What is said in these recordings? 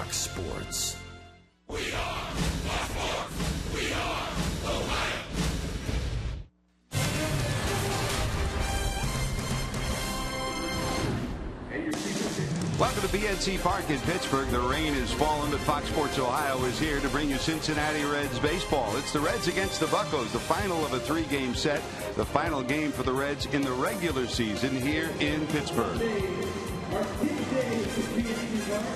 Fox Sports. We are Baltimore. We are Ohio. Welcome to PNC Park in Pittsburgh. The rain has fallen, but Fox Sports Ohio is here to bring you Cincinnati Reds baseball. It's the Reds against the Buccos, the final of a three-game set, the final game for the Reds in the regular season here in Pittsburgh.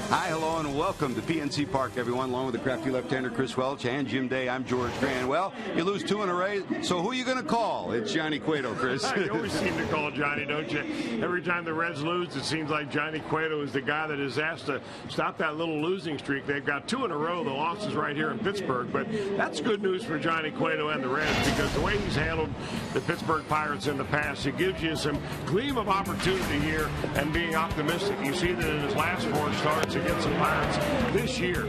Hi, hello, and welcome to PNC Park, everyone, along with the crafty left-hander Chris Welch and Jim Day. I'm George Grant. Well, you lose two in a row, so who are you going to call? It's Johnny Cueto, Chris. You always seem to call Johnny, don't you? Every time the Reds lose, it seems like Johnny Cueto is the guy that is asked to stop that little losing streak. They've got two in a row, the losses right here in Pittsburgh, but that's good news for Johnny Cueto and the Reds because the way he's handled the Pittsburgh Pirates in the past, it gives you some gleam of opportunity here and being optimistic. You see that in his last four starts against the Pirates this year,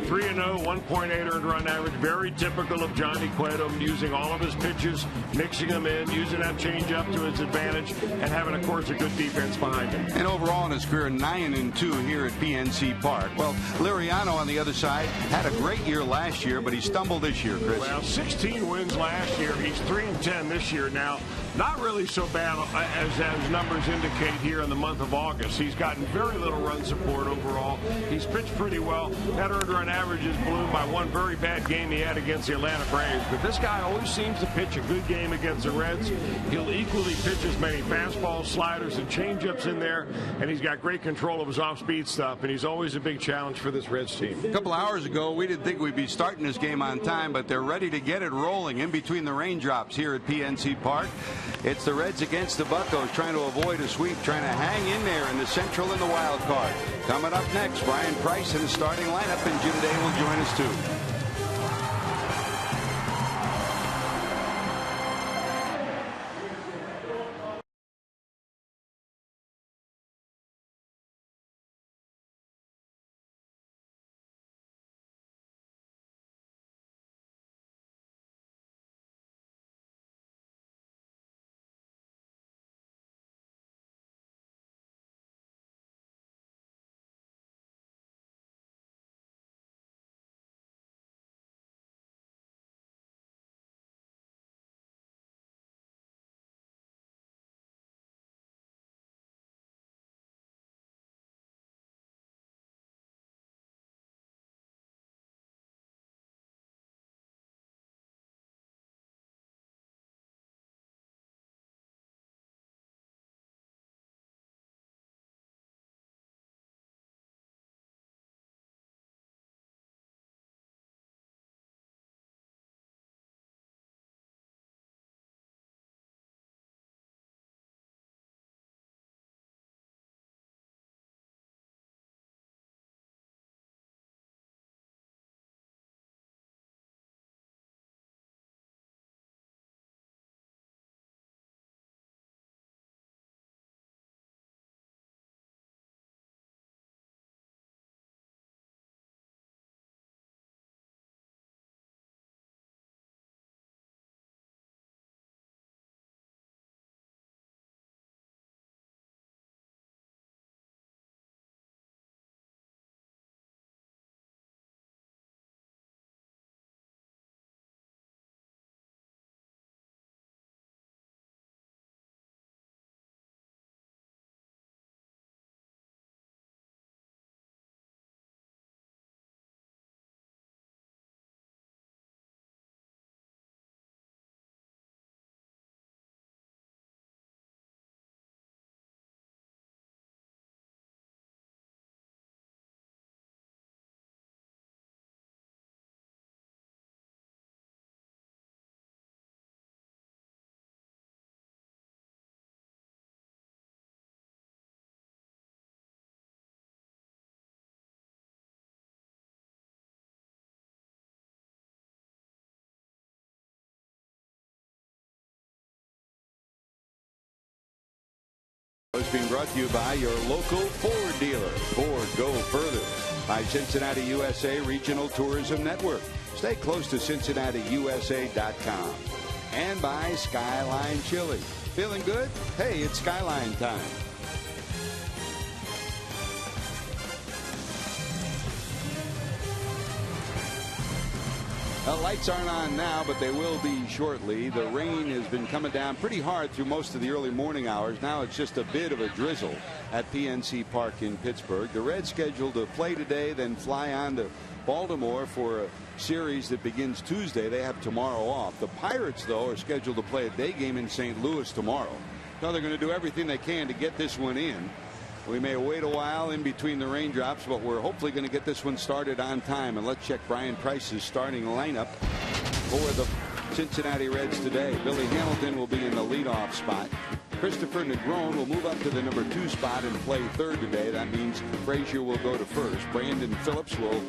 3-0, 1.8 earned run average, very typical of Johnny Cueto, using all of his pitches, mixing them in, using that changeup to his advantage, and having, of course, a good defense behind him. And overall in his career, 9-2 here at PNC Park. Well, Liriano on the other side had a great year last year, but he stumbled this year, Chris. Well, 16 wins last year. He's 3-10 this year now. Not really so bad as numbers indicate here in the month of August. He's gotten very little run support overall. He's pitched pretty well. That earned run average is ballooned by one very bad game he had against the Atlanta Braves. But this guy always seems to pitch a good game against the Reds. He'll equally pitch as many fastballs, sliders, and changeups in there. And he's got great control of his off-speed stuff. And he's always a big challenge for this Reds team. A couple hours ago, we didn't think we'd be starting this game on time, but they're ready to get it rolling in between the raindrops here at PNC Park. It's the Reds against the Buccos, trying to avoid a sweep, trying to hang in there in the Central and the wild card. Coming up next, Brian Price in the starting lineup, and Jim Day will join us too. It's being brought to you by your local Ford dealer. Ford, go further. By Cincinnati USA Regional Tourism Network. Stay close to CincinnatiUSA.com. And by Skyline Chili. Feeling good? Hey, it's Skyline time. Lights aren't on now, but they will be shortly. The rain has been coming down pretty hard through most of the early morning hours. Now it's just a bit of a drizzle at PNC Park in Pittsburgh. The Reds scheduled to play today, then fly on to Baltimore for a series that begins Tuesday. They have tomorrow off. The Pirates, though, are scheduled to play a day game in St. Louis tomorrow. So they're going to do everything they can to get this one in. We may wait a while in between the raindrops, but we're hopefully going to get this one started on time. And let's check Brian Price's starting lineup for the Cincinnati Reds today. Billy Hamilton will be in the leadoff spot. Christopher Negron will move up to the number 2 spot and play third today. That means Frazier will go to first. Brandon Phillips will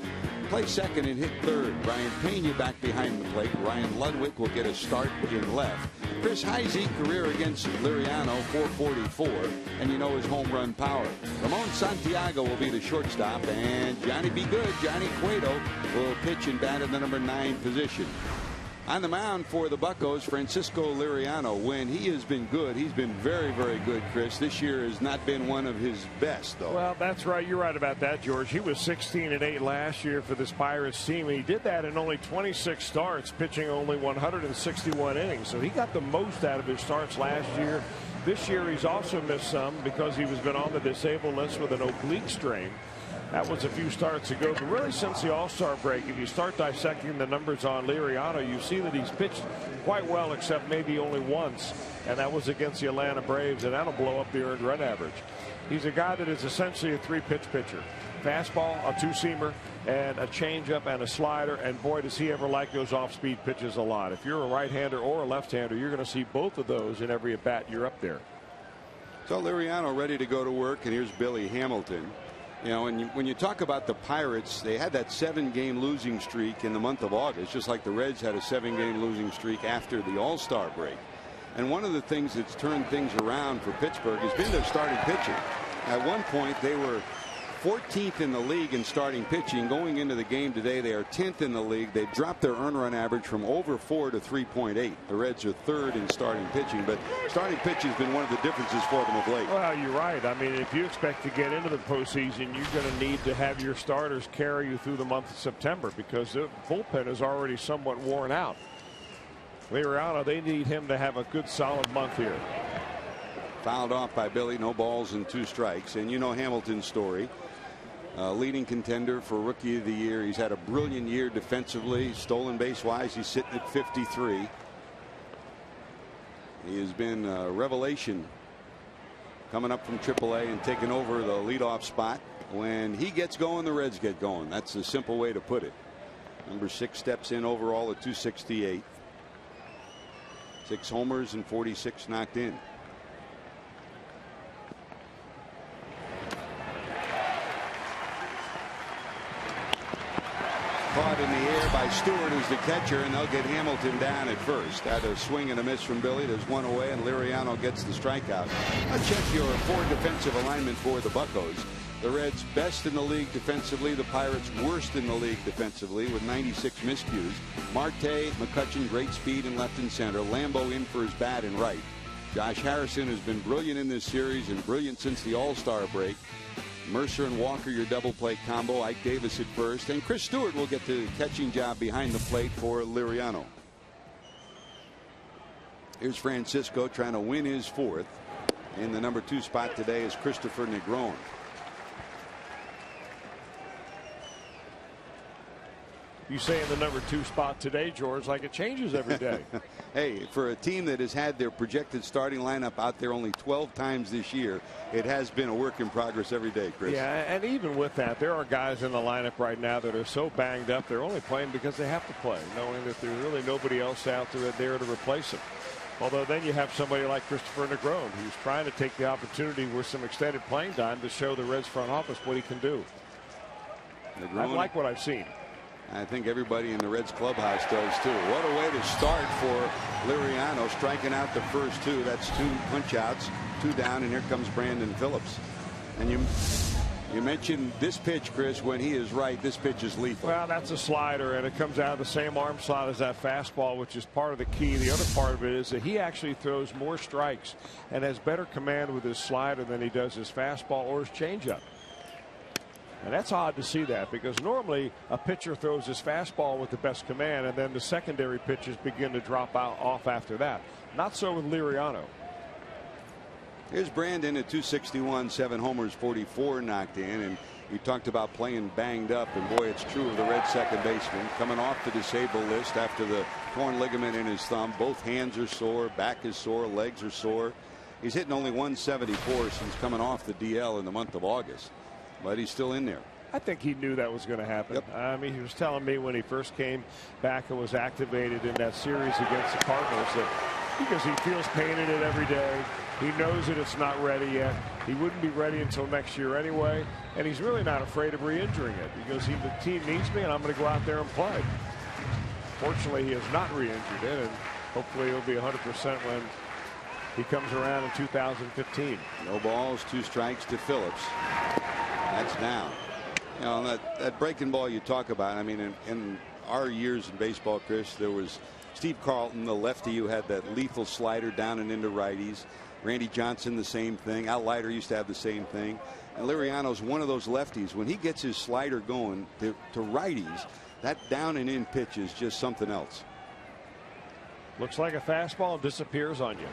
play second and hit third. Brian Pena back behind the plate. Ryan Ludwig will get a start in left. Chris Heisey, career against Liriano, .444, and you know his home run power. Ramon Santiago will be the shortstop, and Johnny Be Good, Johnny Cueto, will pitch and bat in the number 9 position. On the mound for the Buccos, Francisco Liriano. When he has been good, he's been very, very good, Chris. This year has not been one of his best, though. Well, that's right. You're right about that, George. He was 16-8 last year for this Pirates team. He did that in only 26 starts, pitching only 161 innings. So he got the most out of his starts last year. This year he's also missed some because he was been on the disabled list with an oblique strain. That was a few starts ago, but really since the All-Star break, if you start dissecting the numbers on Liriano, you see that he's pitched quite well, except maybe only once, and that was against the Atlanta Braves, and that'll blow up the earned run average. He's a guy that is essentially a 3-pitch pitcher. Fastball, a 2-seamer, and a changeup and a slider, and boy, does he ever like those off-speed pitches a lot. If you're a right-hander or a left-hander, you're going to see both of those in every at-bat you're up there. So Liriano ready to go to work, and here's Billy Hamilton. You know, and when you talk about the Pirates, they had that 7-game losing streak in the month of August, just like the Reds had a 7-game losing streak after the All-Star break. And one of the things that's turned things around for Pittsburgh has been their starting pitching. At one point, they were 14th in the league in starting pitching. Going into the game today, they are 10th in the league. They dropped their earned run average from over 4 to 3.8. The Reds are 3rd in starting pitching, but starting pitching has been one of the differences for them of late. Well, you're right. I mean, if you expect to get into the postseason, you're going to need to have your starters carry you through the month of September because the bullpen is already somewhat worn out. Liriano, they need him to have a good solid month here. Fouled off by Billy. No balls and 2 strikes. And you know Hamilton's story. Leading contender for Rookie of the Year. He's had a brilliant year defensively. Stolen base wise, he's sitting at 53. He has been a revelation coming up from AAA and taking over the leadoff spot. When he gets going, the Reds get going. That's a simple way to put it. Number 6 steps in overall at 268. 6 homers and 46 knocked in. Caught in the air by Stewart, who's the catcher, and they'll get Hamilton down at first. Had a swing and a miss from Billy. There's one away, and Liriano gets the strikeout. I'll check your 4 defensive alignment for the Buccos. The Reds best in the league defensively. The Pirates worst in the league defensively with 96 miscues. Marte, McCutchen, great speed in left and center. Lambeau in for his bat and right. Josh Harrison has been brilliant in this series and brilliant since the All-Star break. Mercer and Walker, your double play combo. Ike Davis at first, and Chris Stewart will get the catching job behind the plate for Liriano. Here's Francisco trying to win his 4th. In the number 2 spot today is Christopher Negron. You say in the number 2 spot today, George, like it changes every day. Hey, for a team that has had their projected starting lineup out there only 12 times this year, it has been a work in progress every day, Chris. Yeah, and even with that, there are guys in the lineup right now that are so banged up, they're only playing because they have to play, knowing that there's really nobody else out there to replace them. Although then you have somebody like Christopher Negron, who's trying to take the opportunity with some extended playing time to show the Reds front office what he can do. Negron, I like what I've seen. I think everybody in the Reds clubhouse does too. What a way to start for Liriano, striking out the first 2. That's 2 punch outs, 2 down, and here comes Brandon Phillips. And you mentioned this pitch, Chris. When he is right, this pitch is lethal. Well, that's a slider, and it comes out of the same arm slot as that fastball, which is part of the key. The other part of it is that he actually throws more strikes and has better command with his slider than he does his fastball or his changeup. And that's odd to see that, because normally a pitcher throws his fastball with the best command, and then the secondary pitches begin to drop off after that. Not so with Liriano. Here's Brandon at 261, 7 homers, 44 knocked in. And you talked about playing banged up, and boy, it's true of the Red second baseman. Coming off the disabled list after the torn ligament in his thumb. Both hands are sore, back is sore, legs are sore. He's hitting only 174 since coming off the DL in the month of August. But he's still in there. I think he knew that was going to happen. Yep. I mean, he was telling me when he first came back and was activated in that series against the Cardinals that because he feels pain in it every day. He knows that it's not ready yet. He wouldn't be ready until next year anyway. And he's really not afraid of re-injuring it because the team needs me and I'm going to go out there and play. Fortunately, he has not re-injured it, and hopefully he'll be 100% when he comes around in 2015. No balls, 2 strikes to Phillips. That's down. You know, that breaking ball you talk about, I mean, in our years in baseball, Chris, there was Steve Carlton, the lefty, who had that lethal slider down and into righties. Randy Johnson, the same thing. Al Leiter used to have the same thing. And Liriano's one of those lefties. When he gets his slider going to righties, that down and in pitch is just something else. Looks like a fastball and disappears on you.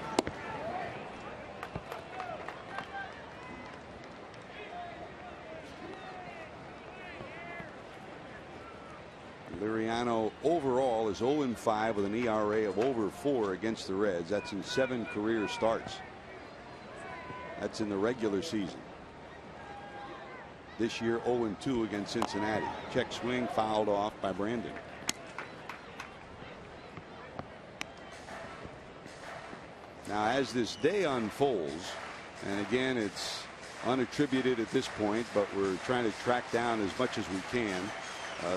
Liriano overall is 0-5 with an ERA of over 4 against the Reds. That's in 7 career starts. That's in the regular season. This year 0-2 against Cincinnati. Check swing fouled off by Brandon. Now as this day unfolds, and again it's unattributed at this point, but we're trying to track down as much as we can.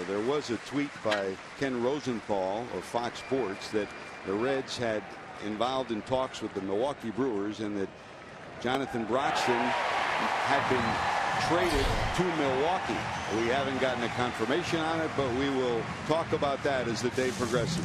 There was a tweet by Ken Rosenthal of Fox Sports that the Reds had involved in talks with the Milwaukee Brewers and that Jonathan Broxton had been traded to Milwaukee. We haven't gotten a confirmation on it, but we will talk about that as the day progresses.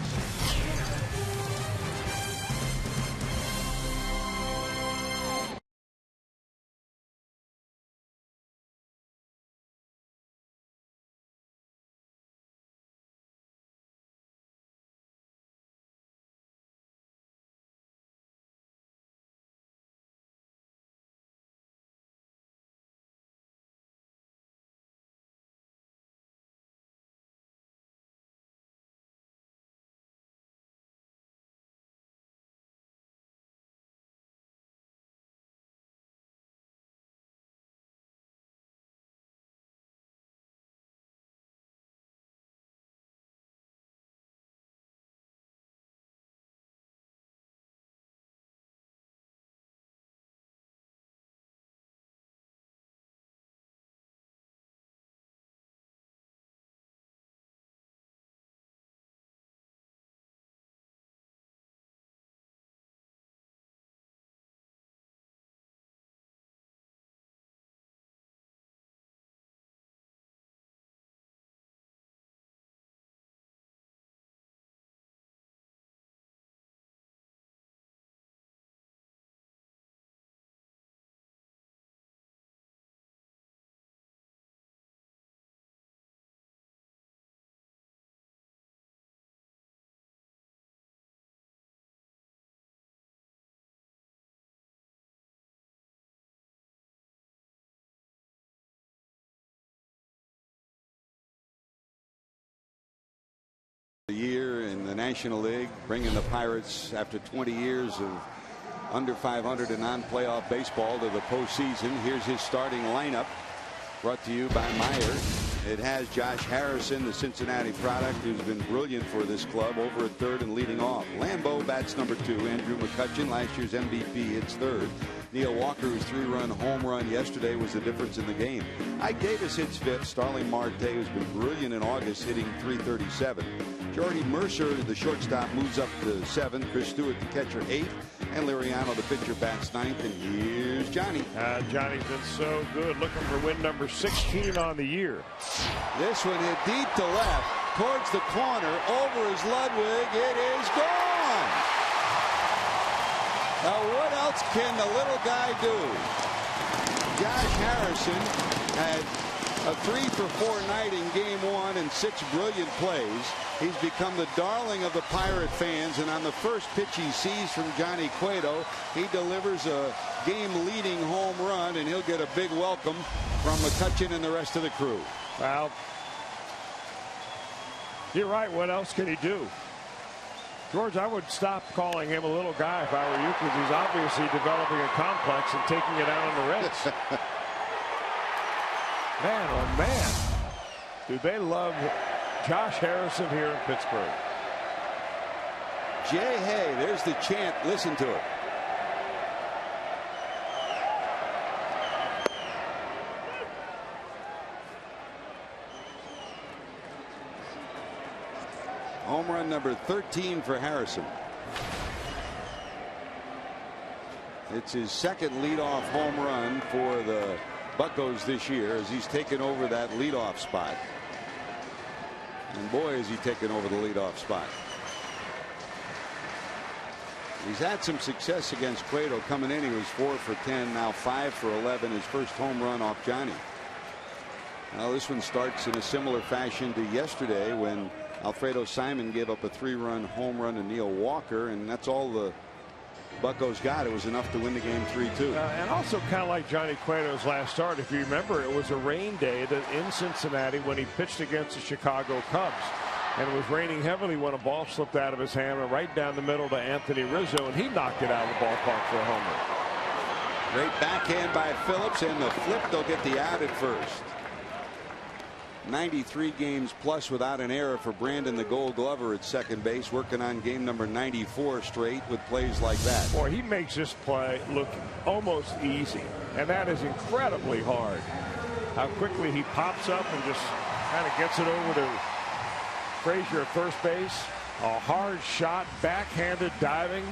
The year in the National League, bringing the Pirates after 20 years of under 500 and non-playoff baseball to the postseason. Here's his starting lineup, brought to you by Meyer. It has Josh Harrison, the Cincinnati product, who's been brilliant for this club, over at third and leading off. Lambeau bats number 2. Andrew McCutchen, last year's MVP, hits third. Neil Walker, whose 3-run home run yesterday was the difference in the game. Ike Davis hits fifth. Starling Marte, who's been brilliant in August, hitting .337. Jordy Mercer, the shortstop, moves up to 7th. Chris Stewart, the catcher, 8th. And Liriano, the pitcher, bats 9th. And here's Johnny. Johnny's been so good, looking for win number 16 on the year. This one hit deep to left, towards the corner, over his Ludwig. It is gone. Now, what else can the little guy do? Josh Harrison had A 3-for-4 night in game 1 and 6 brilliant plays. He's become the darling of the Pirate fans, and on the first pitch he sees from Johnny Cueto, he delivers a game-leading home run, and he'll get a big welcome from McCutchen and the rest of the crew. Well, you're right. What else can he do? George, I would stop calling him a little guy if I were you, because he's obviously developing a complex and taking it out on the Reds. Man, oh man, do they love Josh Harrison here in Pittsburgh. Jay Hay, there's the chant. Listen to it. Home run number 13 for Harrison. It's his second leadoff home run for the Buccos this year, as he's taken over that leadoff spot. And boy, is he taken over the leadoff spot. He's had some success against Cueto. Coming in, he was 4 for 10, now 5 for 11, his first home run off Johnny. Well, this one starts in a similar fashion to yesterday, when Alfredo Simon gave up a 3-run home run to Neil Walker, and that's all the Buccos got. It was enough to win the game 3-2. And also kind of like Johnny Cueto's last start. If you remember, it was a rain day in Cincinnati when he pitched against the Chicago Cubs. And it was raining heavily when a ball slipped out of his hand and right down the middle to Anthony Rizzo, and he knocked it out of the ballpark for a homer. Great backhand by Phillips, and the flip, they'll get the out at first. 93 games plus without an error for Brandon the Gold Glover at second base, working on game number 94 straight with plays like that. Boy, he makes this play look almost easy, and that is incredibly hard. How quickly he pops up and just kind of gets it over to Frazier at first base. A hard shot, backhanded diving.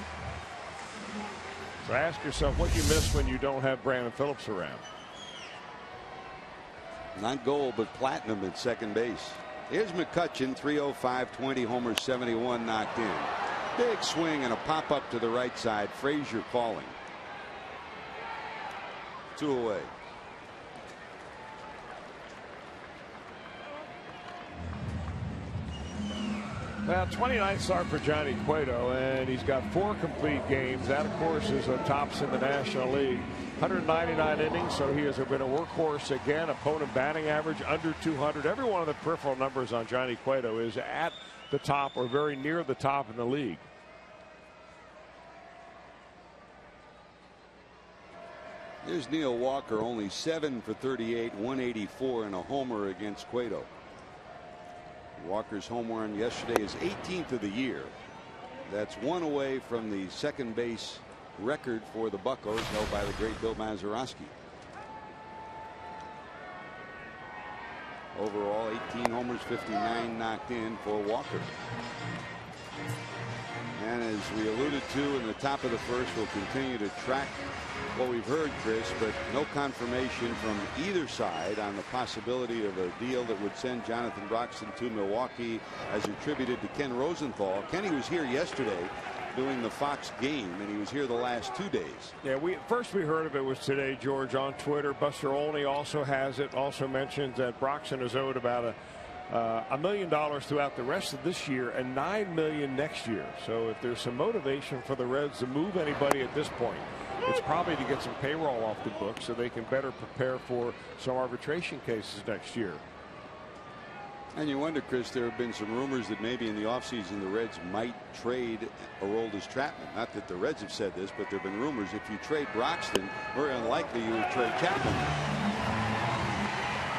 So ask yourself what you miss when you don't have Brandon Phillips around. Not gold, but platinum at second base. Here's McCutchen, 305-20, homer 71, knocked in. Big swing and a pop up to the right side. Frazier calling. 2 away. Well, 29th start for Johnny Cueto, and he's got 4 complete games. That, of course, is the tops in the National League. 199 innings, so he has been a workhorse again. Opponent batting average under 200. Every one of the peripheral numbers on Johnny Cueto is at the top or very near the top in the league. There's Neil Walker, only 7 for 38, 184, and a homer against Cueto. Walker's home run yesterday is 18th of the year. That's 1 away from the second base record for the Buccos, held by the great Bill Mazeroski. Overall, 18 homers, 59 knocked in for Walker. And as we alluded to in the top of the first, we'll continue to track what we've heard, Chris, but no confirmation from either side on the possibility of a deal that would send Jonathan Broxton to Milwaukee, as attributed to Ken Rosenthal. Kenny was here yesterday doing the Fox game, and he was here the last 2 days. Yeah, first we heard of it was today, George, on Twitter. Buster Olney also has it, also mentions that Broxton is owed about $1 million throughout the rest of this year and $9 million next year. So if there's some motivation for the Reds to move anybody at this point, it's probably to get some payroll off the books so they can better prepare for some arbitration cases next year. And you wonder, Chris, there have been some rumors that maybe in the offseason the Reds might trade Aroldis Chapman. Not that the Reds have said this, but there have been rumors if you trade Broxton, very unlikely you would trade Chapman.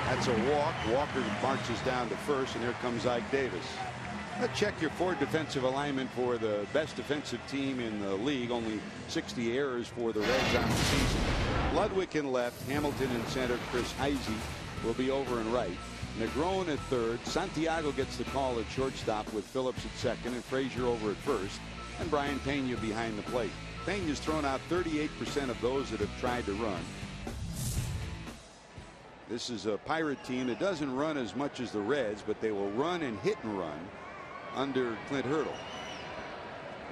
That's a walk. Walker marches down to first, and here comes Ike Davis. Let's check your Ford defensive alignment for the best defensive team in the league. Only 60 errors for the Reds on the season. Ludwig in left, Hamilton in center, Chris Heisey will be over and right. Negron at third. Santiago gets the call at shortstop with Phillips at second and Frazier over at first, and Brian Pena behind the plate. Pena's thrown out 38% of those that have tried to run. This is a Pirate team that doesn't run as much as the Reds, but they will run and hit and run under Clint Hurdle.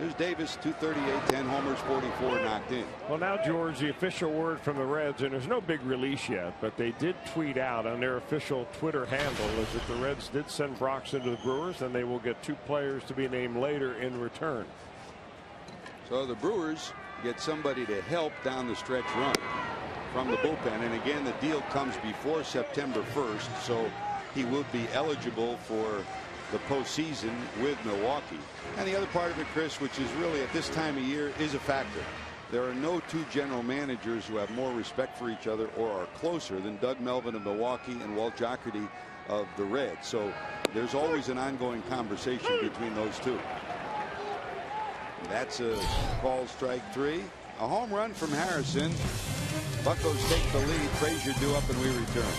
There's Davis, 238, 10 homers, 44 knocked in. Well, now, George, the official word from the Reds, and there's no big release yet, but they did tweet out on their official Twitter handle is that the Reds did send Brox into the Brewers, and they will get 2 players to be named later in return. So the Brewers get somebody to help down the stretch run from the bullpen. And again, the deal comes before September 1st, so he will be eligible for the postseason with Milwaukee. And the other part of it, Chris, which is really at this time of year is a factor. There are no 2 general managers who have more respect for each other or are closer than Doug Melvin of Milwaukee and Walt Jocarty of the Reds. So there's always an ongoing conversation between those 2. That's a called strike 3. A home run from Harrison. Buccos take the lead. Frazier due up, and we return.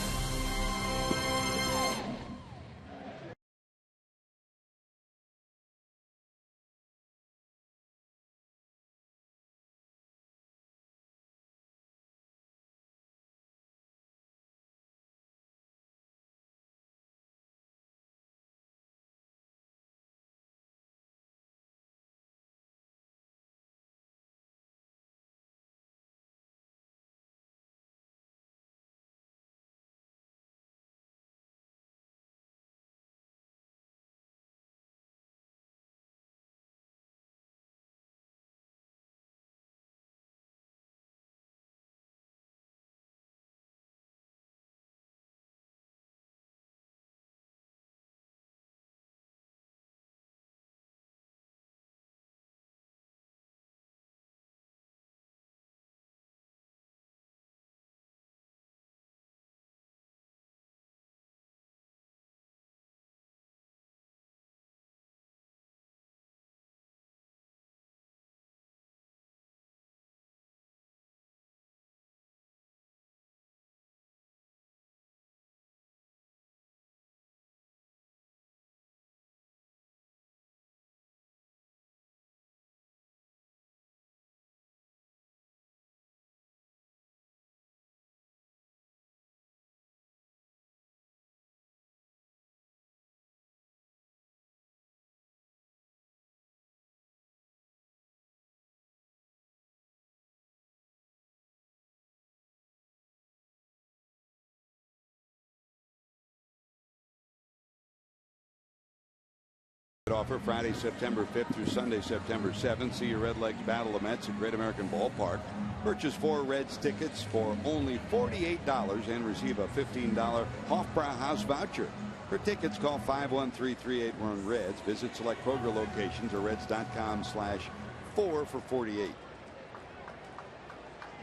Offer Friday, September 5th through Sunday, September 7th. See your Redlegs battle the Mets at Great American Ballpark. Purchase 4 Reds tickets for only $48 and receive a $15 Hofbrauhaus voucher. For tickets, call 513-381-REDS. Visit select Kroger locations or reds.com/4 for 48.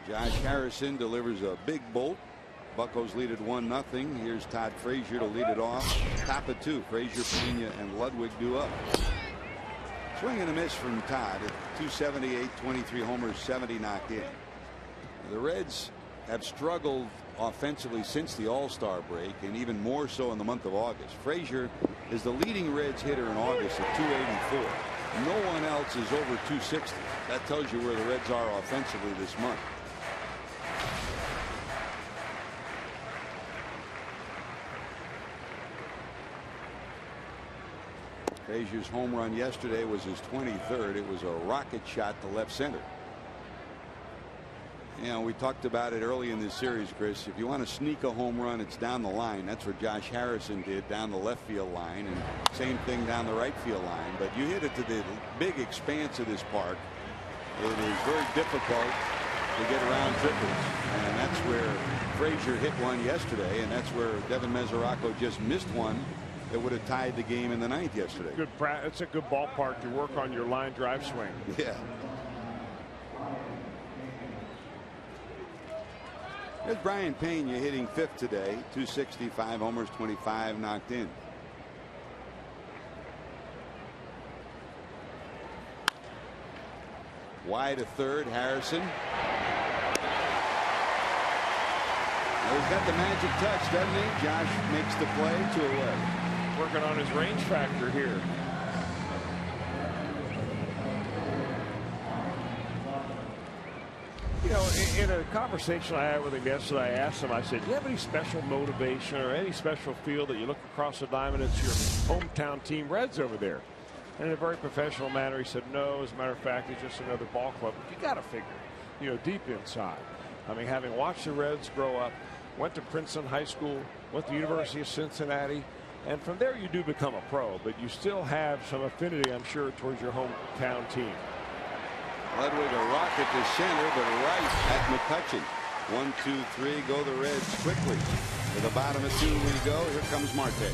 Josh Harrison delivers a big bolt. Buccos lead at 1-0. Here's Todd Frazier to lead it off. Top of 2. Frazier, Pena, and Ludwig due up. Swing and a miss from Todd at 278, 23 homers, 70 knocked in. The Reds have struggled offensively since the All-Star break, and even more so in the month of August. Frazier is the leading Reds hitter in August at 284. No one else is over 260. That tells you where the Reds are offensively this month. Frazier's home run yesterday was his 23rd. It was a rocket shot to left center. You know, we talked about it early in this series, Chris. If you want to sneak a home run, it's down the line. That's what Josh Harrison did down the left field line, and same thing down the right field line. But you hit it to the big expanse of this park. It is very difficult to get around triples, and that's where Frazier hit one yesterday, and that's where Devin Mesoraco just missed one that would have tied the game in the 9th yesterday. It's a good ballpark to work on your line drive swing. Yeah. There's Brian Pena hitting 5th today. 265 homers, 25 knocked in. Wide of 3rd, Harrison. Well, he's got the magic touch, doesn't he? Josh makes the play, 2 away. Working on his range factor here. You know, in a conversation I had with him yesterday, I asked him, I said, do you have any special motivation or any special feel that you look across the diamond, it's your hometown team Reds over there? And in a very professional manner, he said, no, as a matter of fact, it's just another ball club. But you got to figure, deep inside. I mean, having watched the Reds grow up, went to Princeton High School, went to the University of Cincinnati, and from there you do become a pro, but you still have some affinity, I'm sure, towards your hometown team. Ludwig a rocket to center, but right at McCutchen. 1, 2, 3, go the Reds quickly. To the bottom of 2 we go. Here comes Marte.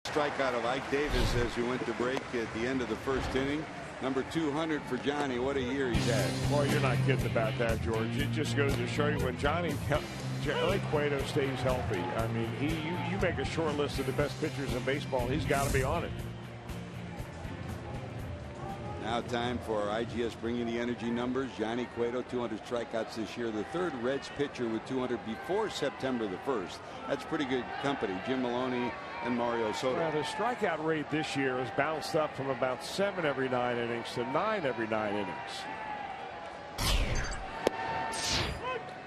Strikeout of Ike Davis as we went to break at the end of the first inning. Number 200 for Johnny. What a year he's had. Boy, you're not kidding about that, George. It just goes to show you when Johnny Cueto stays healthy. I mean, you make a short list of the best pitchers in baseball, he's got to be on it. Now time for our IGS bringing the energy numbers. Johnny Cueto, 200 strikeouts this year. The third Reds pitcher with 200 before September the 1st. That's pretty good company. Jim Maloney and Mario Soto. Well, the strikeout rate this year has bounced up from about 7 every 9 innings to 9 every 9 innings.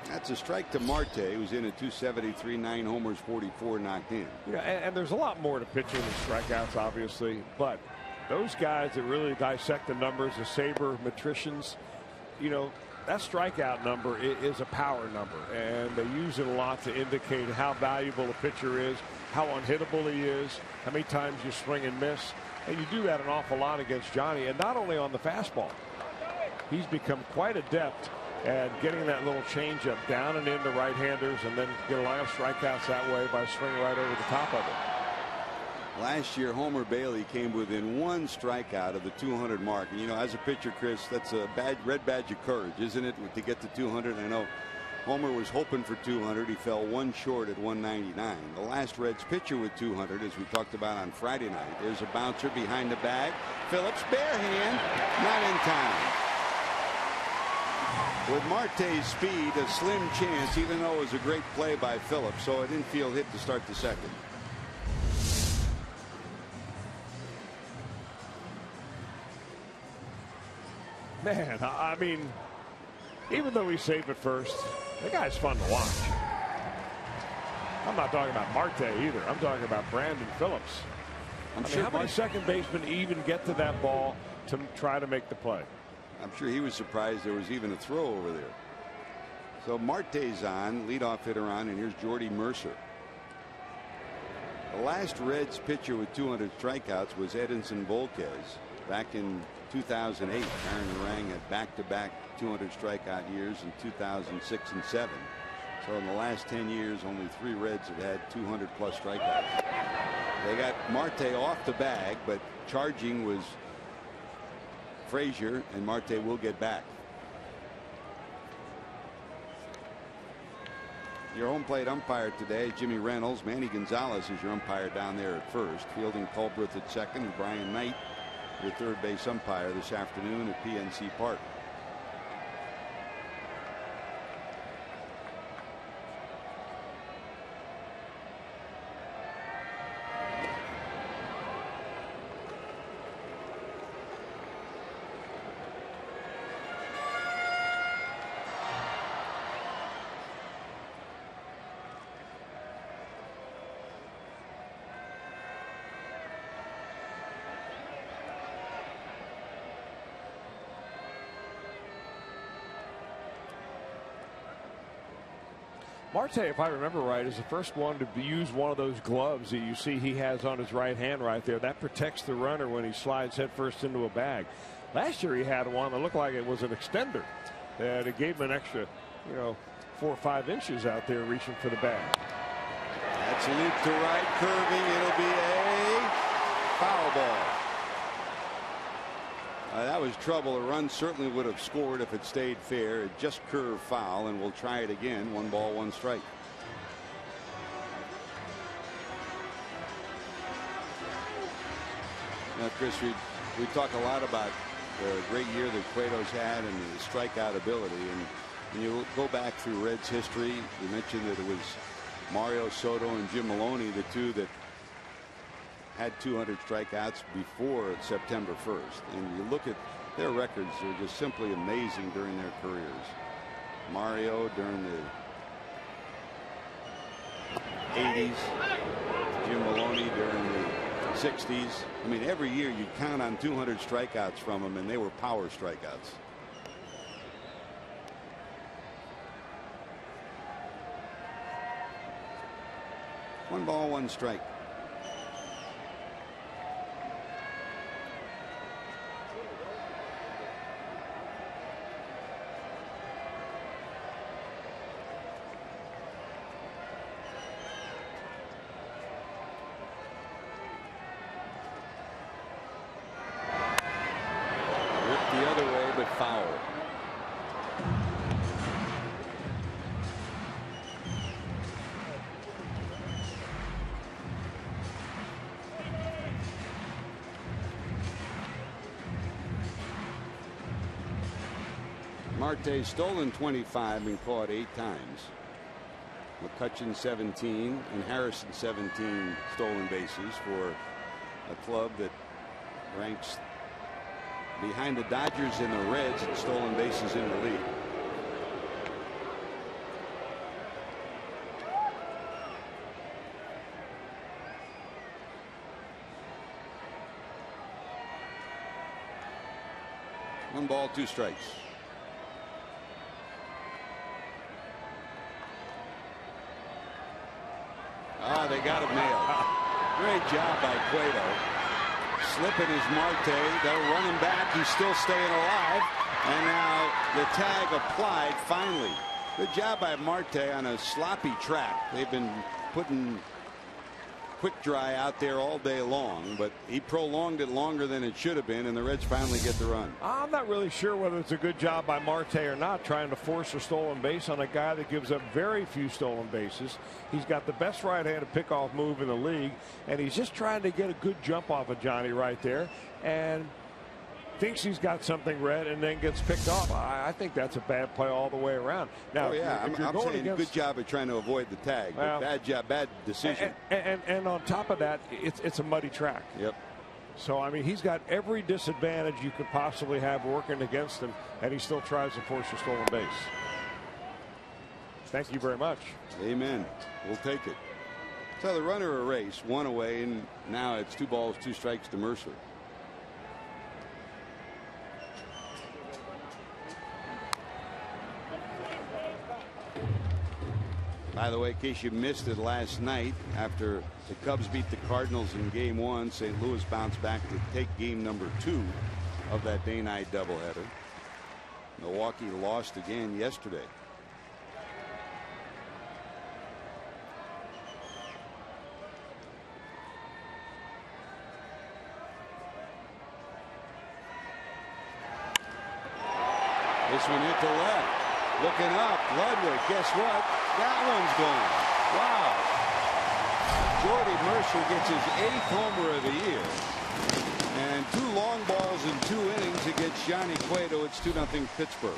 That's a strike to Marte, who's in at 273, 9 homers, 44 knocked in. Yeah, and there's a lot more to pitching than strikeouts, obviously, but those guys that really dissect the numbers, the sabermetricians, that strikeout number is a power number, and they use it a lot to indicate how valuable a pitcher is, how unhittable he is, how many times you swing and miss. And you do that an awful lot against Johnny, and not only on the fastball. He's become quite adept at getting that little changeup down and into right-handers, and then get a lot of strikeouts that way by swinging right over the top of it. Last year, Homer Bailey came within 1 strikeout of the 200 mark. And, as a pitcher, Chris, that's a red badge of courage, isn't it, to get to 200? I know Homer was hoping for 200. He fell 1 short at 199. The last Reds pitcher with 200, as we talked about on Friday night. There's a bouncer behind the bag. Phillips, bare hand, not in time. With Marte's speed, a slim chance, even though it was a great play by Phillips, so an infield hit to start the second. Man, I mean, even though he saved it first, the guy's fun to watch. I'm not talking about Marte either. I'm talking about Brandon Phillips. I'm sure how many second basemen even get to that ball to try to make the play? I'm sure he was surprised there was even a throw over there. So Marte's on, leadoff hitter on, and here's Jordy Mercer. The last Reds pitcher with 200 strikeouts was Edinson Volquez back in 2008. Aaron Orang had back-to-back 200 strikeout years in 2006 and 7. So in the last 10 years, only 3 Reds have had 200 plus strikeouts. They got Marte off the bag, but charging was Frazier, and Marte will get back. Your home plate umpire today, Jimmy Reynolds. Manny Gonzalez is your umpire down there at first. Fielding Culbreth at second, and Brian Knight, your third base umpire this afternoon at PNC Park. Marte, if I remember right, is the first one to use one of those gloves that you see he has on his right hand right there. That protects the runner when he slides headfirst into a bag. Last year he had one that looked like it was an extender. And it gave him an extra, 4 or 5 inches out there reaching for the bag. That's a loop to right, curving. It'll be a foul ball. That was trouble. A run certainly would have scored if it stayed fair. It just curved foul, and we'll try it again. 1 ball, 1 strike. Now, Chris, we talk a lot about the great year that Cueto's had and the strikeout ability. And when you go back through Reds history, you mentioned that it was Mario Soto and Jim Maloney, the two that had 200 strikeouts before September 1st. And you look at their records, they're just simply amazing during their careers. Mario during the 80s, Jim Maloney during the 60s. I mean, every year you count on 200 strikeouts from them, and they were power strikeouts. One ball, 1 strike. The other way, but foul. Marte's stolen 25 and caught 8 times. McCutcheon 17 and Harrison 17 stolen bases for a club that ranks behind the Dodgers and the Reds in stolen bases in the league. One ball, 2 strikes. They got him nailed. Great job by Cueto. Slipping is Marte. They'll run him back. He's still staying alive. And now the tag applied finally. Good job by Marte on a sloppy track. They've been putting quick dry out there all day long, but he prolonged it longer than it should have been, and the Reds finally get the run. I'm not really sure whether it's a good job by Marte or not, trying to force a stolen base on a guy that gives up very few stolen bases. He's got the best right-handed pickoff move in the league, and he's just trying to get a good jump off of Johnny right there, and thinks he's got something red and then gets picked off. I think that's a bad play all the way around. Now, I'm saying good job at trying to avoid the tag, but bad job, bad decision. And on top of that, it's a muddy track. Yep. So, I mean, he's got every disadvantage you could possibly have working against him, and he still tries to force a stolen base. Thank you very much. Amen. We'll take it. So the runner erased, 1 away, and now it's 2 balls, 2 strikes to Mercer. By the way, in case you missed it last night, after the Cubs beat the Cardinals in Game 1, St. Louis bounced back to take Game number 2 of that day-night doubleheader. Milwaukee lost again yesterday. This one hit the left. Looking up, Ludwig, guess what? That one's gone. Wow. Jordy Mercer gets his 8th homer of the year. And 2 long balls in 2 innings against Johnny Cueto. It's 2-0 Pittsburgh.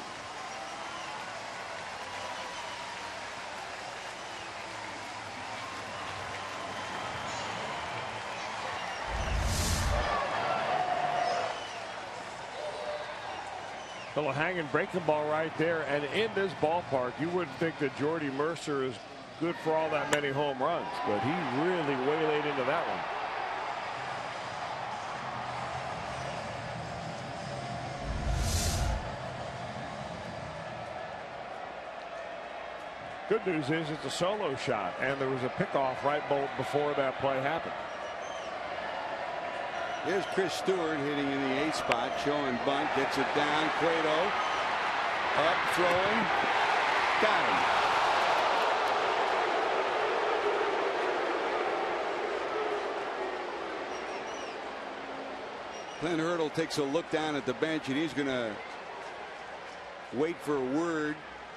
Little hanging breaking ball right there, and in this ballpark you wouldn't think that Jordy Mercer is good for all that many home runs, but he really waylaid into that one. Good news is it's a solo shot, and there was a pickoff right before that play happened. Here's Chris Stewart hitting in the 8th spot, showing bunt, gets it down. Cueto up, throwing, got him. Clint Hurdle takes a look down at the bench, and he's going to wait for a word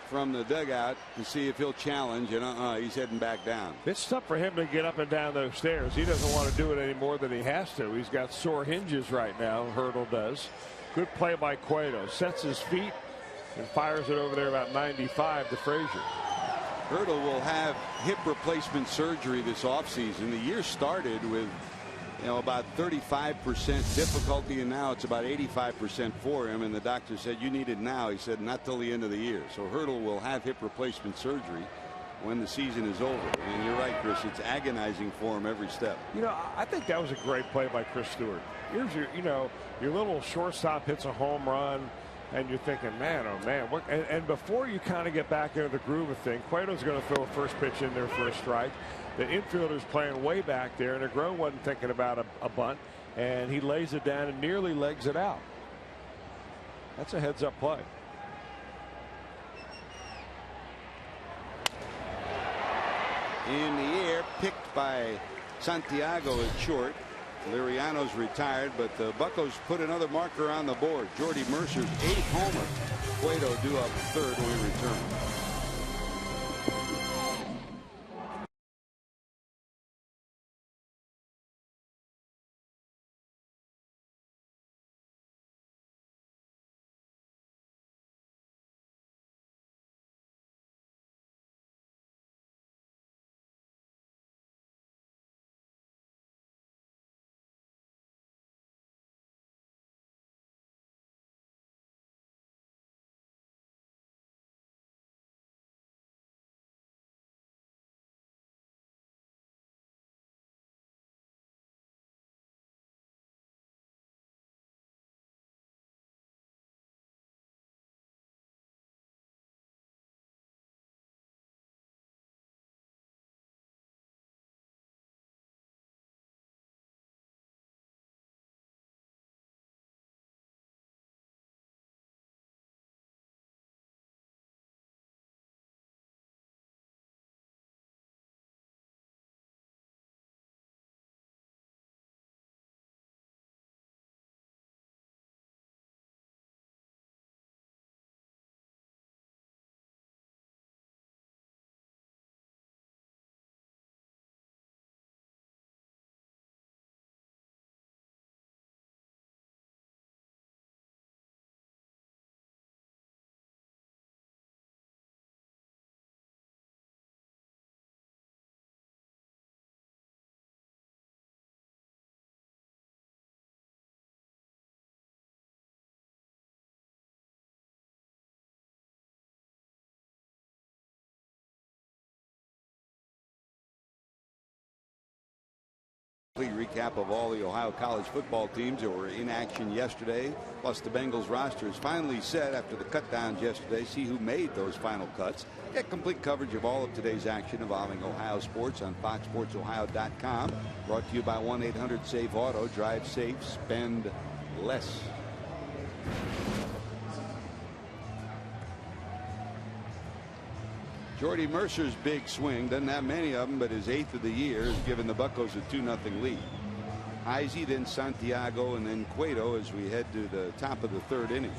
from the dugout to see if he'll challenge, and he's heading back down. It's tough for him to get up and down those stairs. He doesn't want to do it any more than he has to. He's got sore hinges right now. Hurdle does. Good play by Cueto. Sets his feet and fires it over there about 95 to Frazier. Hurdle will have hip replacement surgery this offseason. The year started with about 35% difficulty, and now it's about 85% for him, and the doctor said you need it now. He said not till the end of the year. So Hurdle will have hip replacement surgery when the season is over, and you're right, Chris, it's agonizing for him every step. I think that was a great play by Chris Stewart. Here's your little shortstop hits a home run, and you're thinking, man, oh man, what? And before you kind of get back into the groove of things, Cueto's going to throw a first pitch in there for a strike. The infielder's playing way back there, and Negro wasn't thinking about a bunt, and he lays it down and nearly legs it out. That's a heads-up play. In the air, picked by Santiago at short. Liriano's retired, but the Buccos put another marker on the board. Jordy Mercer's 8th homer. Cueto due up 3rd when we return. Recap of all the Ohio college football teams that were in action yesterday, plus the Bengals roster is finally set after the cut downs yesterday. See who made those final cuts. Get complete coverage of all of today's action involving Ohio sports on foxsportsohio.com. Brought to you by 1-800-SAVE-AUTO. Drive safe, spend less. Jordy Mercer's big swing, doesn't have many of them, but his 8th of the year has given the Buccos a 2-0 lead. Heisey, then Santiago, and then Cueto as we head to the top of the 3rd inning.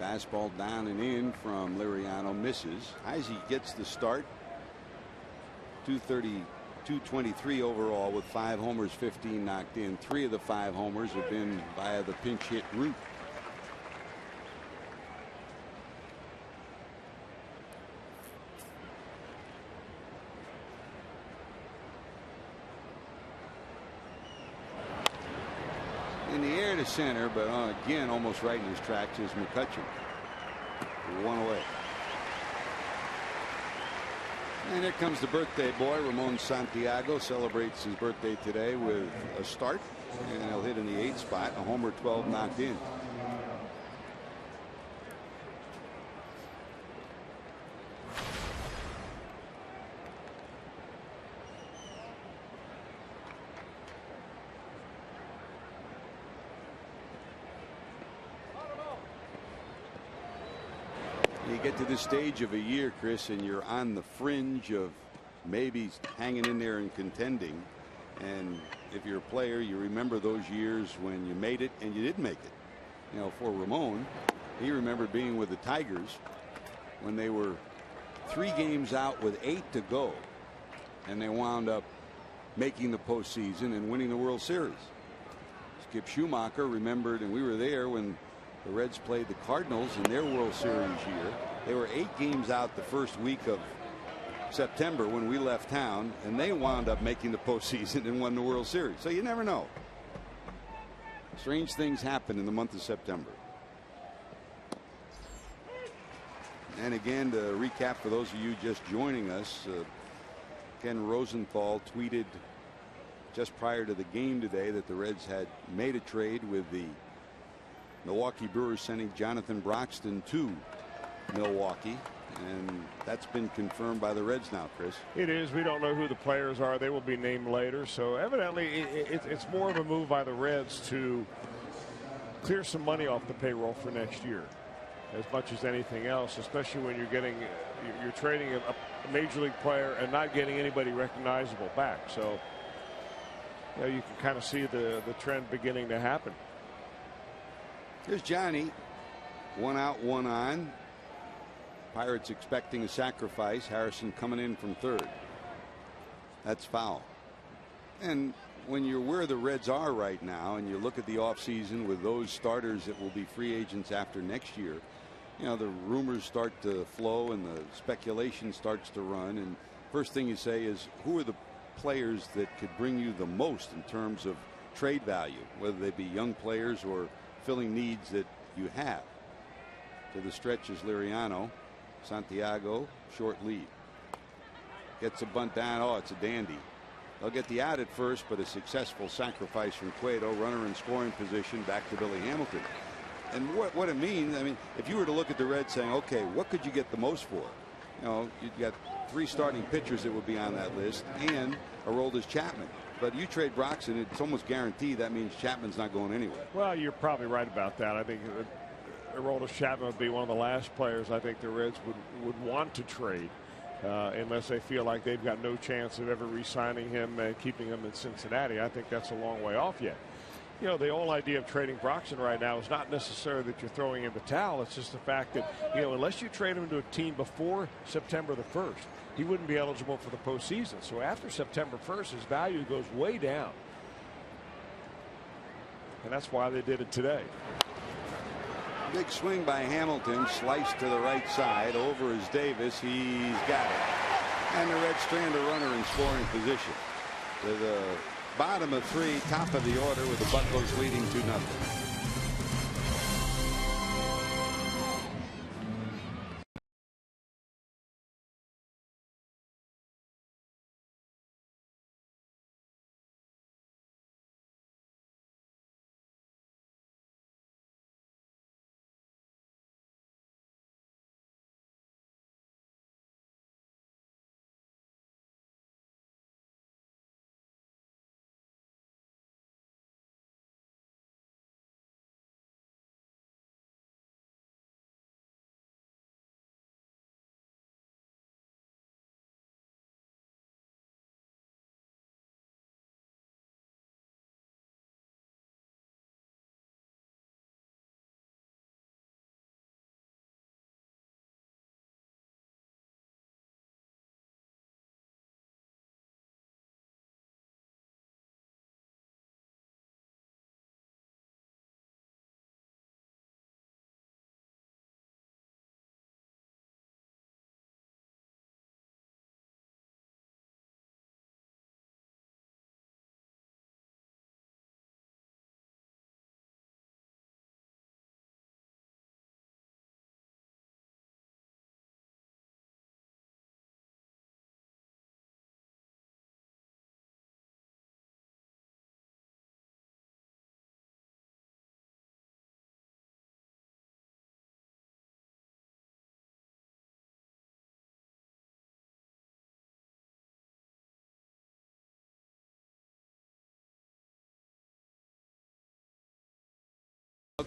Fastball down and in from Liriano, misses. Heisey gets the start. 223 overall with 5 homers, 15 knocked in. 3 of the 5 homers have been via the pinch hit route. In the air to center, but again almost right in his tracks is McCutchen. 1 away. And here comes the birthday boy. Ramon Santiago celebrates his birthday today with a start, and he'll hit in the 8th spot. A homer, 12 knocked in. You get to this stage of a year, Chris, and you're on the fringe of maybe hanging in there and contending. And if you're a player, you remember those years when you made it and you didn't make it. You know, for Ramon, he remembered being with the Tigers when they were 3 games out with 8 to go, and they wound up making the postseason and winning the World Series. Skip Schumacher remembered, and we were there when the Reds played the Cardinals in their World Series year. They were 8 games out the first week of September when we left town, and they wound up making the postseason and won the World Series. So you never know. Strange things happen in the month of September. And again, to recap for those of you just joining us, Ken Rosenthal tweeted just prior to the game today that the Reds had made a trade with the Milwaukee Brewers, sending Jonathan Broxton to Milwaukee, and that's been confirmed by the Reds now, Chris. It is. We don't know who the players are. They will be named later. So evidently it's more of a move by the Reds to clear some money off the payroll for next year, as much as anything else, especially when you're trading a major league player and not getting anybody recognizable back. So you know, you can kind of see the trend beginning to happen. Here's Johnny. 1 out, 1 on. Pirates expecting a sacrifice. Harrison coming in from third. That's foul. And when you're where the Reds are right now, and you look at the offseason with those starters that will be free agents after next year, you know, the rumors start to flow and the speculation starts to run. And first thing you say is, who are the players that could bring you the most in terms of trade value, whether they be young players or filling needs that you have. To the stretch is Liriano. Santiago, short lead. Gets a bunt down. Oh, it's a dandy. They'll get the out at first, but a successful sacrifice from Cueto. Runner in scoring position, back to Billy Hamilton. And what it means, I mean, if you were to look at the Reds saying, okay, what could you get the most for? You know, you've got 3 starting pitchers that would be on that list, and Aroldis Chapman. But you trade Broxton, it's almost guaranteed that means Chapman's not going anywhere. Well, you're probably right about that. I think Aroldis Chapman would be one of the last players I think the Reds would want to trade, unless they feel like they've got no chance of ever re-signing him and keeping him in Cincinnati. I think that's a long way off yet. You know, the whole idea of trading Broxton right now is not necessarily that you're throwing in the towel. It's just the fact that, you know, unless you trade him to a team before September the 1st, he wouldn't be eligible for the postseason. So after September 1st, his value goes way down. And that's why they did it today. Big swing by Hamilton, sliced to the right side. Over is Davis. He's got it. And the Reds strand a runner in scoring position. To the bottom of 3, top of the order, with the Buccos leading 2-0.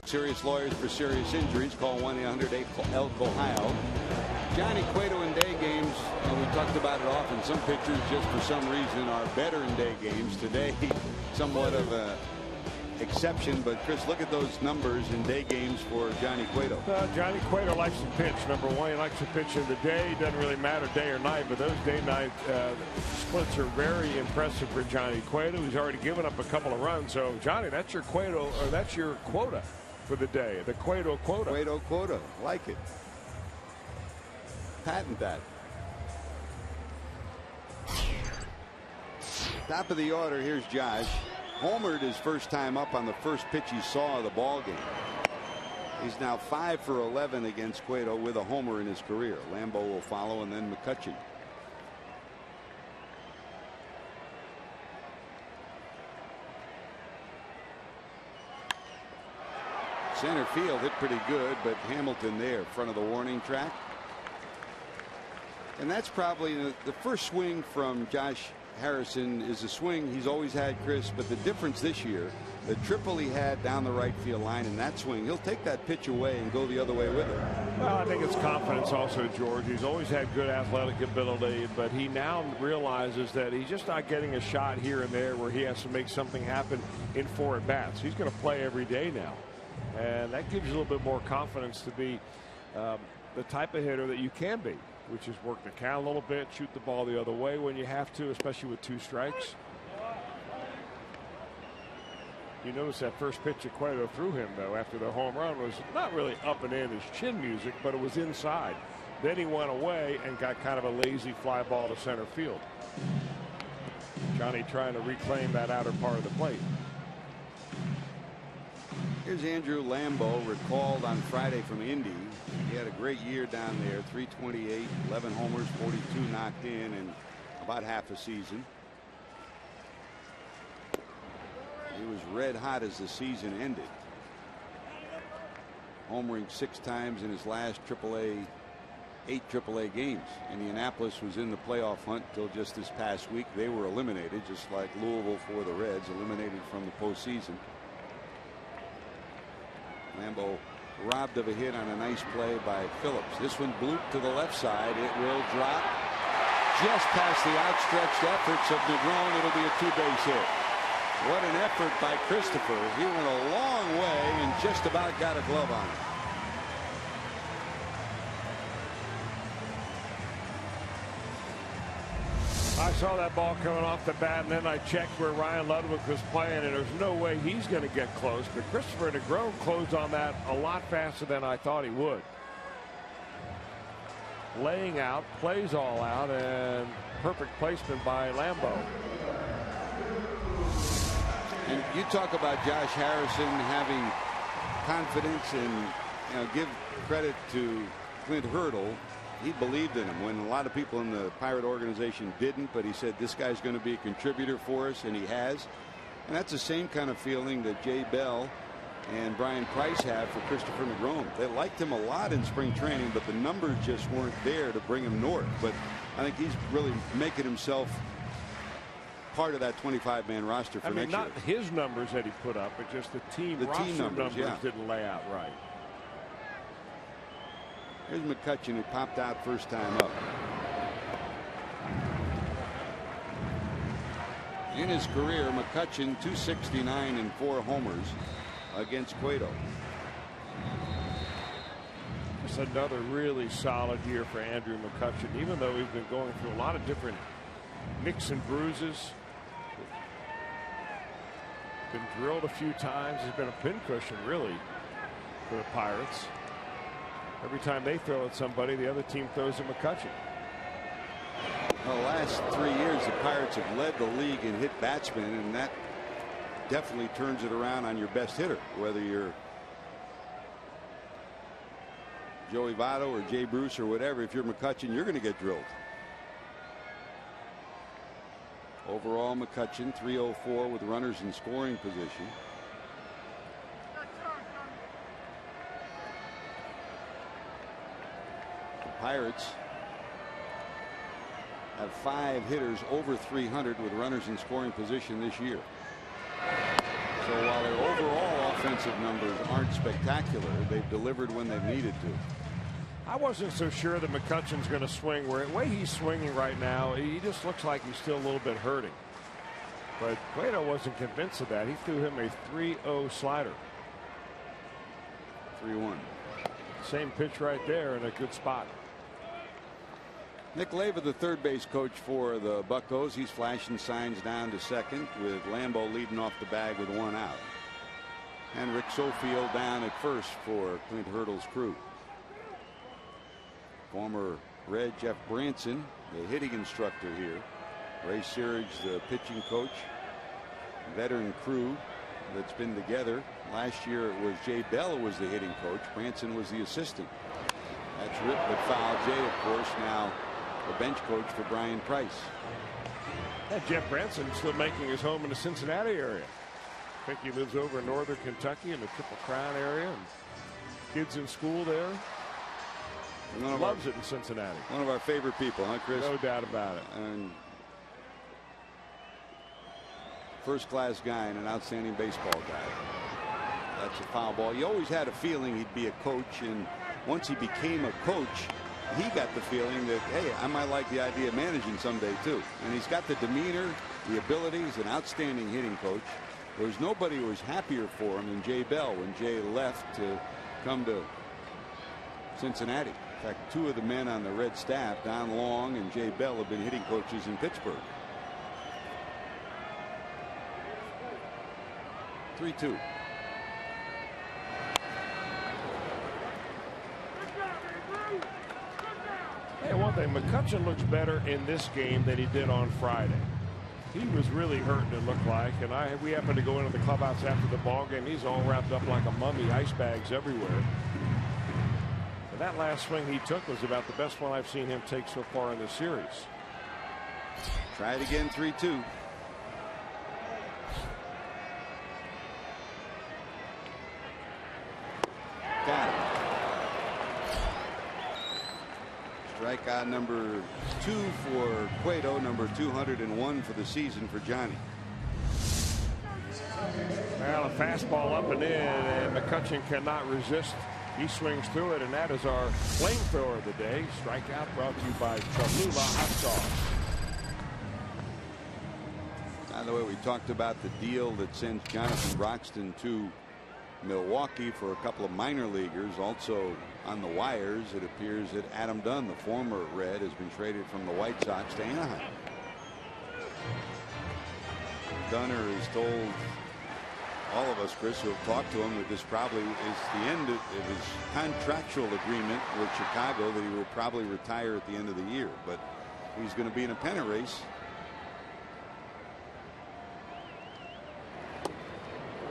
Serious lawyers for serious injuries. Call 1-800-ELK-OHIO. Johnny Cueto in day games, and we talked about it often. Some pitchers just for some reason are better in day games. Today, somewhat of a exception, but Chris, look at those numbers in day games for Johnny Cueto. Johnny Cueto likes to pitch. Number one, he likes to pitch in the day. It doesn't really matter day or night, but those day-night splits are very impressive for Johnny Cueto. He's already given up a couple of runs. So, Johnny, that's your Cueto, or that's your quota for the day. The Cueto quota. Cueto quota. Like it. Patent that. Top of the order. Here's Josh. Homered his first time up on the first pitch he saw of the ball game. He's now 5 for 11 against Cueto with a homer in his career. Lambeau will follow, and then McCutchen. Center field hit pretty good, but Hamilton there, front of the warning track. And that's probably the first swing from Josh Harrison is a swing he's always had, Chris, but the difference this year, the triple he had down the right field line in that swing, he'll take that pitch away and go the other way with it. Well, I think it's confidence also, George. He's always had good athletic ability, but he now realizes that he's just not getting a shot here and there where he has to make something happen in 4 at-bats. He's going to play every day now, and that gives you a little bit more confidence to be the type of hitter that you can be, which is work the count a little bit, shoot the ball the other way when you have to, especially with 2 strikes. You notice that first pitch that Cueto threw him, though, after the home run was not really up and in his chin music, but it was inside. Then he went away and got kind of a lazy fly ball to center field. Johnny trying to reclaim that outer part of the plate. Here's Andrew Lambeau, recalled on Friday from Indy. He had a great year down there, 328, 11 homers, 42 knocked in, and about half a season. He was red hot as the season ended, homering 6 times in his last eight AAA games. Indianapolis was in the playoff hunt until just this past week. They were eliminated, just like Louisville for the Reds, eliminated from the postseason. Lambeau robbed of a hit on a nice play by Phillips. This one blooped to the left side. It will drop just past the outstretched efforts of Negron. It'll be a 2-base hit. What an effort by Christopher. He went a long way and just about got a glove on it. I saw that ball coming off the bat, and then I checked where Ryan Ludwig was playing, and there's no way he's going to get close. But Christopher Negron closed on that a lot faster than I thought he would. Laying out, plays all out, and perfect placement by Lambeau. And you talk about Josh Harrison having confidence, and give credit to Clint Hurdle. He believed in him when a lot of people in the Pirate organization didn't, but he said this guy's going to be a contributor for us, and he has. And that's the same kind of feeling that Jay Bell and Brian Price have for Christopher Negron. They liked him a lot in spring training, but the numbers just weren't there to bring him north. But I think he's really making himself part of that 25-man roster for next year. Not his numbers that he put up, but just the team numbers yeah. Didn't lay out right. Here's McCutchen, who popped out first time up. In his career, McCutchen 269 and 4 homers against Cueto. Just another really solid year for Andrew McCutchen, even though he's been going through a lot of different nicks and bruises. Been drilled a few times. He's been a pincushion, really, for the Pirates. Every time they throw at somebody, the other team throws at McCutchen. The last 3 years, the Pirates have led the league in hit batsmen, and that definitely turns it around on your best hitter, whether you're Joey Votto or Jay Bruce or whatever. If you're McCutchen, you're going to get drilled. Overall, McCutchen 304 with runners in scoring position. The Pirates have 5 hitters over 300 with runners in scoring position this year. So while their overall offensive numbers aren't spectacular. They've delivered when they've needed to. I wasn't so sure that McCutcheon's going to swing where the way he's swinging right now. He just looks like he's still a little bit hurting. But Cueto wasn't convinced of that. He threw him a 3-0 slider. 3-1. Same pitch right there in a good spot. Nick Leyva, the third base coach for the Buccos. He's flashing signs down to second with Lambeau leading off the bag with 1 out. And Rick Sofield down at first for Clint Hurdle's crew. Former Red Jeff Branson, the hitting instructor here. Ray Searage, the pitching coach. Veteran crew that's been together. Last year it was Jay Bell who was the hitting coach. Branson was the assistant. That's ripped but foul. Jay, of course, now the bench coach for Brian Price. And Jeff Branson still making his home in the Cincinnati area. I think he lives over in northern Kentucky in the Triple Crown area. And kids in school there. Loves it in Cincinnati. One of our favorite people, huh, Chris? No doubt about it. And first-class guy and an outstanding baseball guy. That's a foul ball. You always had a feeling he'd be a coach, and once he became a coach, he got the feeling that, hey, I might like the idea of managing someday too. And he's got the demeanor, the ability. He's an outstanding hitting coach. There's nobody who was happier for him than Jay Bell when Jay left to come to Cincinnati. In fact, 2 of the men on the Red staff, Don Long and Jay Bell, have been hitting coaches in Pittsburgh. 3-2. Hey, one thing, McCutcheon looks better in this game than he did on Friday. He was really hurting, it looked like, and we happened to go into the clubhouse after the ball game. He's all wrapped up like a mummy, ice bags everywhere. And that last swing he took was about the best one I've seen him take so far in this series. Try it again, 3-2. Got it. Strikeout number 2 for Cueto, number 201 for the season for Johnny. Well, a fastball up and in, and McCutcheon cannot resist. He swings through it, and that is our flamethrower of the day. Strikeout brought to you by Cholula Hot Sauce. By the way, we talked about the deal that sends Jonathan Broxton to Milwaukee for a couple of minor leaguers. Also on the wires, it appears that Adam Dunn, the former Red, has been traded from the White Sox to Anaheim. Dunner has told all of us, Chris, who have talked to him, that this probably is the end of his contractual agreement with Chicago, that he will probably retire at the end of the year. But he's going to be in a pennant race.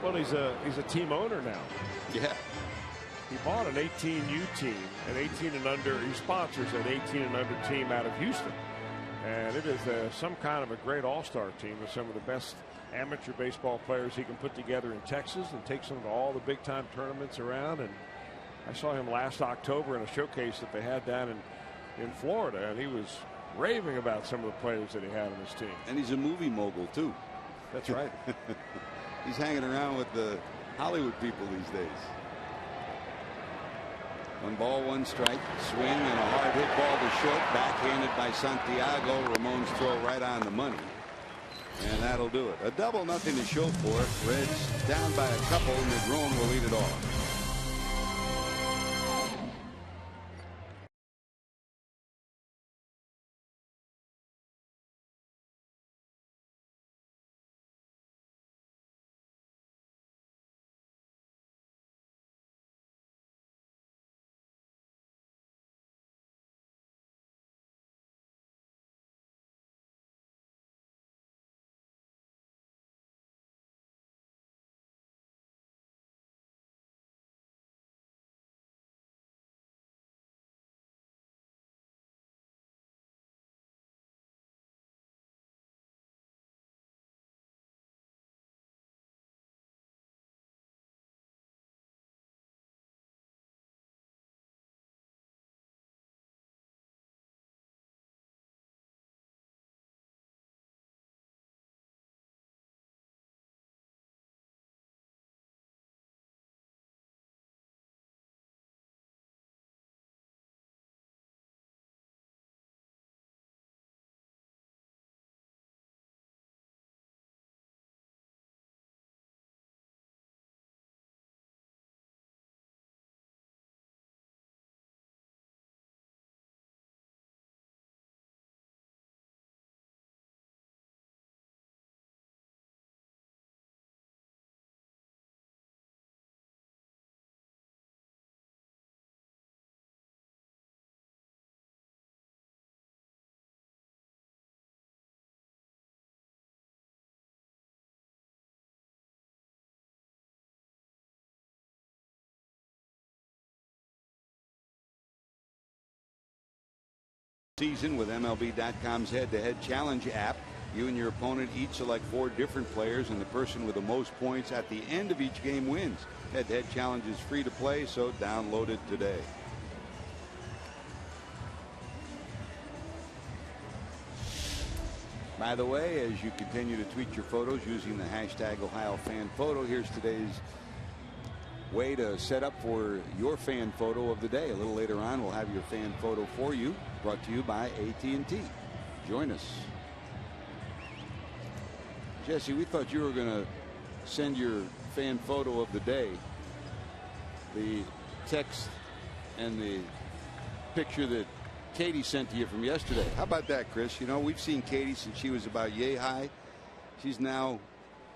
Well, he's a team owner now. Yeah. He bought an 18U team, an 18 and under. He sponsors an 18 and under team out of Houston, and it is some kind of a great all-star team with some of the best amateur baseball players he can put together in Texas, and takes them to all the big-time tournaments around. And I saw him last October in a showcase that they had down in Florida, and he was raving about some of the players that he had on his team. And he's a movie mogul too. That's right. He's hanging around with the Hollywood people these days. 1 ball, 1 strike. Swing and a hard hit ball to short. Backhanded by Santiago. Ramon's throw right on the money. And that'll do it. A double, nothing to show for it. Reds down by a couple. Negron will lead it off. Season with MLB.com's head-to-head challenge app. You and your opponent each select 4 different players, and the person with the most points at the end of each game wins. Head-to-head challenge is free to play, so download it today. By the way, as you continue to tweet your photos using the hashtag #OhioFanPhoto, here's today's way to set up for your fan photo of the day. A little later on, we'll have your fan photo for you, brought to you by AT&T. Join us. Jesse, we thought you were going to send your fan photo of the day, the text and the picture that Katie sent to you from yesterday. How about that, Chris? You know, we've seen Katie since she was about yay high. She's now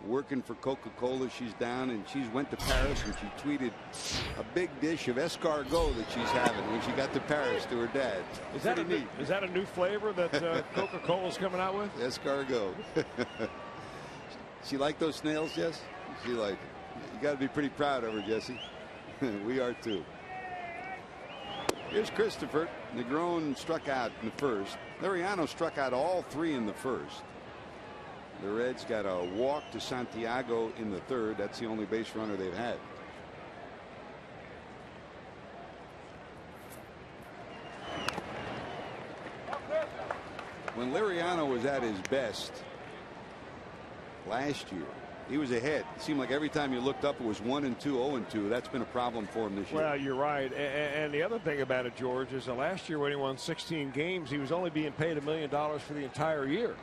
working for Coca-Cola. She's down, and she's went to Paris, and she tweeted a big dish of escargot that she's having when she got to Paris to her dad. Is that a new flavor that Coca-Cola's coming out with? Escargot. She like those snails, Jess? She like it. You got to be pretty proud of her, Jesse. We are too. Here's Christopher. Negron struck out in the first. Liriano struck out all 3 in the first. The Reds got a walk to Santiago in the third. That's the only base runner they've had. When Liriano was at his best last year, he was ahead. It seemed like every time you looked up it was 1-2, 0-2. That's been a problem for him this year. Well, you're right. And the other thing about it, George, is that last year when he won 16 games, he was only being paid $1 million for the entire year.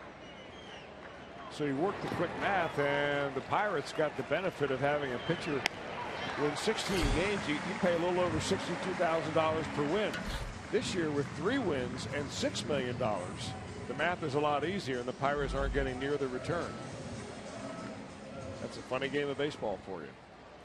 So he worked the quick math, and the Pirates got the benefit of having a pitcher win 16 games. You pay a little over $62,000 per win. This year with 3 wins and $6 million, the math is a lot easier, and the Pirates aren't getting near the return. That's a funny game of baseball for you.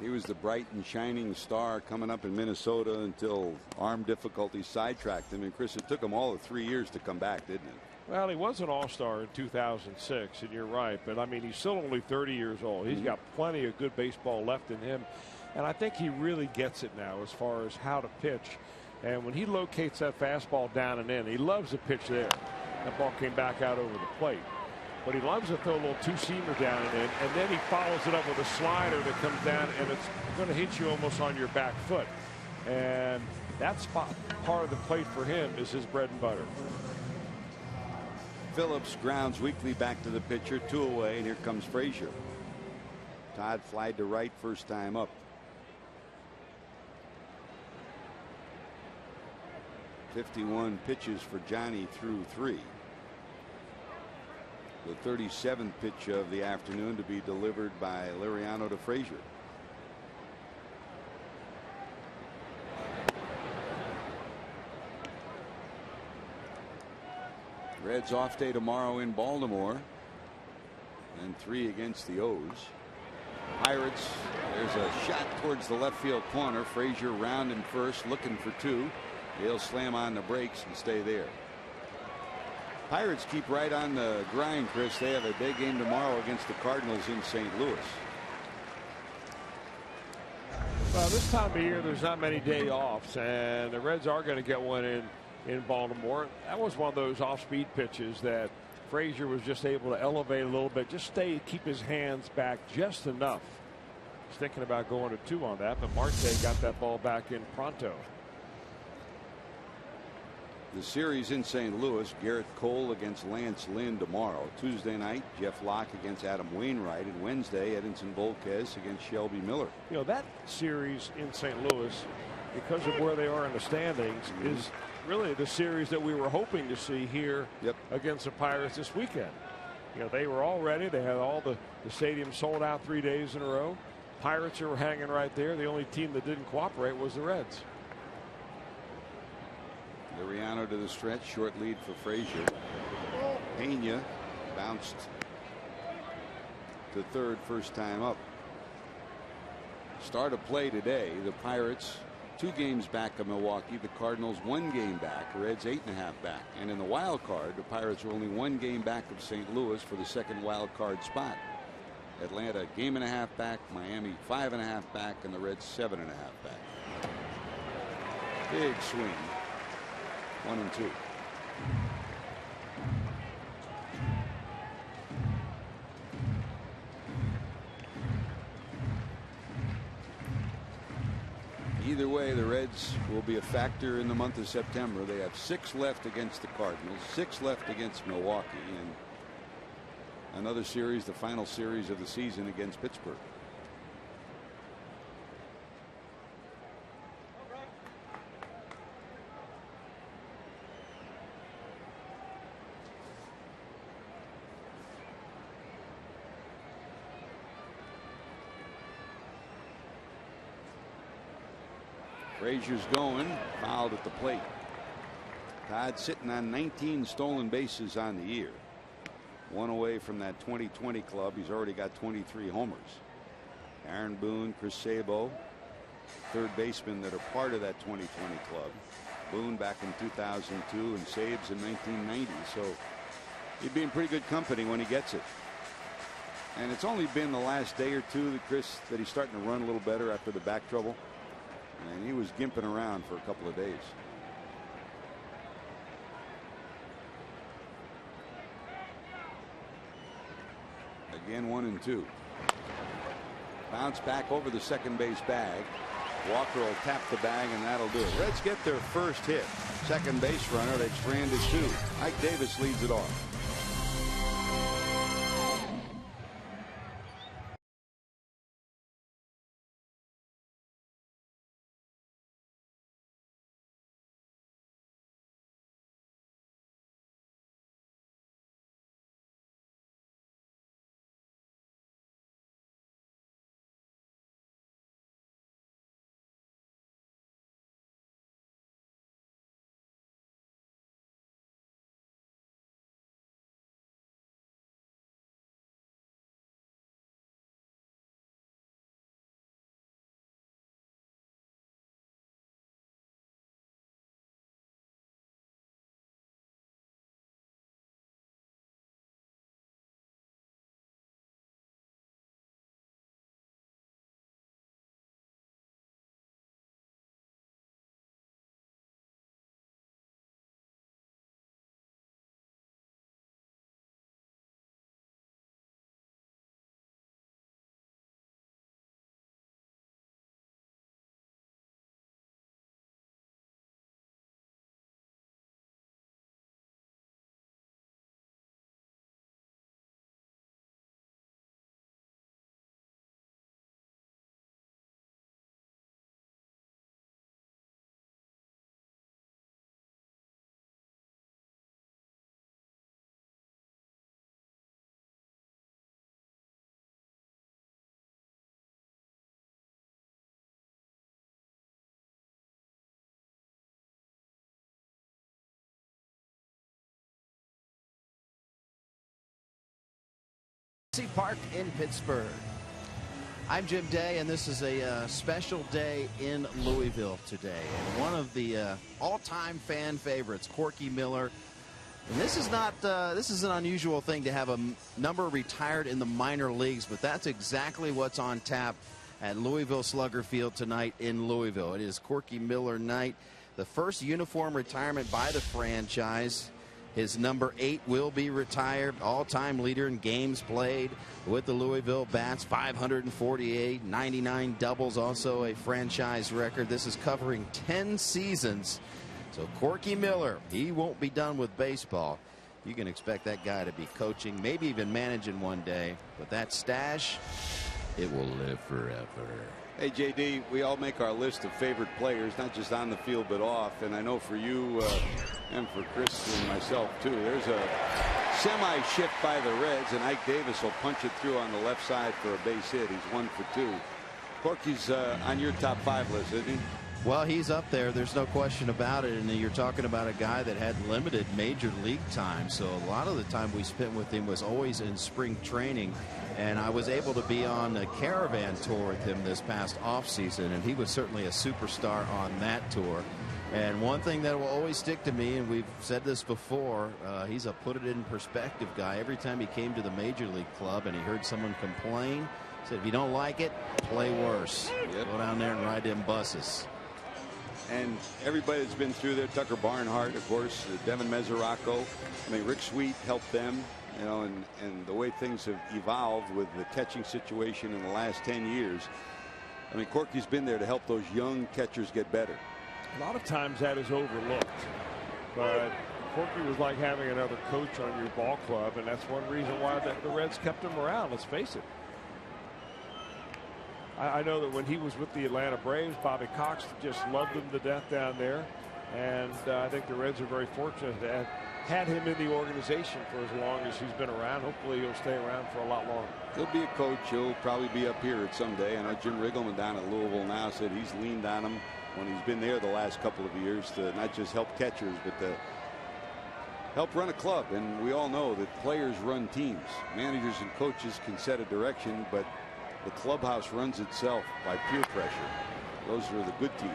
He was the bright and shining star coming up in Minnesota until arm difficulties sidetracked him. And Chris, it took him all of 3 years to come back, didn't it? Well, he was an all-star in 2006, and you're right. But, I mean, he's still only 30 years old. He's got plenty of good baseball left in him. And I think he really gets it now as far as how to pitch. And when he locates that fastball down and in, he loves the pitch there. That ball came back out over the plate. But he loves to throw a little two-seamer down and in, and then he follows it up with a slider that comes down, and it's going to hit you almost on your back foot. And that's part of the plate for him is his bread and butter. Phillips grounds weakly back to the pitcher, 2 away, and here comes Frazier. Todd flied to right first time up. 51 pitches for Johnny through 3. The 37th pitch of the afternoon to be delivered by Liriano to Frazier. Reds off day tomorrow in Baltimore, and 3 against the O's. Pirates, there's a shot towards the left field corner. Frazier rounding first, looking for 2. He'll slam on the brakes and stay there. Pirates keep right on the grind, Chris. They have a big game tomorrow against the Cardinals in St. Louis. Well, this time of year, there's not many day offs, and the Reds are going to get one in Baltimore. That was one of those off-speed pitches that Frazier was just able to elevate a little bit, just keep his hands back just enough. He's thinking about going to 2 on that, but Marte got that ball back in pronto. The series in St. Louis, Garrett Cole against Lance Lynn tomorrow. Tuesday night, Jeff Locke against Adam Wainwright, and Wednesday, Edinson Volquez against Shelby Miller. You know, that series in St. Louis, because of where they are in the standings, is really the series that we were hoping to see here against the Pirates this weekend. You know, they were all ready. They had all the stadium sold out 3 days in a row. Pirates are hanging right there. The only team that didn't cooperate was the Reds. Liriano to the stretch, short lead for Frazier. Pena bounced to third first time up. Start of play today. The Pirates 2 games back of Milwaukee. The Cardinals 1 game back. The Reds 8.5 back. And in the wild card, the Pirates are only 1 game back of St. Louis for the second wild card spot. Atlanta 1.5 back. Miami 5.5 back, and the Reds 7.5 back. Big swing. 1-2. Either way, the Reds will be a factor in the month of September. They have 6 left against the Cardinals, 6 left against Milwaukee, and another series, the final series of the season, against Pittsburgh. Frazier's going, fouled at the plate. Todd sitting on 19 stolen bases on the year. 1 away from that 2020 club. He's already got 23 homers. Aaron Boone, Chris Sabo, third baseman that are part of that 2020 club. Boone back in 2002 and Sabes in 1990. So he'd be in pretty good company when he gets it. And it's only been the last day or two that that he's starting to run a little better after the back trouble. And he was gimping around for a couple of days. Again, 1-2. Bounce back over the second base bag. Walker will tap the bag, and that'll do it. Reds get their first hit. Second base runner. They've stranded 2. Ike Davis leads it off. Park in Pittsburgh. I'm Jim Day, and this is a special day in Louisville today. And one of the all-time fan favorites, Corky Miller. And this is not this is an unusual thing to have a number retired in the minor leagues, but that's exactly what's on tap at Louisville Slugger Field tonight in Louisville. It is Corky Miller night, the first uniform retirement by the franchise. His number 8 will be retired. All-time leader in games played with the Louisville Bats. 548, 99 doubles, also a franchise record. This is covering 10 seasons. So Corky Miller, he won't be done with baseball. You can expect that guy to be coaching, maybe even managing one day. But that stash, it will live forever. Hey, JD, we all make our list of favorite players, not just on the field but off. And I know for you and for Chris and myself, too, there's a semi-shift by the Reds, and Ike Davis will punch it through on the left side for a base hit. He's 1 for 2. Corky's on your top 5 list, isn't he? Well, he's up there. There's no question about it. And you're talking about a guy that had limited major league time. So a lot of the time we spent with him was always in spring training. And I was able to be on a caravan tour with him this past offseason. And he was certainly a superstar on that tour. And one thing that will always stick to me, and we've said this before, he's a put it in perspective guy. Every time he came to the major league club and he heard someone complain, he said, if you don't like it, play worse. Yep. Go down there and ride them buses. And everybody that's been through there, Tucker Barnhart, of course, Devin Mesoraco. I mean, Rick Sweet helped them, you know, and the way things have evolved with the catching situation in the last 10 years. I mean, Corky's been there to help those young catchers get better. A lot of times that is overlooked, but Corky was like having another coach on your ball club, and that's one reason why the Reds kept him around. Let's face it. I know that when he was with the Atlanta Braves, Bobby Cox just loved him to death down there, and I think the Reds are very fortunate to have had him in the organization for as long as he's been around. Hopefully he'll stay around for a lot longer. He'll be a coach. He'll probably be up here at someday. I know Jim Riggleman down at Louisville now said he's leaned on him when he's been there the last couple of years to not just help catchers, but to help run a club. And we all know that players run teams. Managers and coaches can set a direction, but the clubhouse runs itself by peer pressure. Those are the good teams.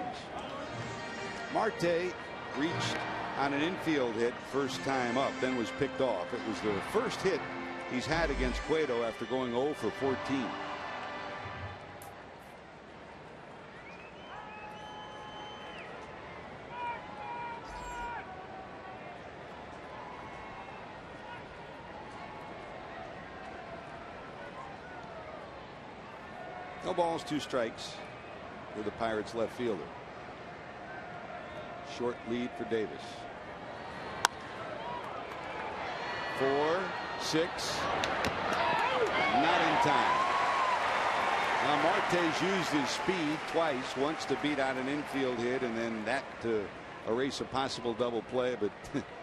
Marte reached on an infield hit first time up, then was picked off. It was the first hit he's had against Cueto after going 0 for 14. No balls, 2 strikes for the Pirates left fielder. Short lead for Davis. 4, 6. Not in time. Now Marte's used his speed twice, once to beat out an infield hit and then that to erase a possible double play. But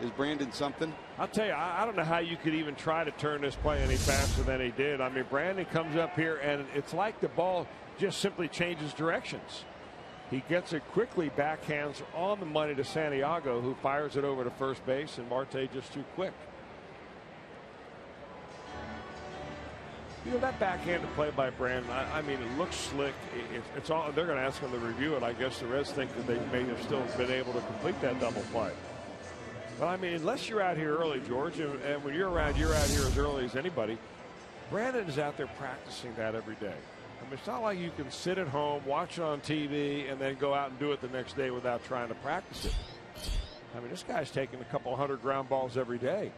is Brandon something? I'll tell you, I don't know how you could even try to turn this play any faster than he did. I mean, Brandon comes up here and it's like the ball just simply changes directions. He gets it quickly, backhands on the money to Santiago, who fires it over to first base, and Marte just too quick. You know, that backhanded play by Brandon, I mean, it looks slick. It's all, they're going to ask him to review it. I guess the Reds think that they may have still been able to complete that double play. But I mean, unless you're out here early, George, and when you're out here as early as anybody, Brandon is out there practicing that every day. I mean, it's not like you can sit at home, watch it on TV, and then go out and do it the next day without trying to practice it. I mean, this guy's taking a couple 100 ground balls every day.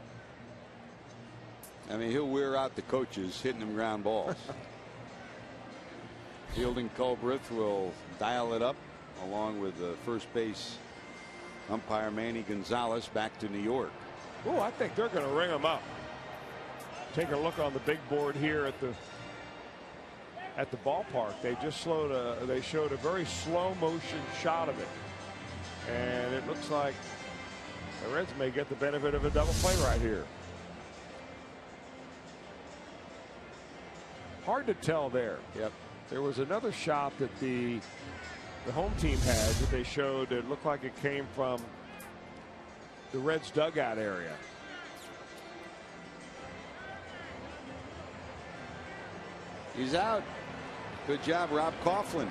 I mean, he'll wear out the coaches hitting them ground balls. Fielding Culbreth will dial it up along with the first base umpire Manny Gonzalez back to New York. Oh, I think they're going to ring him up. Take a look on the big board here at the ballpark. They just showed a very slow motion shot of it, and it looks like the Reds may get the benefit of a double play right here. Hard to tell there. Yep. There was another shot that the home team had that they showed. It looked like it came from the Reds dugout area. He's out. Good job, Rob Coughlin,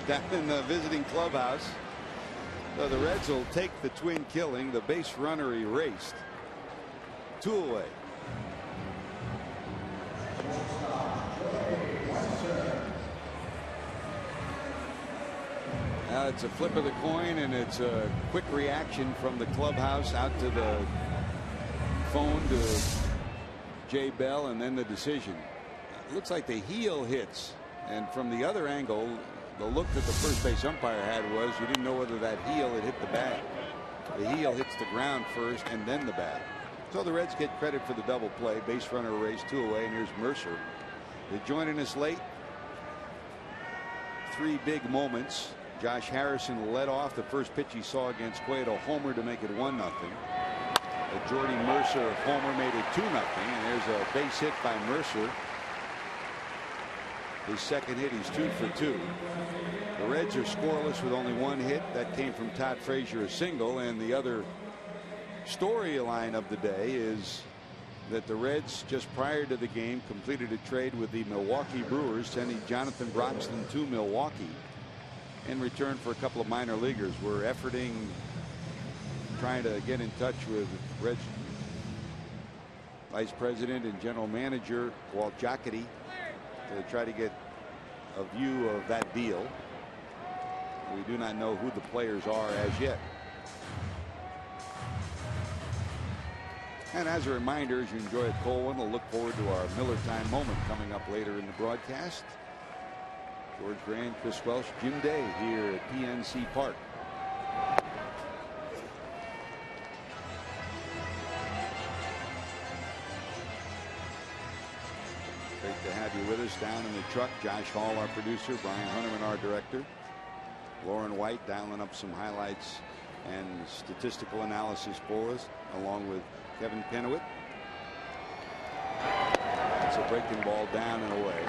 down in the visiting clubhouse. So the Reds will take the twin killing. The base runner erased. 2 away. It's a flip of the coin, and it's a quick reaction from the clubhouse out to the phone to Jay Bell, and then the decision. It looks like the heel hits, and from the other angle, the look that the first base umpire had was you didn't know whether that heel had hit the bat. The heel hits the ground first and then the bat. So the Reds get credit for the double play. Base runner erased, 2 away, and here's Mercer. They're joining us late. 3 big moments. Josh Harrison led off the first pitch he saw against Cueto, homer to make it 1-0. Jordy Mercer homer made it 2-0, and there's a base hit by Mercer. His second hit, he's 2 for 2. The Reds are scoreless with only 1 hit. That came from Todd Frazier, a single. And the other storyline of the day is that the Reds, just prior to the game, completed a trade with the Milwaukee Brewers, sending Jonathan Broxton to Milwaukee in return for a couple of minor leaguers. We're efforting, trying to get in touch with Reds Vice President and General Manager Walt Jocketty to try to get a view of that deal. We do not know who the players are as yet. And as a reminder, as you enjoy a cold one, we'll look forward to our Miller Time moment coming up later in the broadcast. George Grant, Chris Welsh, Jim Day here at PNC Park. Great to have you with us down in the truck. Josh Hall, our producer, Brian Hunterman, our director. Lauren White dialing up some highlights and statistical analysis for us, along with Kevin Pennewitt. It's a breaking ball down and away.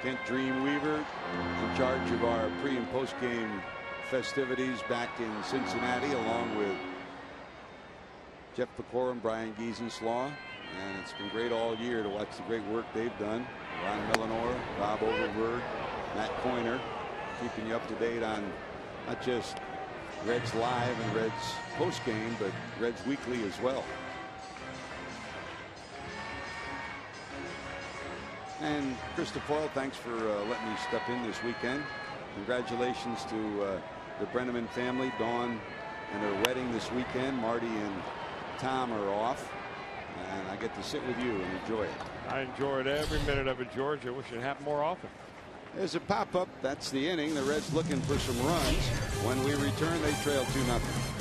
Kent Dreamweaver in charge of our pre and post game festivities back in Cincinnati, along with Jeff Pecora and Brian Giesenslaw. And it's been great all year to watch the great work they've done. Ron Millenor, Bob Overberg, Matt Coyner, keeping you up to date on not just Reds Live and Reds post game, but Reds Weekly as well. And Christopher, thanks for letting me step in this weekend. Congratulations to the Brenneman family, Dawn and her wedding this weekend. Marty and Tom are off, and I get to sit with you and enjoy it. I enjoyed every minute of it, George. I wish it happened more often. There's a pop-up. That's the inning. The Reds looking for some runs. When we return, they trail 2-0.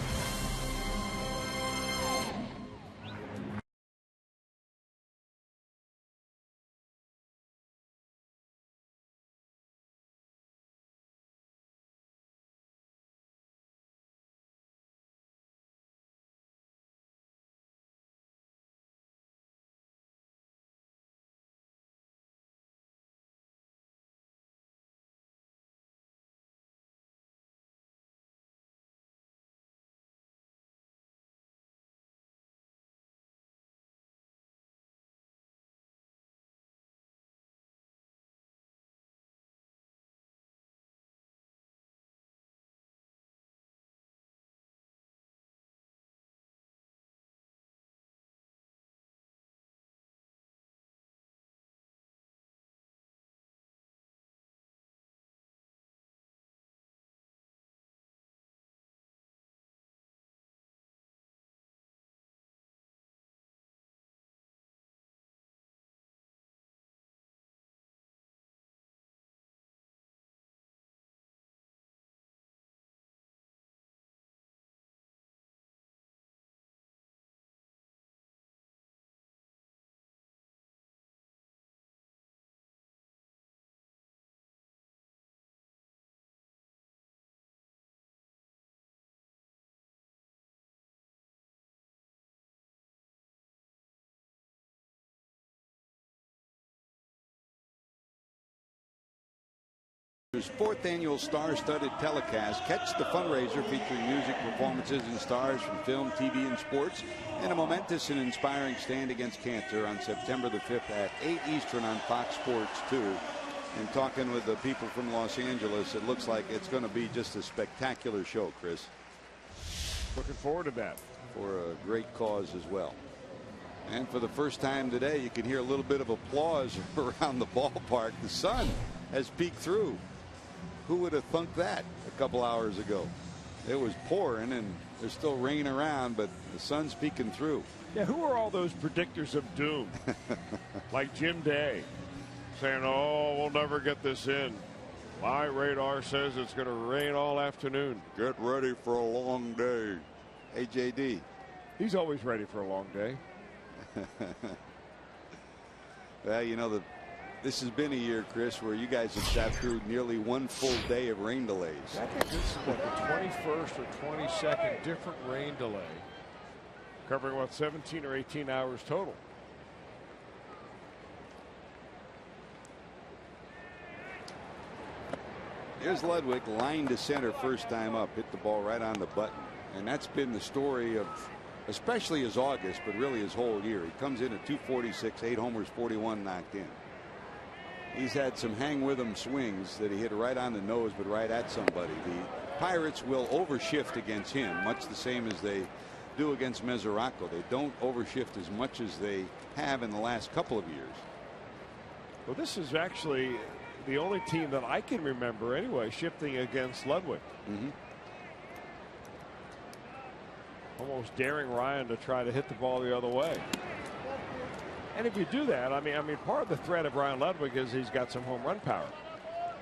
His fourth annual star-studded telecast. Catch the fundraiser featuring music, performances, and stars from film, TV, and sports in a momentous and inspiring stand against cancer on September the 5th at 8 Eastern on Fox Sports 2. And talking with the people from Los Angeles, it looks like it's going to be just a spectacular show, Chris. Looking forward to that. For a great cause as well. And for the first time today, you can hear a little bit of applause around the ballpark. The sun has peeked through. Who would have thunk that a couple hours ago? It was pouring and there's still rain around, but the sun's peeking through. Yeah, who are all those predictors of doom? Like Jim Day saying, oh, we'll never get this in. My radar says it's going to rain all afternoon. Get ready for a long day. Hey, JD. He's always ready for a long day. Well, you know, this has been a year, Chris, where you guys have sat through nearly one full day of rain delays. I think this is what, the 21st or 22nd different rain delay, covering what, 17 or 18 hours total. There's Ludwig, line to center first time up, hit the ball right on the button. And that's been the story of especially his August, but really his whole year. He comes in at 246, 8 homers, 41 knocked in. He's had some hang with him swings that he hit right on the nose, but right at somebody. The Pirates will overshift against him, much the same as they do against Mesoraco. They don't overshift as much as they have in the last couple of years. Well, this is actually the only team that I can remember anyway shifting against Ludwig. Almost daring Ryan to try to hit the ball the other way. And if you do that, I mean, part of the threat of Ryan Ludwig is he's got some home run power.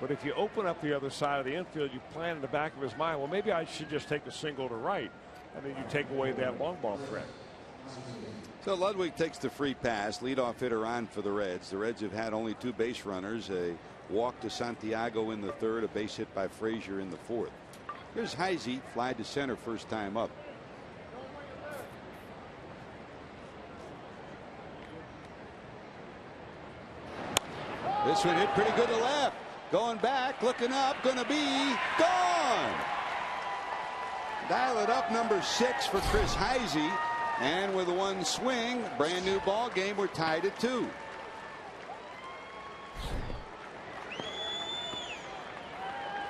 But if you open up the other side of the infield, you plan in the back of his mind, well, maybe I should just take a single to right, and then you take away that long ball threat. So Ludwig takes the free pass, leadoff hitter on for the Reds. The Reds have had only 2 base runners, a walk to Santiago in the 3rd, a base hit by Frazier in the 4th. Here's Heisey, fly to center first time up. This one hit pretty good to left. Going back, looking up, gonna be gone. Dial it up, number 6 for Chris Heisey. And with one swing, brand new ball game, we're tied at 2.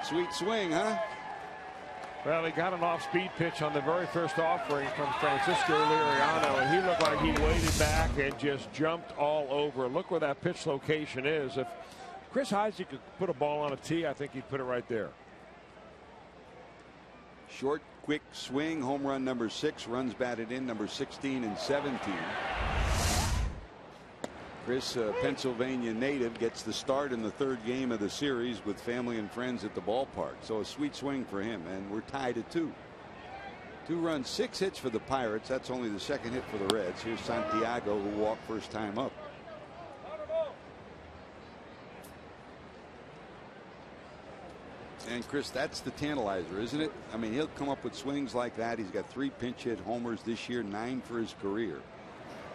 Sweet swing, huh? Well, he got an off-speed pitch on the very first offering from Francisco Liriano, and he looked like he waited back and just jumped all over. Look where that pitch location is. If Chris Heisey could put a ball on a tee, I think he'd put it right there. Short, quick swing, home run number 6, runs batted in number 16 and 17. Chris, Pennsylvania native, gets the start in the 3rd game of the series with family and friends at the ballpark. So a sweet swing for him, and we're tied at 2. 2 runs, 6 hits for the Pirates. That's only the 2nd hit for the Reds. Here's Santiago, who walked first time up. And Chris, that's the tantalizer, isn't it? I mean, he'll come up with swings like that. He's got 3 pinch hit homers this year, 9 for his career.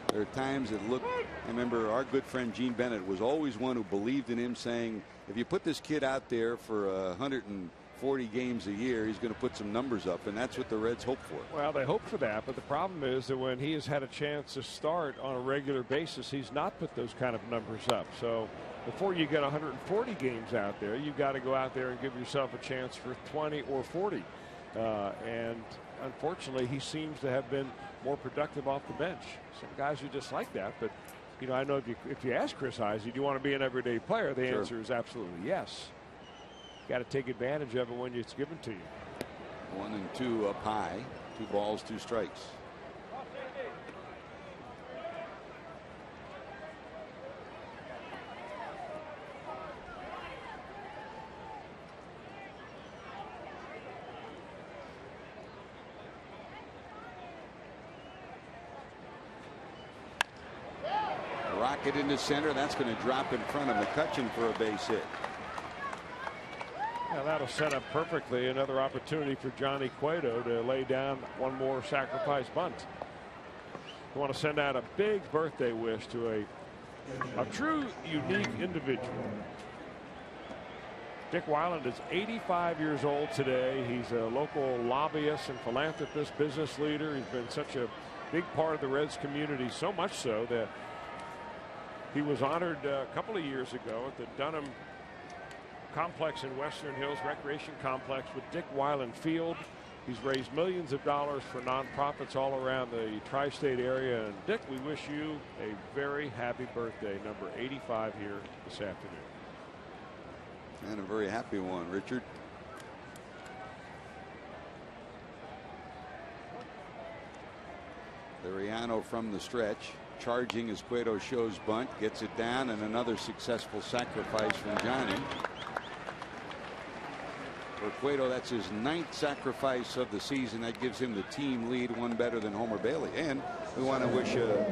There are times that look, I remember our good friend Gene Bennett was always one who believed in him, saying if you put this kid out there for 140 games a year, he's going to put some numbers up, and that's what the Reds hope for. Well, they hope for that, but the problem is that when he has had a chance to start on a regular basis, he's not put those kind of numbers up. So before you get 140 games out there, you've got to go out there and give yourself a chance for 20 or 40. And unfortunately, he seems to have been more productive off the bench. Some guys are just like that, but you know, I know if you ask Chris Heisey, do you want to be an everyday player? The answer is absolutely yes. You got to take advantage of it when it's given to you. 1 and 2 up high, 2 balls, 2 strikes. Rocket into center. That's going to drop in front of McCutchen for a base hit. Now that'll set up perfectly another opportunity for Johnny Cueto to lay down one more sacrifice bunt. I want to send out a big birthday wish to a true unique individual. Dick Weiland is 85 years old today. He's a local lobbyist and philanthropist, business leader. He's been such a big part of the Reds community, so much so that he was honored a couple of years ago at the Dunham Complex in Western Hills Recreation Complex with Dick Weiland Field. He's raised millions of dollars for nonprofits all around the tri-state area. And Dick, we wish you a very happy birthday, number 85 here this afternoon. And a very happy one, Richard. Liriano from the stretch, charging as Cueto shows bunt, gets it down, and another successful sacrifice from Johnny. For Cueto, that's his 9th sacrifice of the season. That gives him the team lead, one better than Homer Bailey. And we want to wish a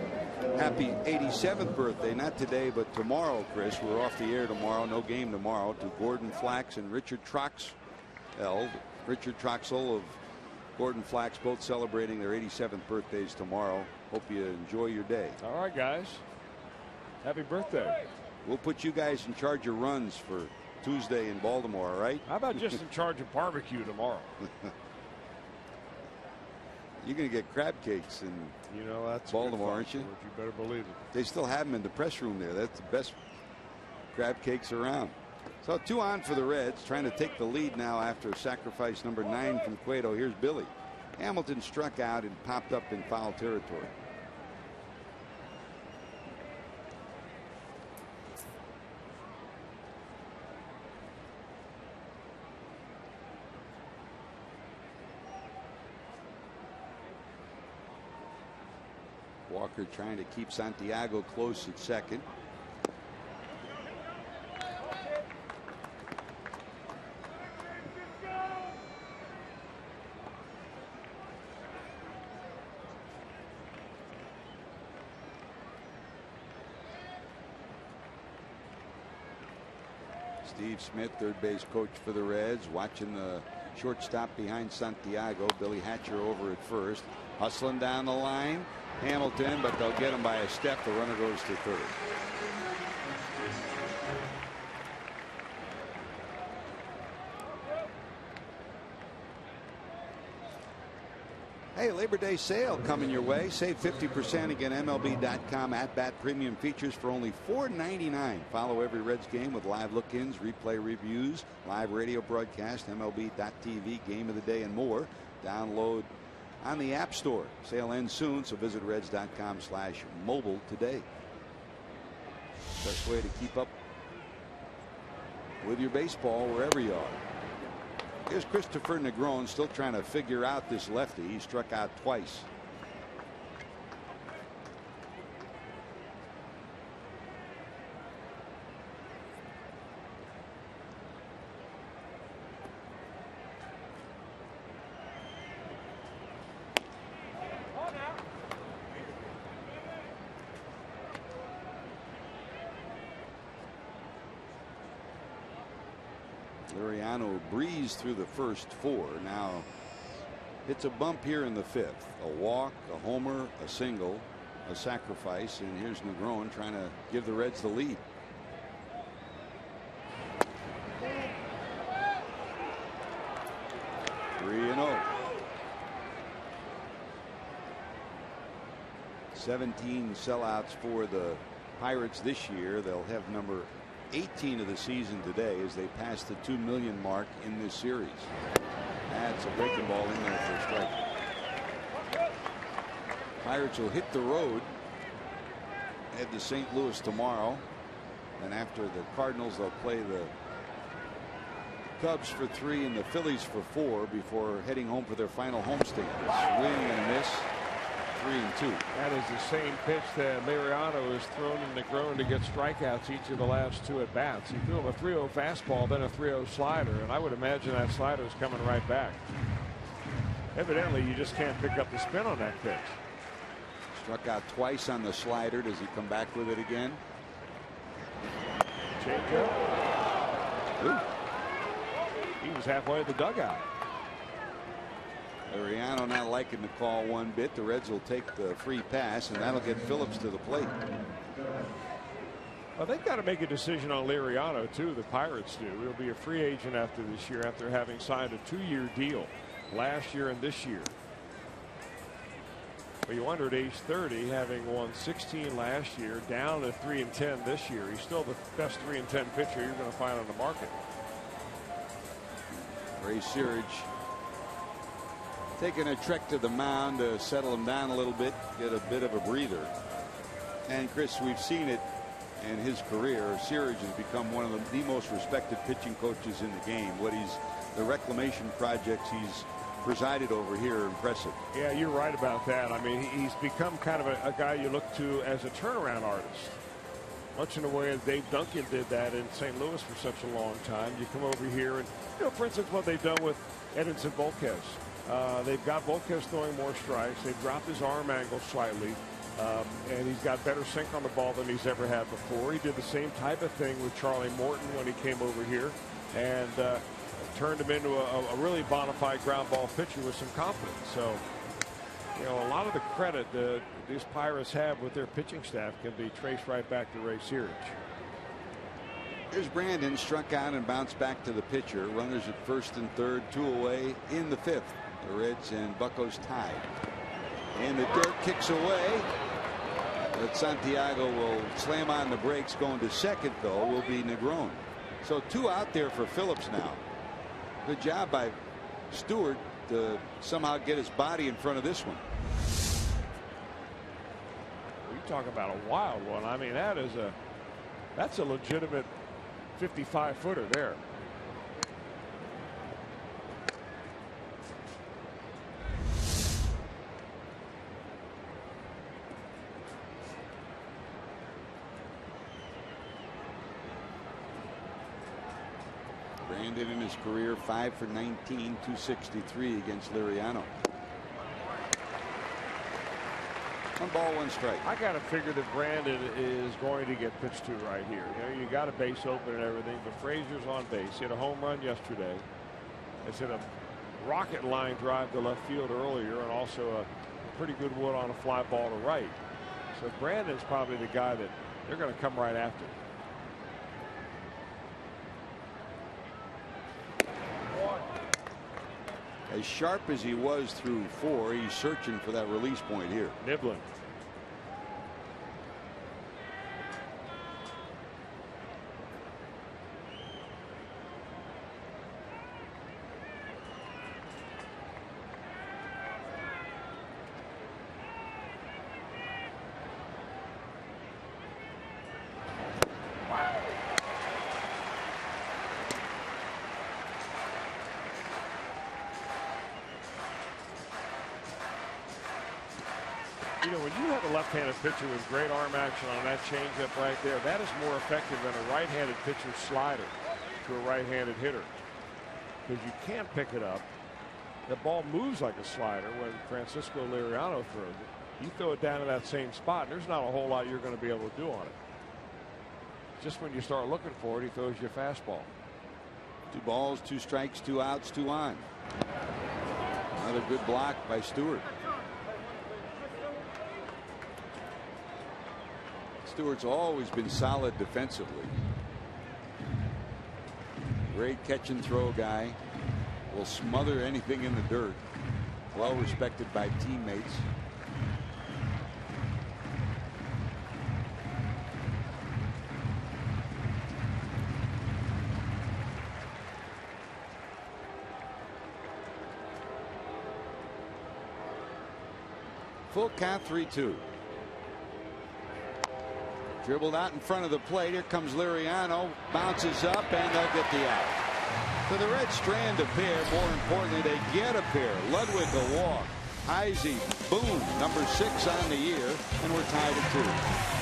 happy 87th birthday, not today, but tomorrow, Chris. We're off the air tomorrow, no game tomorrow, to Gordon Flax and Richard Troxell. Richard Troxell of Gordon Flax, both celebrating their 87th birthdays tomorrow. Hope you enjoy your day. All right, guys. Happy birthday. We'll put you guys in charge of runs for Tuesday in Baltimore, all right? How about just in charge of barbecue tomorrow? You're going to get crab cakes in that's Baltimore, aren't you? You better believe it. They still have them in the press room there. That's the best crab cakes around. So 2 on for the Reds, trying to take the lead now after sacrifice number 9 from Cueto. Here's Billy. Hamilton struck out and popped up in foul territory. Walker trying to keep Santiago close at second. Steve Smith, third base coach for the Reds, watching the shortstop behind Santiago. Billy Hatcher over at first, hustling down the line. Hamilton, but they'll get him by a step. The runner goes to third. Hey, Labor Day sale coming your way. Save 50% again. MLB.com at-bat premium features for only $4.99. Follow every Reds game with live look-ins, replay reviews, live radio broadcast, MLB.tv, game of the day, and more. Download on the App Store. Sale ends soon, so visit Reds.com/mobile today. Best way to keep up with your baseball wherever you are. Here's Christopher Negron still trying to figure out this lefty. He struck out twice. Liriano breezed through the first four. Now hits a bump here in the fifth. A walk, a homer, a single, a sacrifice, and here's Negron trying to give the Reds the lead. Three and 0. 17 sellouts for the Pirates this year. They'll have number 18 of the season today as they pass the 2 million mark in this series. That's a breaking ball in there for a strike. Pirates will hit the road. Head to St. Louis tomorrow. And after the Cardinals, they'll play the Cubs for 3 and the Phillies for 4 before heading home for their final homestand. Swing and a miss. 3-2. That is the same pitch that Liriano has thrown in Negron to get strikeouts each of the last 2 at bats. He threw him a 3-0 fastball, then a 3-0 slider, and I would imagine that slider is coming right back. Evidently, you just can't pick up the spin on that pitch. Struck out twice on the slider. Does he come back with it again? Changeup. He was halfway to the dugout. Liriano not liking the call one bit. The Reds will take the free pass, and that'll get Phillips to the plate. Well, they've got to make a decision on Liriano, too. The Pirates do. He'll be a free agent after this year, after having signed a 2-year deal last year and this year. But you wonder at age 30, having won 16 last year, down to 3-10 this year, he's still the best 3-10 pitcher you're going to find on the market. Ray Searage taking a trek to the mound to settle him down a little bit, get a bit of a breather. And Chris, we've seen it in his career. Searage has become one of the most respected pitching coaches in the game. The reclamation projects he's presided over here are impressive. Yeah, you're right about that. I mean, he's become kind of a guy you look to as a turnaround artist. Much in the way that Dave Duncan did that in St. Louis for such a long time. You come over here and, for instance, what they've done with Edinson Volquez. They've got Volquez throwing more strikes. They've dropped his arm angle slightly. And he's got better sink on the ball than he's ever had before. He did the same type of thing with Charlie Morton when he came over here and turned him into a really bona fide ground ball pitcher with some confidence. So, a lot of the credit that these Pirates have with their pitching staff can be traced right back to Ray Searage. Here's Brandon, struck out and bounced back to the pitcher. Runners at first and third, 2 away in the 5th. The Reds and Buccos tied. And the dirt kicks away. But Santiago will slam on the brakes. Going to second, though, will be Negron. So 2 out there for Phillips now. Good job by Stewart to somehow get his body in front of this one. You talk about a wild one. I mean, that's a legitimate 55-footer there. Brandon in his career 5 for 19, 263 against Liriano. 1 ball, 1 strike. I got to figure that Brandon is going to get pitched to right here. You know, you got a base open and everything, but Frazier's on base. He had a home run yesterday. It's hit a rocket line drive to left field earlier, and also a pretty good wood on a fly ball to right. So Brandon's probably the guy that they're going to come right after. As sharp as he was through 4, he's searching for that release point here. Nibbling. You know, when you have a left-handed pitcher with great arm action on that changeup right there, that is more effective than a right-handed pitcher's slider to a right-handed hitter, because you can't pick it up. The ball moves like a slider when Francisco Liriano throws it. You throw it down to that same spot, and there's not a whole lot you're going to be able to do on it. Just when you start looking for it, he throws you a fastball. 2 balls, 2 strikes, 2 outs, 2 on. Another good block by Stewart. Stewart's always been solid defensively. Great catch and throw guy. Will smother anything in the dirt. Well respected by teammates. Full count, 3-2. Dribbled out in front of the plate. Here comes Liriano. Bounces up, and they'll get the out. For the Reds, Strand a pair. More importantly, they get a pair. Ludwig a walk. Heisey, boom, number 6 on the year, and we're tied at 2.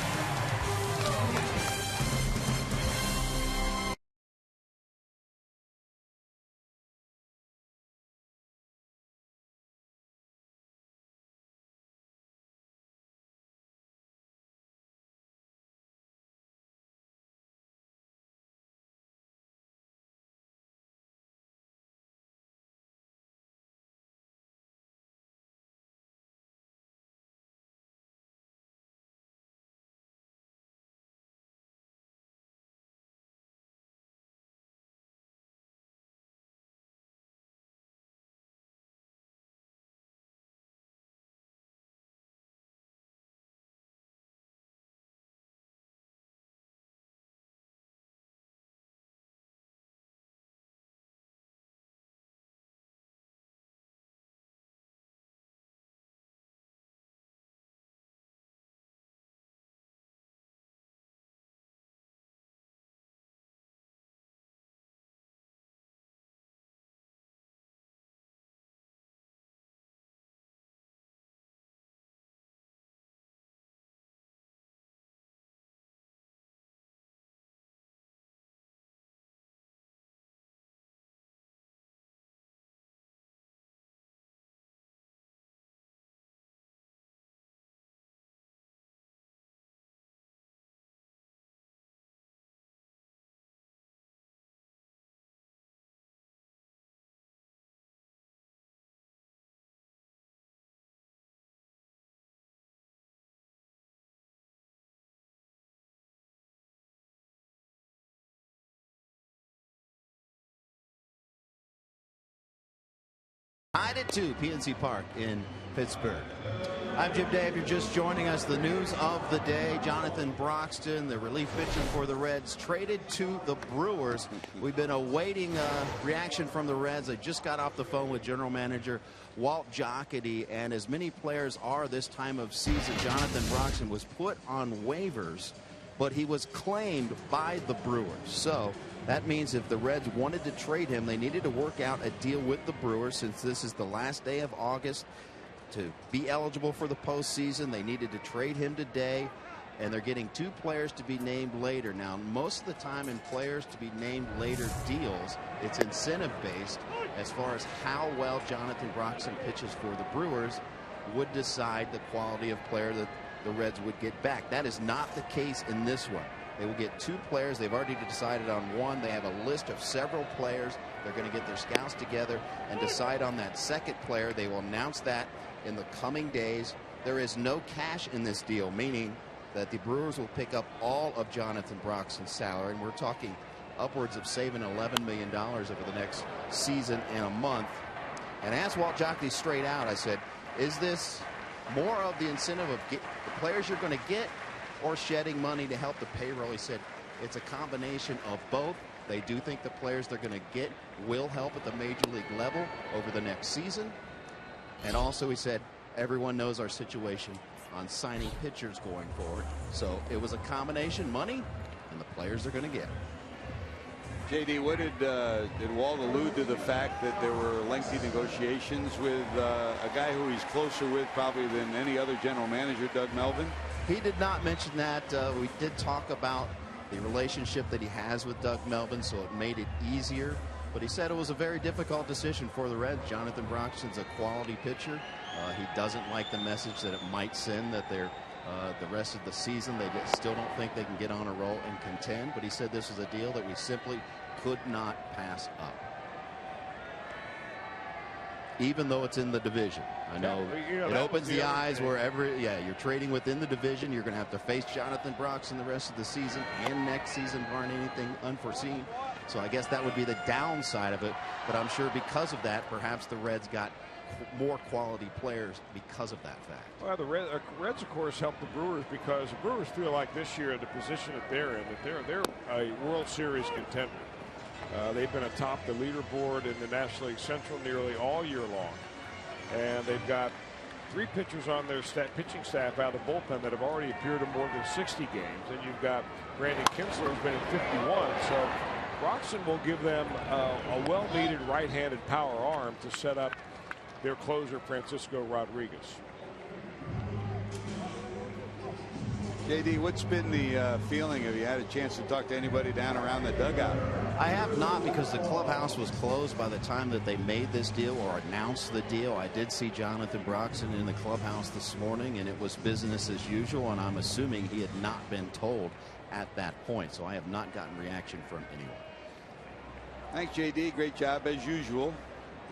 Tied at 2, PNC Park in Pittsburgh. I'm Jim Day. If you're just joining us, the news of the day: Jonathan Broxton, the relief pitcher for the Reds, traded to the Brewers. We've been awaiting a reaction from the Reds. I just got off the phone with general manager Walt Jocketty, and as many players are this time of season, Jonathan Broxton was put on waivers, but he was claimed by the Brewers. So that means if the Reds wanted to trade him, they needed to work out a deal with the Brewers, since this is the last day of August. To be eligible for the postseason, they needed to trade him today. and they're getting 2 players to be named later. Now, most of the time in players to be named later deals, it's incentive based as far as how well Jonathan Broxton pitches for the Brewers would decide the quality of player that the Reds would get back. That is not the case in this one. They will get 2 players. They've already decided on one. They have a list of several players. They're going to get their scouts together and decide on that second player. They will announce that in the coming days. There is no cash in this deal, meaning that the Brewers will pick up all of Jonathan Broxton's salary, and we're talking upwards of saving $11 million over the next season and a month. And asked Walt Jocketty straight out, I said, is this more of the incentive of the players you're going to get or shedding money to help the payroll? He said it's a combination of both. They do think the players they're going to get will help at the major league level over the next season. And also, he said, everyone knows our situation on signing pitchers going forward. So it was a combination, money and the players they're going to get. JD, what did Walt allude to the fact that there were lengthy negotiations with a guy who he's closer with probably than any other general manager, Doug Melvin? He did not mention that. We did talk about the relationship that he has with Doug Melvin, so it made it easier. But he said it was a very difficult decision for the Reds. Jonathan Broxton's a quality pitcher. He doesn't like the message that it might send that they're the rest of the season they still don't think they can get on a roll and contend. But he said this is a deal that we simply could not pass up, even though it's in the division. I know, it opens the eyes wherever. You're trading within the division. You're going to have to face Jonathan Broxton the rest of the season and next season, barring anything unforeseen. So I guess that would be the downside of it. But I'm sure because of that, perhaps the Reds got more quality players because of that fact. Well, the Reds, of course, helped the Brewers because the Brewers feel like this year, the position that they're in, that they're a World Series contender. They've been atop the leaderboard in the National League Central nearly all year long, and they've got 3 pitchers on their pitching staff out of the bullpen that have already appeared in more than 60 games, and you've got Brandon Kinsler, who's been in 51. So Broxton will give them a well-needed right-handed power arm to set up their closer, Francisco Rodriguez. JD, what's been the feeling? Have you had a chance to talk to anybody down around the dugout? I have not, because the clubhouse was closed by the time that they made this deal or announced the deal. I did see Jonathan Broxton in the clubhouse this morning, and it was business as usual, and I'm assuming he had not been told at that point. So I have not gotten reaction from anyone. Thanks, JD. Great job as usual.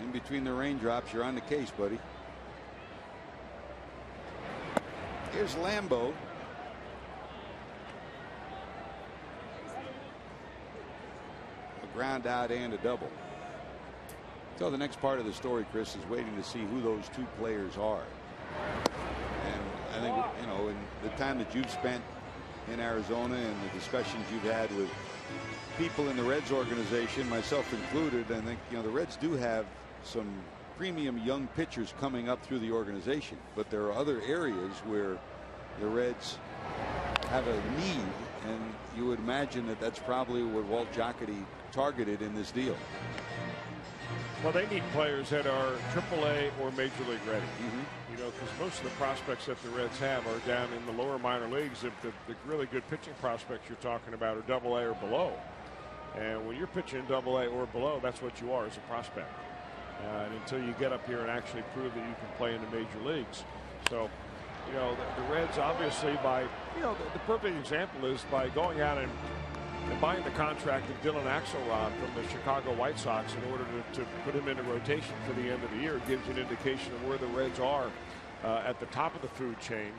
In between the raindrops, you're on the case, buddy. Here's Lambeau. A ground out and a double. So the next part of the story, Chris, is waiting to see who those 2 players are. And I think, you know, in the time that you've spent in Arizona and the discussions you've had with people in the Reds organization, myself included, I think, you know, the Reds do have some premium young pitchers coming up through the organization, but there are other areas where the Reds have a need, and you would imagine that that's probably what Walt Jocketty targeted in this deal. Well, they need players that are AAA or Major League ready. You know, because most of the prospects that the Reds have are down in the lower minor leagues. If the really good pitching prospects you're talking about are AA or below, and when you're pitching AA or below, that's what you are as a prospect. And until you get up here and actually prove that you can play in the major leagues. So, you know, the Reds obviously by, you know, the perfect example is by going out and buying the contract of Dylan Axelrod from the Chicago White Sox in order to put him into rotation for the end of the year. It gives you an indication of where the Reds are at the top of the food chain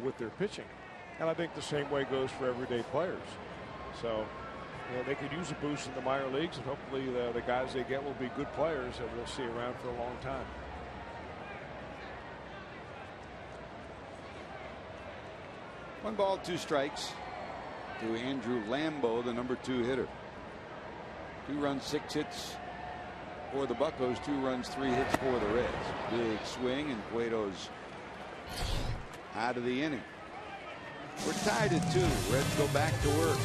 with their pitching. And I think the same way goes for everyday players. So, you know, they could use a boost in the minor leagues, and hopefully the guys they get will be good players that we'll see around for a long time. One ball, 2 strikes to Andrew Lambeau, the number 2 hitter. 2 runs, 6 hits for the Buccos, 2 runs, 3 hits for the Reds. Big swing, and Cueto's out of the inning. We're tied at 2. Reds go back to work.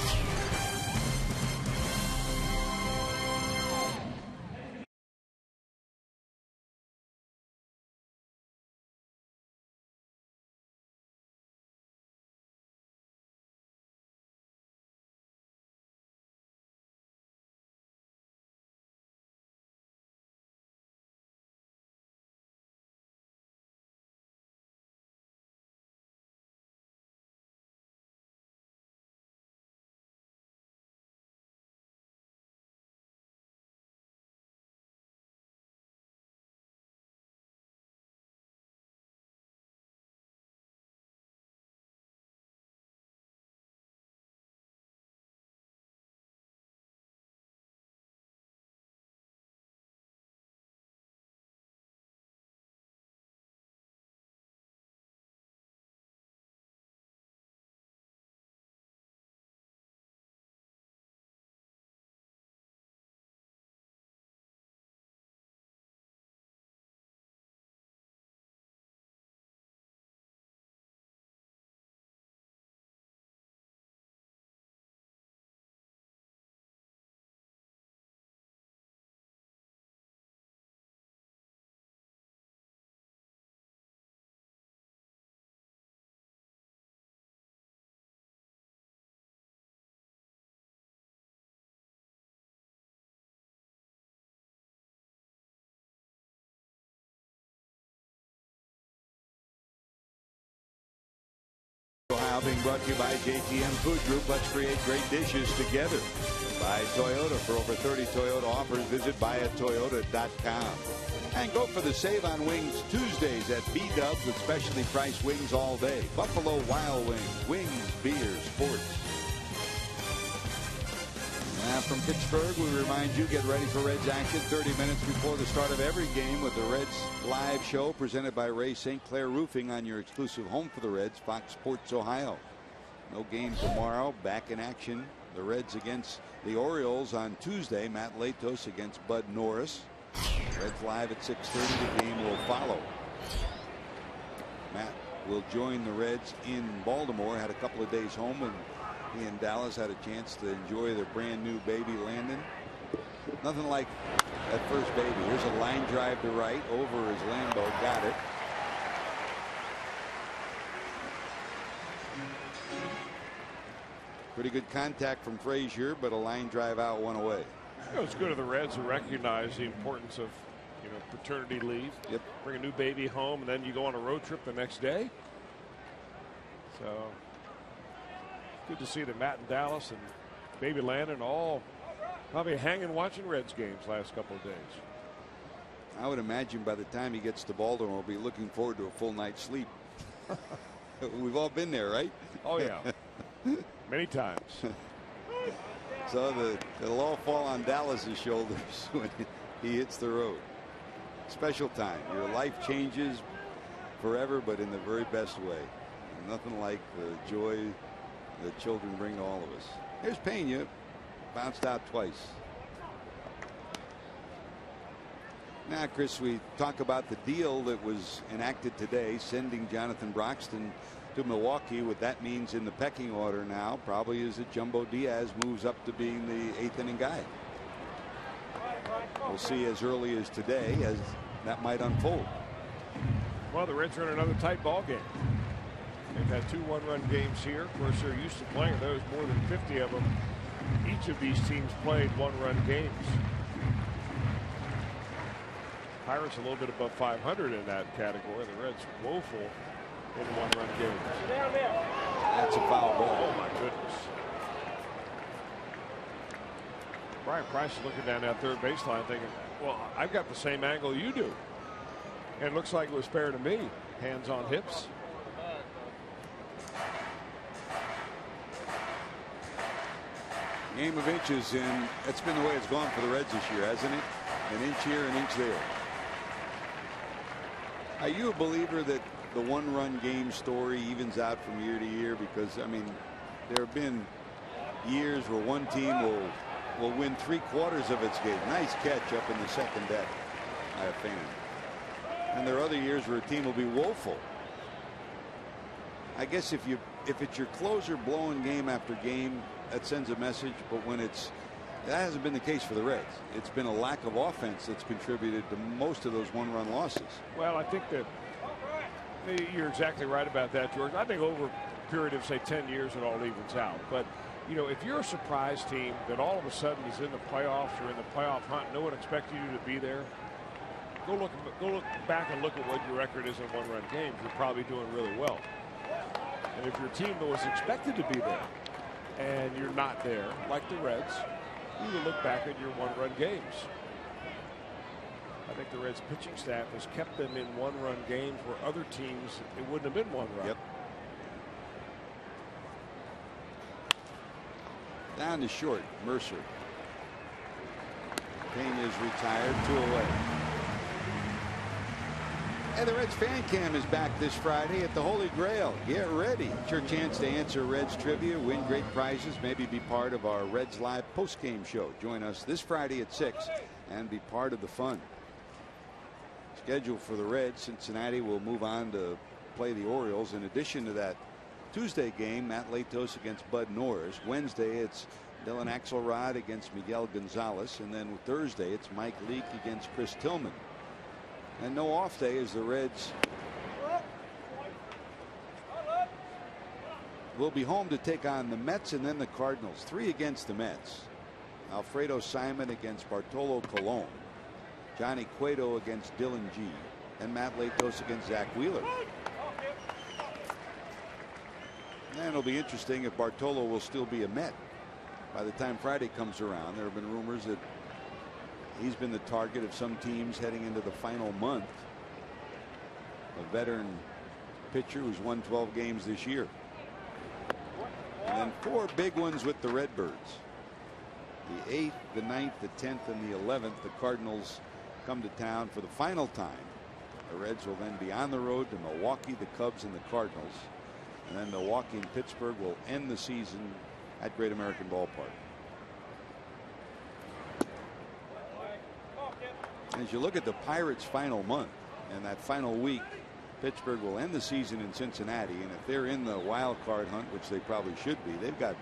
being brought to you by JTM Food Group. Let's create great dishes together. By Toyota. For over 30 Toyota offers, visit buyatoyota.com. And go for the Save on Wings Tuesdays at B-Dubs with specially priced wings all day. Buffalo Wild Wings, wings, beer, sports. Now from Pittsburgh, we remind you, get ready for Reds action 30 minutes before the start of every game with the Reds live show presented by Ray St. Clair Roofing on your exclusive home for the Reds, Fox Sports Ohio. No game tomorrow. Back in action, the Reds against the Orioles on Tuesday. Matt Latos against Bud Norris. Reds live at 6:30. The game will follow. Matt will join the Reds in Baltimore. Had a couple of days home, and he and Dallas had a chance to enjoy their brand new baby Landon. Nothing like that first baby. Here's a line drive to right over his Lambo. Got it. Pretty good contact from Frazier, but a line drive out, one away. It's good of the Reds to recognize the importance of, paternity leave. Yep. Bring a new baby home, and then you go on a road trip the next day. So good to see that Matt and Dallas and baby Landon all probably hanging watching Reds games last couple of days. I would imagine by the time he gets to Baltimore, we'll be looking forward to a full night's sleep. We've all been there, right? Oh, yeah. Many times. So it'll all fall on Dallas's shoulders when he hits the road. Special time. Your life changes forever, but in the very best way. Nothing like the joy that children bring to all of us. Here's Pena. Bounced out twice. Now, Chris, we talk about the deal that was enacted today, sending Jonathan Broxton to Milwaukee. What that means in the pecking order now probably is that Jumbo Diaz moves up to being the 8th inning guy. We'll see as early as today as that might unfold. Well, the Reds are in another tight ball game. They've had 2 one-run games here. Of course, they're used to playing those, more than 50 of them. Each of these teams played one-run games. Pirates a little bit above 500 in that category. The Reds woeful in one-run games. That's a foul ball. Oh my goodness. Brian Price is looking down that third baseline thinking, well, I've got the same angle you do. And it looks like it was fair to me. Hands on hips. Game of inches, and that's been the way it's gone for the Reds this year, hasn't it? An inch here, an inch there. Are you a believer that the one-run game story evens out from year to year? Because, I mean, there have been years where one team will win 3/4 of its game. Nice catch up in the second deck by a fan. And there are other years where a team will be woeful. I guess if it's your closer blowing game after game, that sends a message. But when that hasn't been the case for the Reds. It's been a lack of offense that's contributed to most of those one-run losses. Well, I think that you're exactly right about that, George. I think over a period of, say, 10 years, it all evens out. But, if you're a surprise team that all of a sudden is in the playoffs or in the playoff hunt, no one expected you to be there, go look back and look at what your record is in one-run games. You're probably doing really well. And if your team that was expected to be there and you're not there, like the Reds, you will look back at your one-run games. I think the Reds pitching staff has kept them in one-run games where other teams, it wouldn't have been one run. Yep. Down to short, Mercer. Pena's retired, 2 away. And the Reds fan cam is back this Friday at the Holy Grail. Get ready. It's your chance to answer Reds trivia, win great prizes, maybe be part of our Reds Live post-game show. Join us this Friday at 6 and be part of the fun. Schedule for the Reds, Cincinnati will move on to play the Orioles. In addition to that Tuesday game, Matt Latos against Bud Norris. Wednesday, it's Dylan Axelrod against Miguel Gonzalez. And then Thursday, it's Mike Leake against Chris Tillman. And no off day as the Reds will be home to take on the Mets and then the Cardinals. 3 against the Mets. Alfredo Simon against Bartolo Colon. Johnny Cueto against Dylan G. And Matt Latos against Zach Wheeler. And it'll be interesting if Bartolo will still be a Met by the time Friday comes around. There have been rumors that he's been the target of some teams heading into the final month. A veteran pitcher who's won 12 games this year. And then 4 big ones with the Redbirds. The 8th, the 9th, the 10th, and the 11th. The Cardinals come to town for the final time. The Reds will then be on the road to Milwaukee, the Cubs, and the Cardinals. And then Milwaukee and Pittsburgh will end the season at Great American Ballpark. As you look at the Pirates' final month and that final week, Pittsburgh will end the season in Cincinnati, and if they're in the wild card hunt, which they probably should be, they've got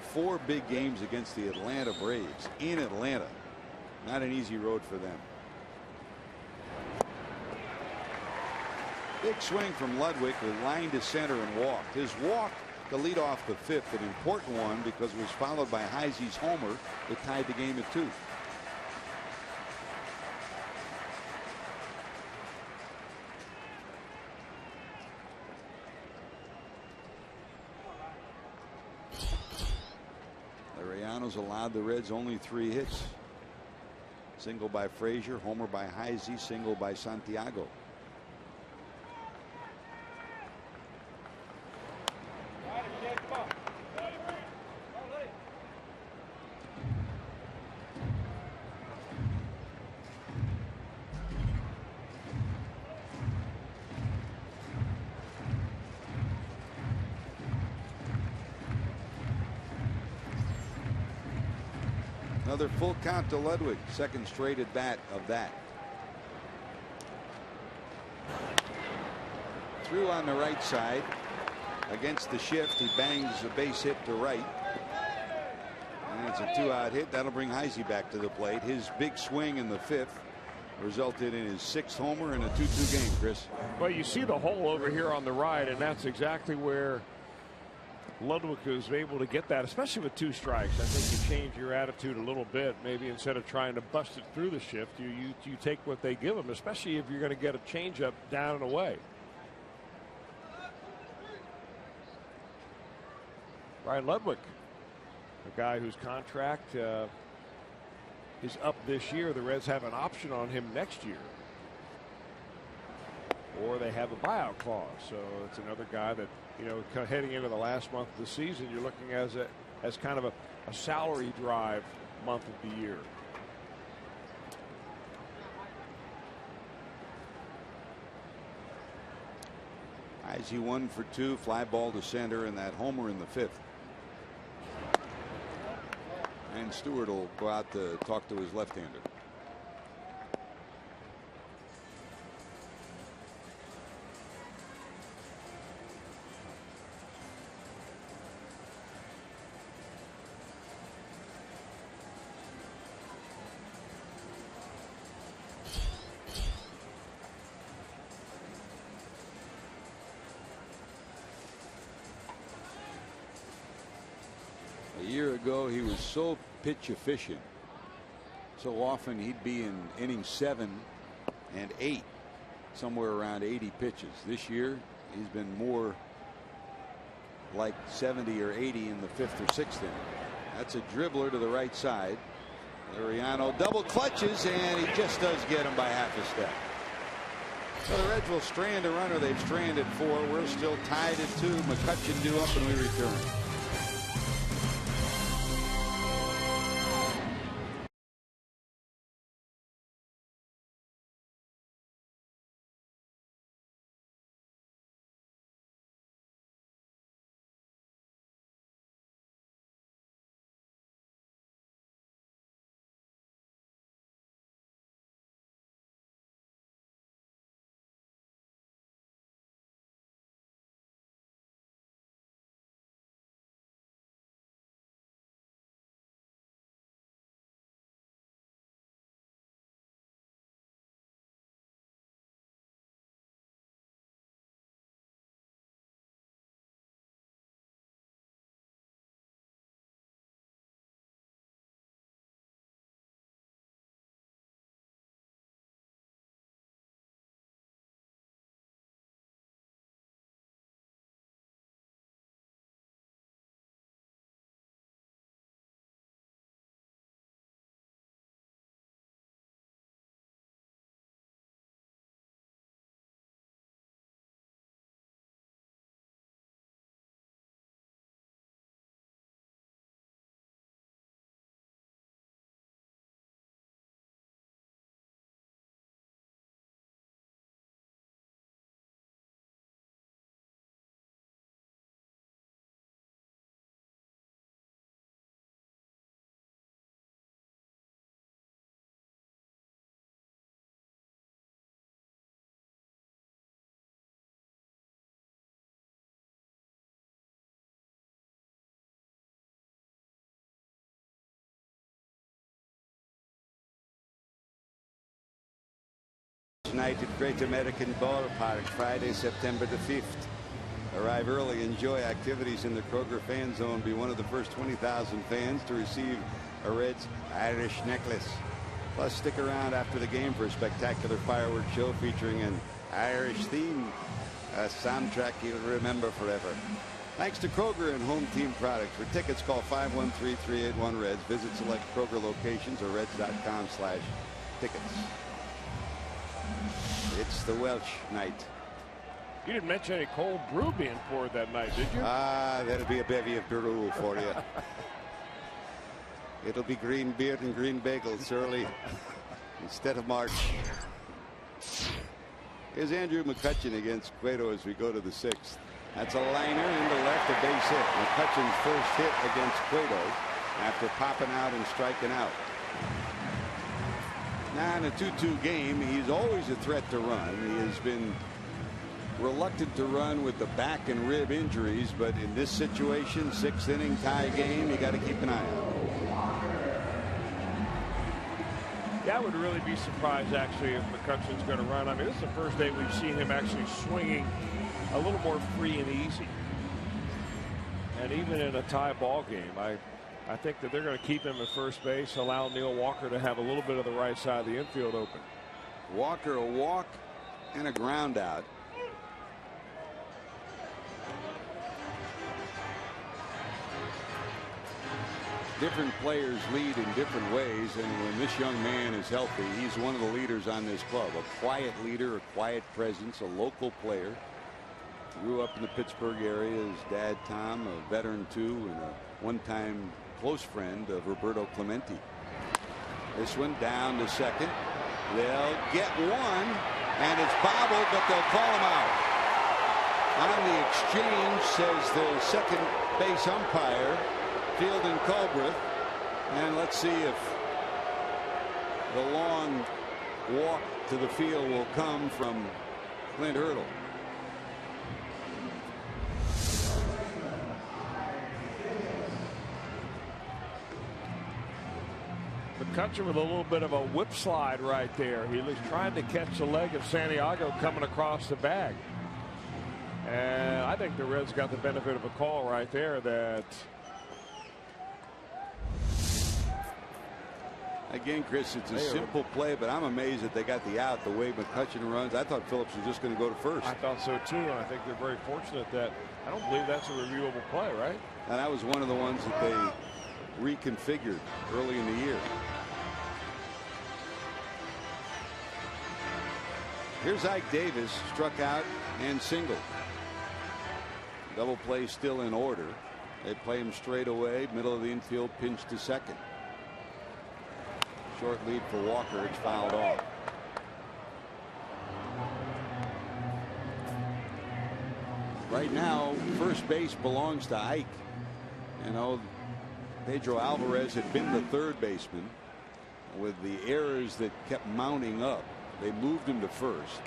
4 big games against the Atlanta Braves in Atlanta. Not an easy road for them. Big swing from Ludwig, with line to center and walked. His walk to lead off the 5th, an important one because it was followed by Heisey's homer that tied the game at 2. Allowed the Reds only 3 hits. Single by Frazier, homer by Heisey, single by Santiago. Another full count to Ludwig, second straight at bat of that. Through on the right side against the shift. He bangs a base hit to right. And it's a 2-out hit. That'll bring Heisey back to the plate. His big swing in the 5th resulted in his 6th homer in a 2-2 game, Chris. Well, you see the hole over here on the right, and that's exactly where Ludwig is able to get that, especially with 2 strikes. I think you change your attitude a little bit. Maybe instead of trying to bust it through the shift, you take what they give him, especially if you're going to get a changeup down and away. Ryan Ludwig, a guy whose contract is up this year. The Reds have an option on him next year, or they have a buyout clause. So it's another guy that, you know, heading into the last month of the season, you're looking as kind of a salary drive month of the year. Heisey 1 for 2, fly ball to center, and that homer in the 5th. And Stewart will go out to talk to his left-hander. A year ago, he was so pitch efficient. So often he'd be in inning 7 and 8, somewhere around 80 pitches. This year, he's been more like 70 or 80 in the 5th or 6th inning. That's a dribbler to the right side. Liriano double clutches, and he just does get him by half a step. So the Reds will strand a runner. They've stranded 4. We're still tied at 2. McCutchen due up, and we return. night at Great American Ballpark, Friday, September the 5th. Arrive early, enjoy activities in the Kroger Fan Zone. Be one of the first 20,000 fans to receive a Reds Irish necklace. Plus, stick around after the game for a spectacular fireworks show featuring an Irish theme, a soundtrack you'll remember forever. Thanks to Kroger and Home Team Products. For tickets, call 513-381-REDS. Visit select Kroger locations or reds.com/tickets. It's the Welsh night. You didn't mention any cold brew being poured that night, did you? That'll be a bevy of brew for you. It'll be green beer and green bagels early instead of March. Here's Andrew McCutchen against Cueto as we go to the 6th. That's a liner into left, a base hit. McCutchen's first hit against Cueto after popping out and striking out. Now in a 2-2 game, he's always a threat to run. He has been reluctant to run with the back and rib injuries, but in this situation, 6th inning tie game, you got to keep an eye out. Yeah, I would really be surprised actually if McCutchen's going to run. I mean, this is the first day we've seen him actually swinging a little more free and easy. And even in a tie ball game, I think that they're going to keep him at first base, allow Neil Walker to have a little bit of the right side of the infield open. Walker a walk and a ground out. Different players lead in different ways, and when this young man is healthy, he's one of the leaders on this club. A quiet leader, a quiet presence, a local player. Grew up in the Pittsburgh area. His dad, Tom, a veteran too, and a one-time close friend of Roberto Clemente. This one down to second. They'll get one, and it's bobbled, but they'll call him out. On the exchange, says the second base umpire, Fielding Culbreth, and let's see if the long walk to the field will come from Clint Hurdle. McCutchen with a little bit of a whip slide right there. He was trying to catch the leg of Santiago coming across the bag. And I think the Reds got the benefit of a call right there that. Again, Chris, it's a simple play, but I'm amazed that they got the out the way McCutchen runs. I thought Phillips was just going to go to first. I thought so too, and I think they're very fortunate that I don't believe that's a reviewable play, right? And that was one of the ones that they reconfigured early in the year. Here's Ike Davis, struck out and singled. Double play still in order. They play him straight away, middle of the infield, pinch to second. Short lead for Walker. It's fouled off. Right now, first base belongs to Ike. You know, Pedro Alvarez had been the third baseman. With the errors that kept mounting up, they moved him to first.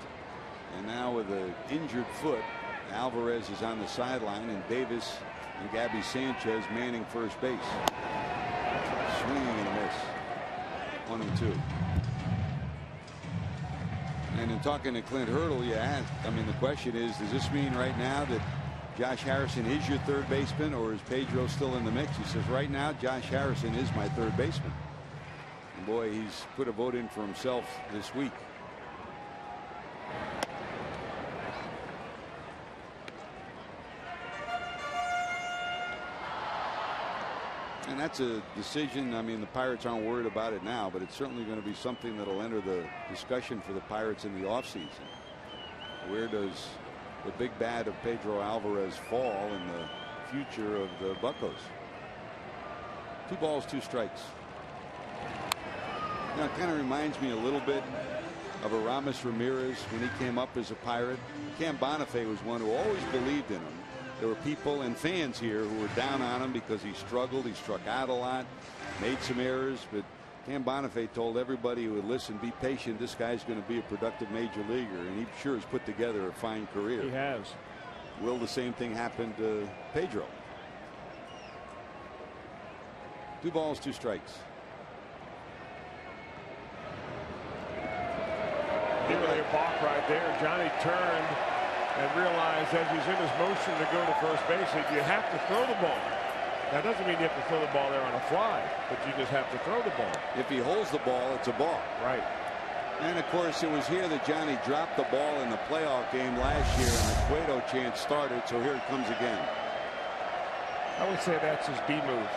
And now with an injured foot, Alvarez is on the sideline, and Davis and Gabby Sanchez manning first base. Swinging and a miss. 1-2. And in talking to Clint Hurdle, you asked, I mean, the question is, does this mean right now that Josh Harrison is your third baseman, or is Pedro still in the mix? He says, right now, Josh Harrison is my third baseman. And boy, he's put a vote in for himself this week. And that's a decision. I mean, the Pirates aren't worried about it now, but it's certainly going to be something that'll enter the discussion for the Pirates in the offseason. Where does the big bat of Pedro Alvarez fall in the future of the Buccos? 2 balls, 2 strikes. Now, it kind of reminds me a little bit of Aramis Ramirez when he came up as a Pirate. Cam Bonifay was one who always believed in him. There were people and fans here who were down on him because he struggled. He struck out a lot, made some errors, but Cam Bonifay told everybody who would listen, be patient. This guy's going to be a productive major leaguer, and he sure has put together a fine career. He has. Will the same thing happen to Pedro? 2 balls, 2 strikes. Nearly a balk right there. Johnny turned and realized as he's in his motion to go to first base that you have to throw the ball. That doesn't mean you have to throw the ball there on a fly, but you just have to throw the ball. If he holds the ball, it's a ball. Right. And of course, it was here that Johnny dropped the ball in the playoff game last year, and the Cueto chance started, so here it comes again. I would say that's his B move.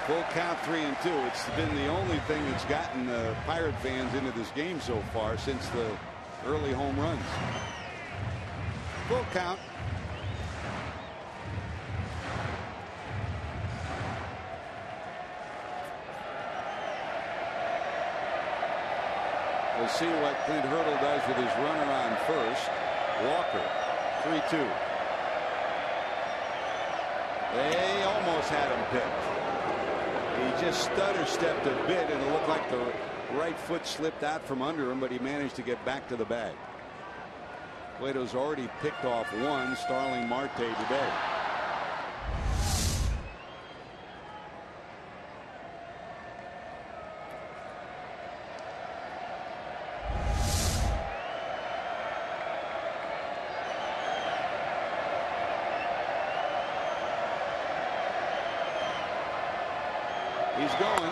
Full count, 3-2. It's been the only thing that's gotten the Pirate fans into this game so far since the early home runs. Full count. We'll see what Clint Hurdle does with his runner on first. Walker, 3-2. They almost had him picked. He just stutter-stepped a bit, and it looked like the right foot slipped out from under him, but he managed to get back to the bag. Cueto's already picked off one, Starling Marte today. He's going.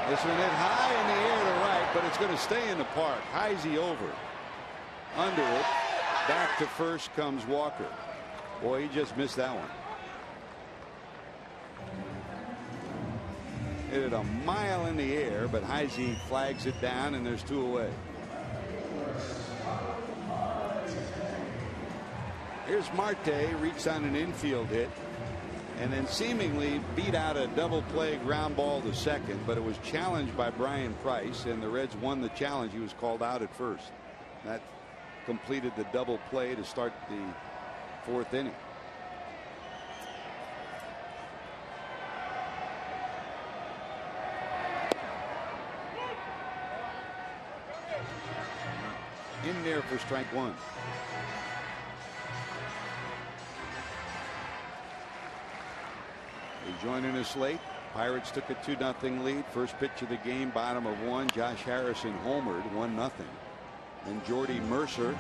This one hit high in the air to right, but it's going to stay in the park. Heisey over. Under it. Back to first comes Walker. Boy, he just missed that one. Hit it a mile in the air, but Heisey flags it down, and there's two away. Here's Marte, reached on an infield hit, and then seemingly beat out a double play ground ball to second, but it was challenged by Brian Price, and the Reds won the challenge. He was called out at first. That completed the double play to start the fourth inning. In there for strike one. Joining us late. Pirates took a 2-0 lead. First pitch of the game, bottom of one. Josh Harrison homered, 1-0. And Jordy Mercer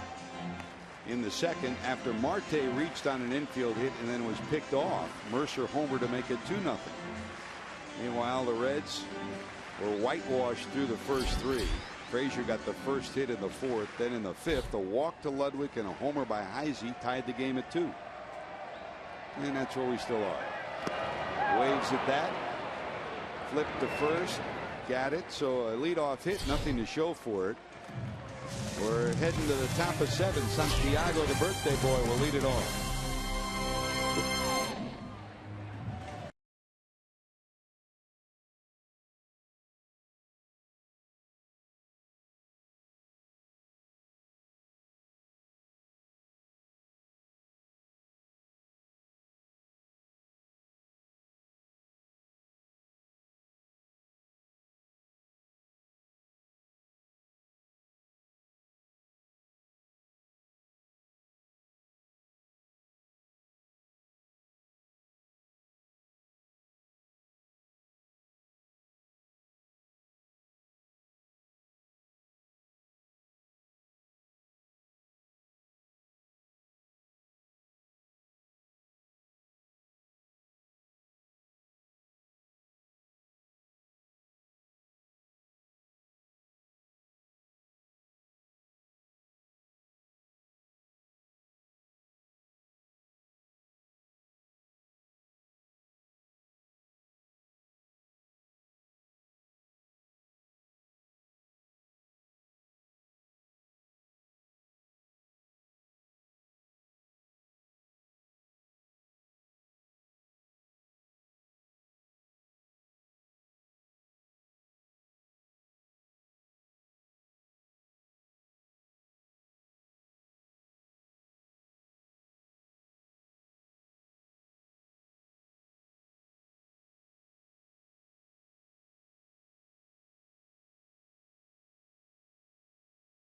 in the second after Marte reached on an infield hit and then was picked off. Mercer homered to make it 2-0. Meanwhile, the Reds were whitewashed through the first three. Frazier got the first hit in the fourth. Then in the fifth, a walk to Ludwig and a homer by Heisey tied the game at 2. And that's where we still are. Waves at that. Flipped to first. Got it. So a leadoff hit. Nothing to show for it. We're heading to the top of 7. Santiago, the birthday boy, will lead it off.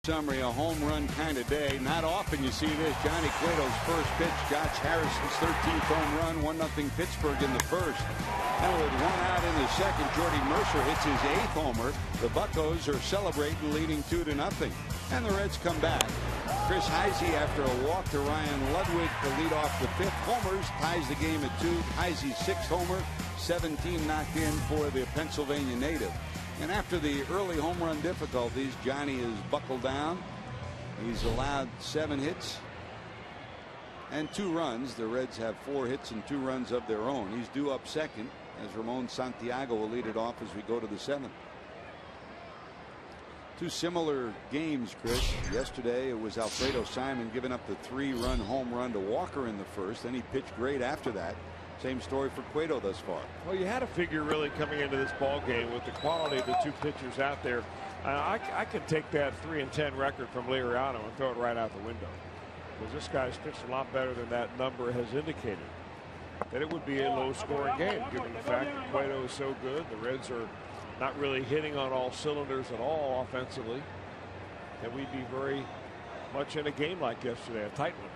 summary, a home run kind of day. Not often you see this. Johnny Cueto's first pitch, Josh Harrison's 13th home run, 1-0 Pittsburgh in the first. And with one out in the second, Jordy Mercer hits his 8th homer. The Buccos are celebrating, leading 2-0. And the Reds come back. Chris Heisey, after a walk to Ryan Ludwig to lead off the 5th homers, ties the game at 2. Heisey's 6th homer, 17 knocked in for the Pennsylvania native. And after the early home run difficulties, Johnny is buckled down. He's allowed 7 hits and 2 runs. The Reds have 4 hits and 2 runs of their own. He's due up second, as Ramon Santiago will lead it off as we go to the 7th. 2 similar games, Chris. Yesterday it was Alfredo Simon giving up the 3-run home run to Walker in the first. Then he pitched great after that. Same story for Cueto thus far. Well, you had to figure really coming into this ball game with the quality of the 2 pitchers out there. I could take that 3-10 record from Liriano and throw it right out the window, because this guy's pitched a lot better than that number has indicated. That it would be a low-scoring game, given the fact that Cueto is so good. The Reds are not really hitting on all cylinders at all offensively, and we'd be very much in a game like yesterday, a tight one.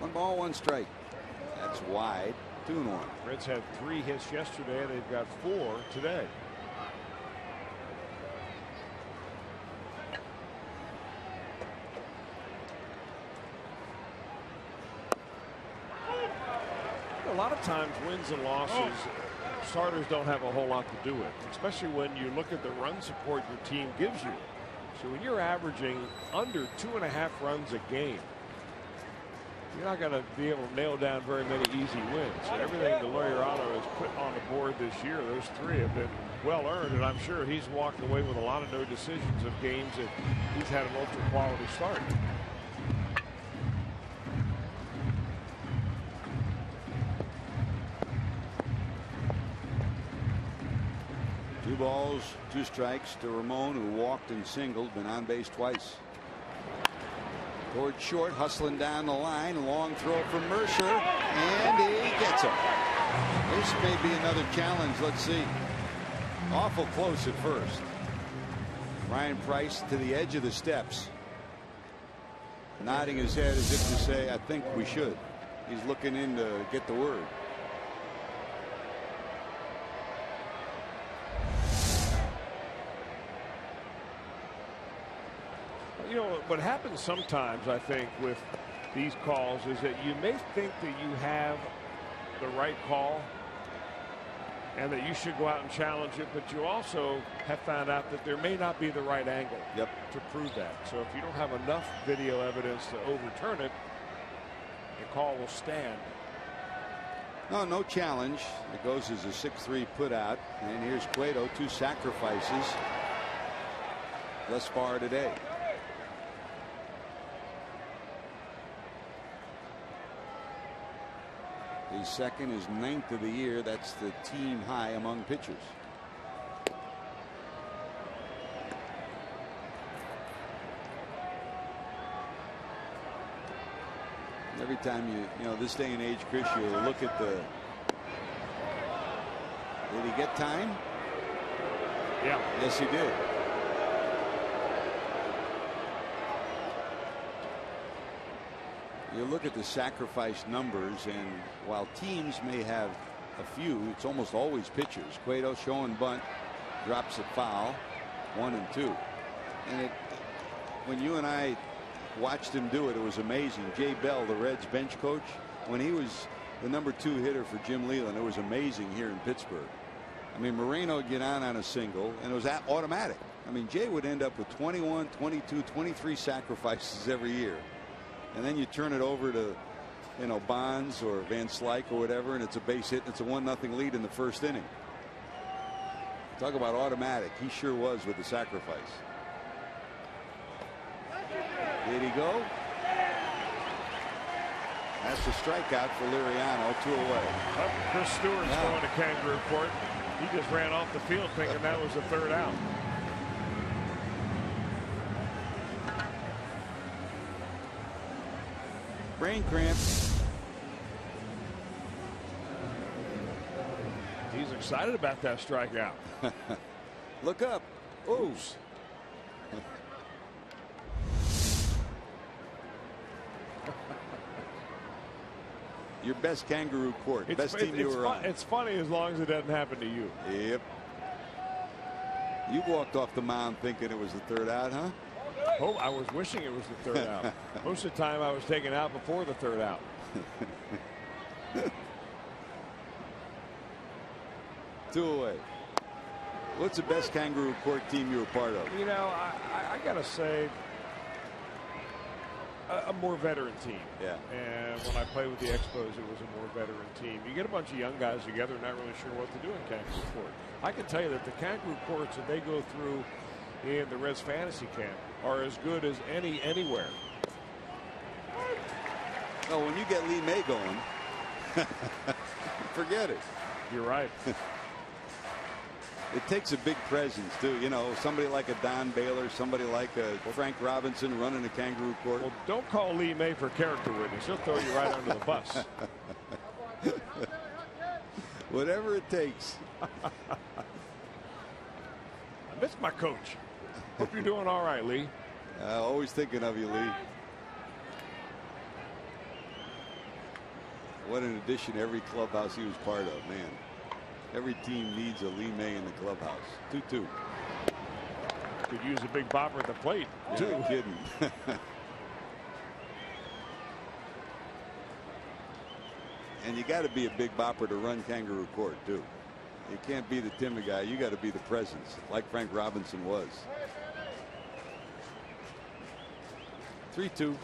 1 ball, 1 strike. That's wide. 2-1. Reds had 3 hits yesterday, and they've got 4 today. A lot of times, wins and losses, starters don't have a whole lot to do with, especially when you look at the run support your team gives you. So when you're averaging under 2.5 runs a game, you're not going to be able to nail down very many easy wins. So everything that Liriano has put on the board this year, those 3 have been well earned, and I'm sure he's walked away with a lot of no decisions of games that he's had an ultra quality start. Two balls, 2 strikes to Ramon, who walked and singled, been on base twice. Toward short, hustling down the line, long throw from Mercer, and he gets him. This may be another challenge. Let's see. Awful close at first. Ryan Price to the edge of the steps, nodding his head as if to say, I think we should. He's looking in to get the word. You know, what happens sometimes, I think, with these calls is that you may think that you have the right call and that you should go out and challenge it, but you also have found out that there may not be the right angle to prove that. So if you don't have enough video evidence to overturn it, the call will stand. No challenge. It goes as a 6-3 put out. And here's Cueto, 2 sacrifices thus far today. His second, his 9th of the year. That's the team high among pitchers. Every time you know this day and age, Chris, you look at the. Did he get time? Yeah. Yes, he did. You look at the sacrifice numbers, and while teams may have a few, it's almost always pitchers. Cueto showing bunt, drops a foul, 1 and 2. And when you and I watched him do it, it was amazing. Jay Bell, the Reds bench coach, when he was the number 2 hitter for Jim Leland, it was amazing here in Pittsburgh. I mean, Moreno would get on a single, and it was automatic. I mean, Jay would end up with 21, 22, 23 sacrifices every year. And then you turn it over to, you know, Bonds or Van Slyke or whatever, and it's a base hit, and it's a 1-0 lead in the first inning. Talk about automatic. He sure was with the sacrifice. Did he go? That's a strikeout for Liriano, 2 away. Chris Stewart's going to Kangaroo Court. He just ran off the field thinking that was the 3rd out. Brain cramp. He's excited about that strikeout. Look up. Ooh. Your best kangaroo court. Best team you were on. It's funny as long as it doesn't happen to you. Yep. You walked off the mound thinking it was the third out, huh? Oh, I was wishing it was the third out. Most of the time I was taken out before the third out. 2 away. What's the best kangaroo court team you were part of? You know, I got to say, a more veteran team. Yeah. And when I played with the Expos, it was a more veteran team. You get a bunch of young guys together, not really sure what to do in kangaroo court. I can tell you that the kangaroo courts that they go through in the Reds fantasy camp are as good as anywhere. Oh, when you get Lee May going, forget it. You're right. It takes a big presence, too. You know, somebody like a Don Baylor, somebody like a Frank Robinson running a kangaroo court. Well, don't call Lee May for character witness. He'll throw you right under the bus. Whatever it takes. I miss my coach. Hope you're doing all right, Lee. Always thinking of you, Lee. What an addition to every clubhouse he was part of, man. Every team needs a Lee May in the clubhouse. 2-2. Could use a big bopper at the plate. Too kidding. And you got to be a big bopper to run kangaroo court, too. You can't be the timid guy. You got to be the presence, like Frank Robinson was. 3-2.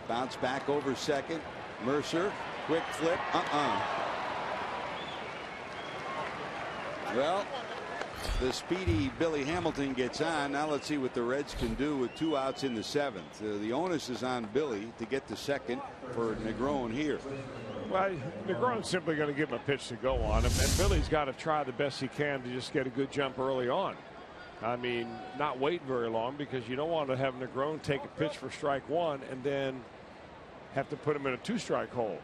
Bounce back over second. Mercer. Quick flip. Well, the speedy Billy Hamilton gets on. Now let's see what the Reds can do with 2 outs in the 7th. The onus is on Billy to get to second for Negron here. Well, Negron's simply going to give him a pitch to go on. And Billy's got to try the best he can to just get a good jump early on. I mean, not wait very long, because you don't want to have Negron take a pitch for strike 1 and then have to put him in a 2-strike hole.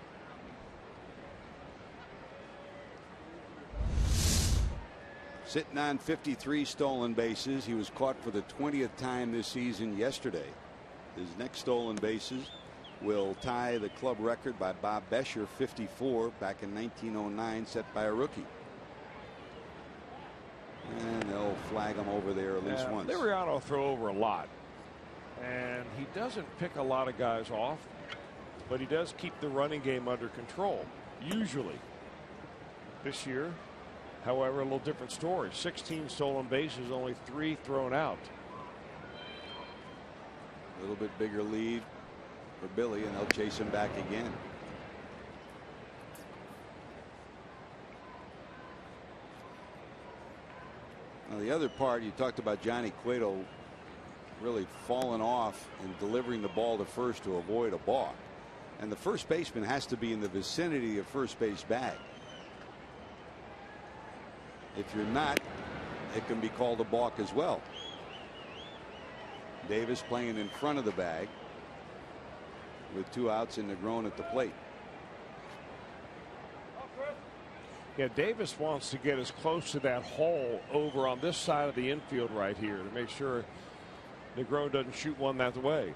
Sitting on 53 stolen bases. He was caught for the 20th time this season yesterday. His next stolen bases will tie the club record by Bob Bescher, 54, back in 1909, set by a rookie. And they'll flag him over there at least once. Liriano will throw over a lot. And he doesn't pick a lot of guys off, but he does keep the running game under control, usually. This year, however, a little different story. 16 stolen bases, only 3 thrown out. A little bit bigger lead for Billy, and they'll chase him back again. Now, the other part, you talked about Johnny Cueto really falling off and delivering the ball to first to avoid a balk. And the first baseman has to be in the vicinity of first base bag. If you're not, it can be called a balk as well. Davis playing in front of the bag with 2 outs and Negron at the plate. Yeah, Davis wants to get as close to that hole over on this side of the infield right here to make sure Negron doesn't shoot one that way.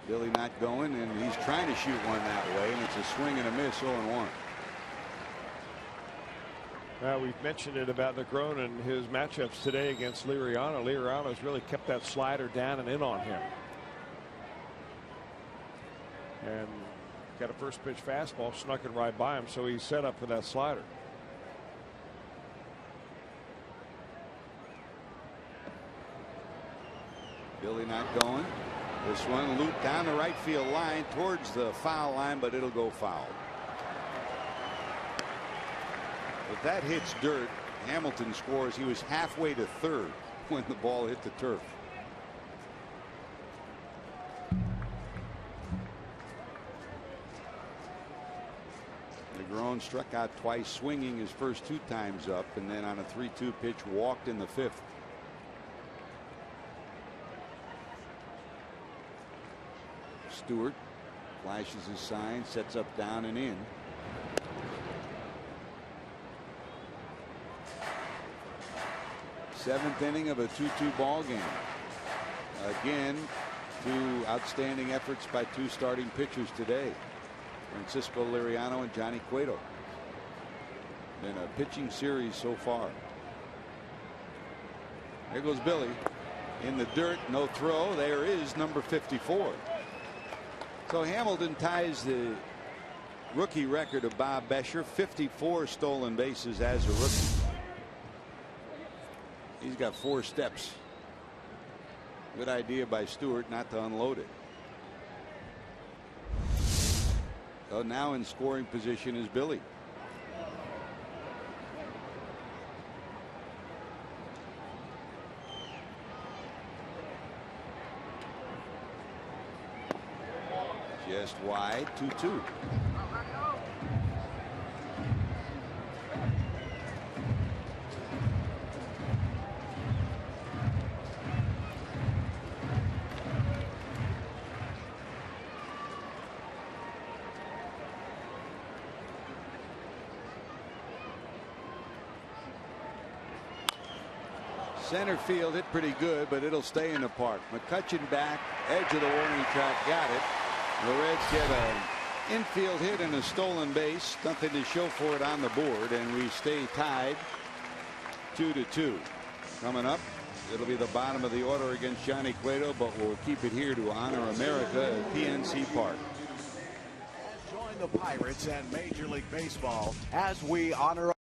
Billy not going, and he's trying to shoot one that way, and it's a swing and a miss, 0-1. Now, we've mentioned it about Negron and his matchups today against Liriano. Liriano's really kept that slider down and in on him. And got a first pitch fastball, snuck it right by him, so he's set up for that slider. Billy not going. This one looped down the right field line towards the foul line, but it'll go foul. If that hits dirt, Hamilton scores. He was halfway to third when the ball hit the turf. Negron struck out twice, swinging his first 2 times up, and then on a 3-2 pitch walked in the 5th. Stewart flashes his sign, sets up down and in. Seventh inning of a 2-2 ball game. Again, Two outstanding efforts by two starting pitchers today. Francisco Liriano and Johnny Cueto. In a pitching series so far. There goes Billy. In the dirt, no throw. There is number 54. So Hamilton ties the rookie record of Bob Bescher, 54 stolen bases as a rookie. He's got 4 steps. Good idea by Stewart not to unload it. So now in scoring position is Billy. Just wide, 2-2. Center field hit pretty good, but it'll stay in the park. McCutchen back, edge of the warning track, got it. The Reds get an infield hit and a stolen base. Nothing to show for it on the board, and we stay tied 2-2. Coming up, it'll be the bottom of the order against Johnny Cueto, but we'll keep it here to honor America at PNC Park. Join the Pirates and Major League Baseball as we honor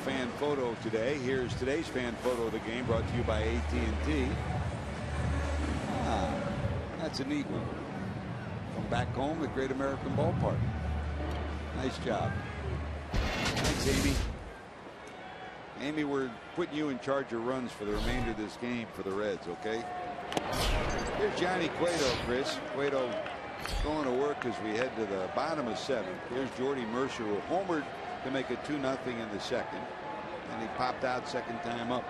fan photo today. Here's today's fan photo of the game, brought to you by AT&T. That's a neat one. From back home at Great American Ballpark. Nice job. Thanks, Amy. Amy, we're putting you in charge of runs for the remainder of this game for the Reds, okay? Here's Johnny Cueto, Chris. Cueto going to work as we head to the bottom of 7th. Here's Jordy Mercer, who homered to make it 2-0 in the 2nd. And he popped out second time up.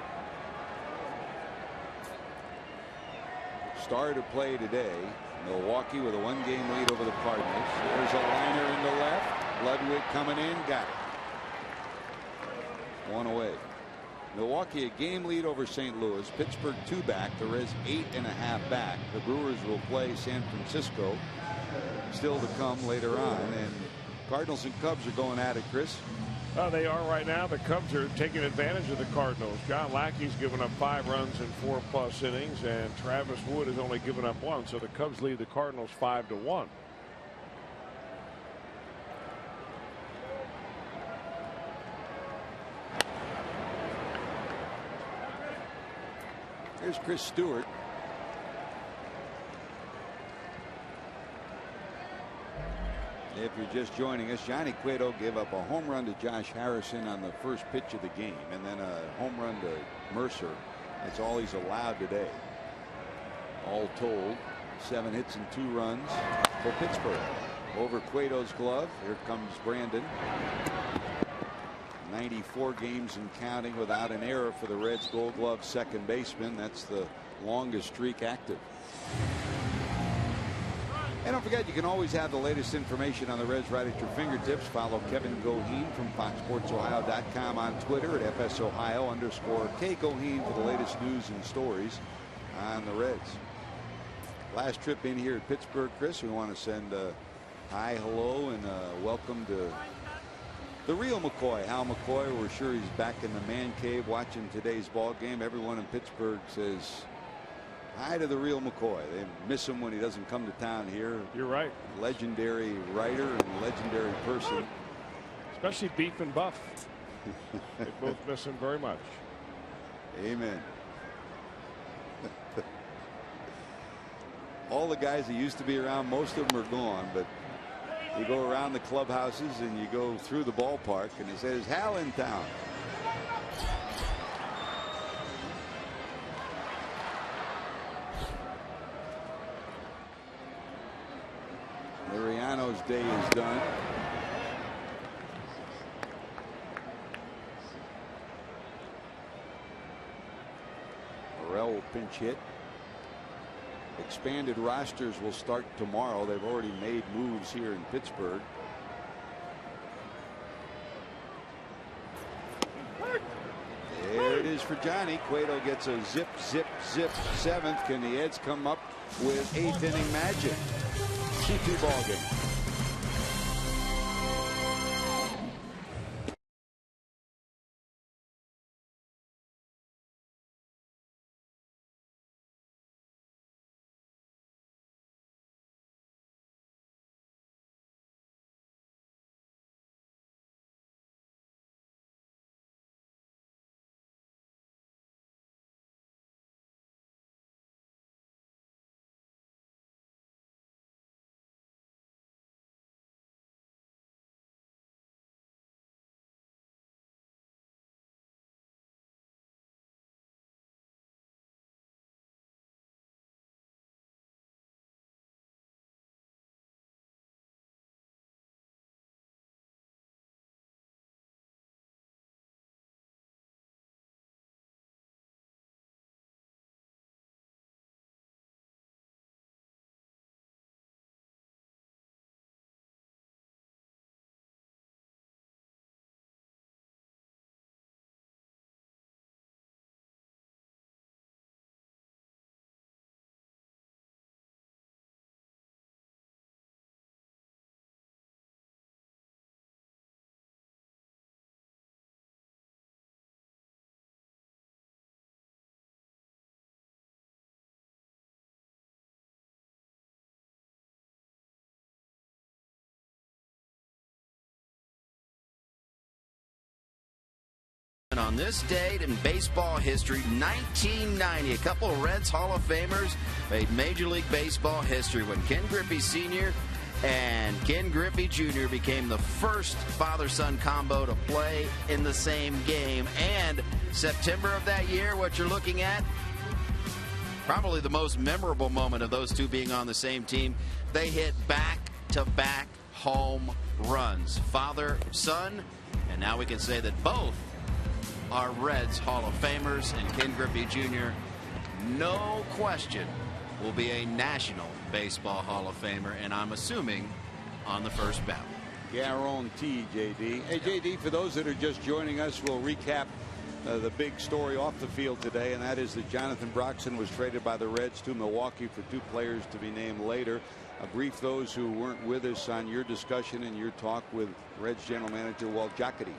Star to play today. Milwaukee with a 1-game lead over the Cardinals. There's a liner in the left. Ludwig coming in. Got it. 1 away. Milwaukee a game lead over St. Louis. Pittsburgh 2 back. The Reds 8.5 back. The Brewers will play San Francisco still to come later on. And Cardinals and Cubs are going at it, Chris. They are right now. The Cubs are taking advantage of the Cardinals. John Lackey's given up 5 runs in 4+ innings, and Travis Wood has only given up 1. So the Cubs lead the Cardinals 5-1. Here's Chris Stewart. If you're just joining us, Johnny Cueto gave up a home run to Josh Harrison on the first pitch of the game, and then a home run to Mercer. That's all he's allowed today. All told, 7 hits and 2 runs for Pittsburgh. Over Cueto's glove, here comes Brandon. 94 games and counting without an error for the Reds Gold Glove second baseman. That's the longest streak active. And don't forget, you can always have the latest information on the Reds right at your fingertips. Follow Kevin Goheen from FoxSportsOhio.com on Twitter at FSOhio_K Goheen for the latest news and stories on the Reds. Last trip in here at Pittsburgh, Chris. We want to send a hi, hello, and welcome to the real McCoy, Hal McCoy. We're sure he's back in the man cave watching today's ball game. Everyone in Pittsburgh says hi to the real McCoy. They miss him when he doesn't come to town here. You're right. Legendary writer and legendary person. Especially Beef and Buff. They both miss him very much. Amen. All the guys that used to be around, most of them are gone, but you go around the clubhouses and you go through the ballpark and he says, Hal in town. Mariano's day is done. Morel will pinch hit. Expanded rosters will start tomorrow. They've already made moves here in Pittsburgh. There it is for Johnny. Cueto gets a zip, zip, zip 7th. Can the Eds come up with 8th inning magic? 2-2 ball game. On this date in baseball history, 1990, a couple of Reds Hall of Famers made Major League Baseball history when Ken Griffey Sr. and Ken Griffey Jr. became the first father-son combo to play in the same game, and September of that year, what you're looking at, probably the most memorable moment of those two being on the same team. They hit back-to-back home runs, father, son, and now we can say that both are Reds Hall of Famers, and Ken Griffey Jr., no question, will be a National Baseball Hall of Famer, and I'm assuming on the first ballot. Guarantee, JD. Hey, JD, for those that are just joining us, we'll recap the big story off the field today, and that is that Jonathan Broxton was traded by the Reds to Milwaukee for 2 players to be named later. A brief those who weren't with us on your discussion and your talk with Reds general manager Walt Jocketty.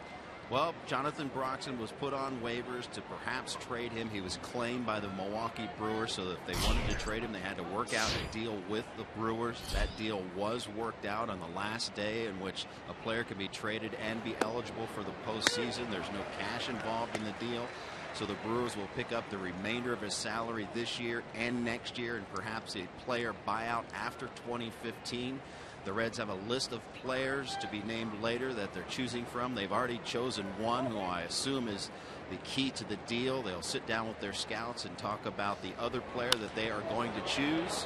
Well, Jonathan Broxton was put on waivers to perhaps trade him. He was claimed by the Milwaukee Brewers, so that if they wanted to trade him, they had to work out a deal with the Brewers. That deal was worked out on the last day in which a player could be traded and be eligible for the postseason. There's no cash involved in the deal, so the Brewers will pick up the remainder of his salary this year and next year, and perhaps a player buyout after 2015. The Reds have a list of players to be named later that they're choosing from. They've already chosen one who I assume is the key to the deal. They'll sit down with their scouts and talk about the other player that they are going to choose.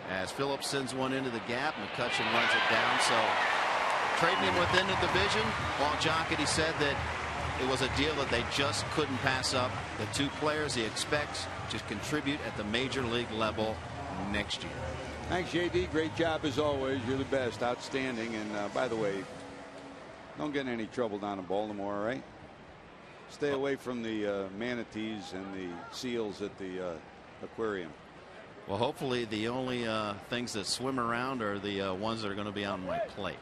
As Phillips sends one into the gap, McCutchen runs it down. So trading him within the division, Walt Jocketty said that it was a deal that they just couldn't pass up. The 2 players he expects to contribute at the major league level next year. Thanks, JD. Great job as always. You're the best. Outstanding. And by the way, don't get in any trouble down in Baltimore, all right? Stay away from the manatees and the seals at the aquarium. Well, hopefully the only things that swim around are the ones that are going to be on my plate.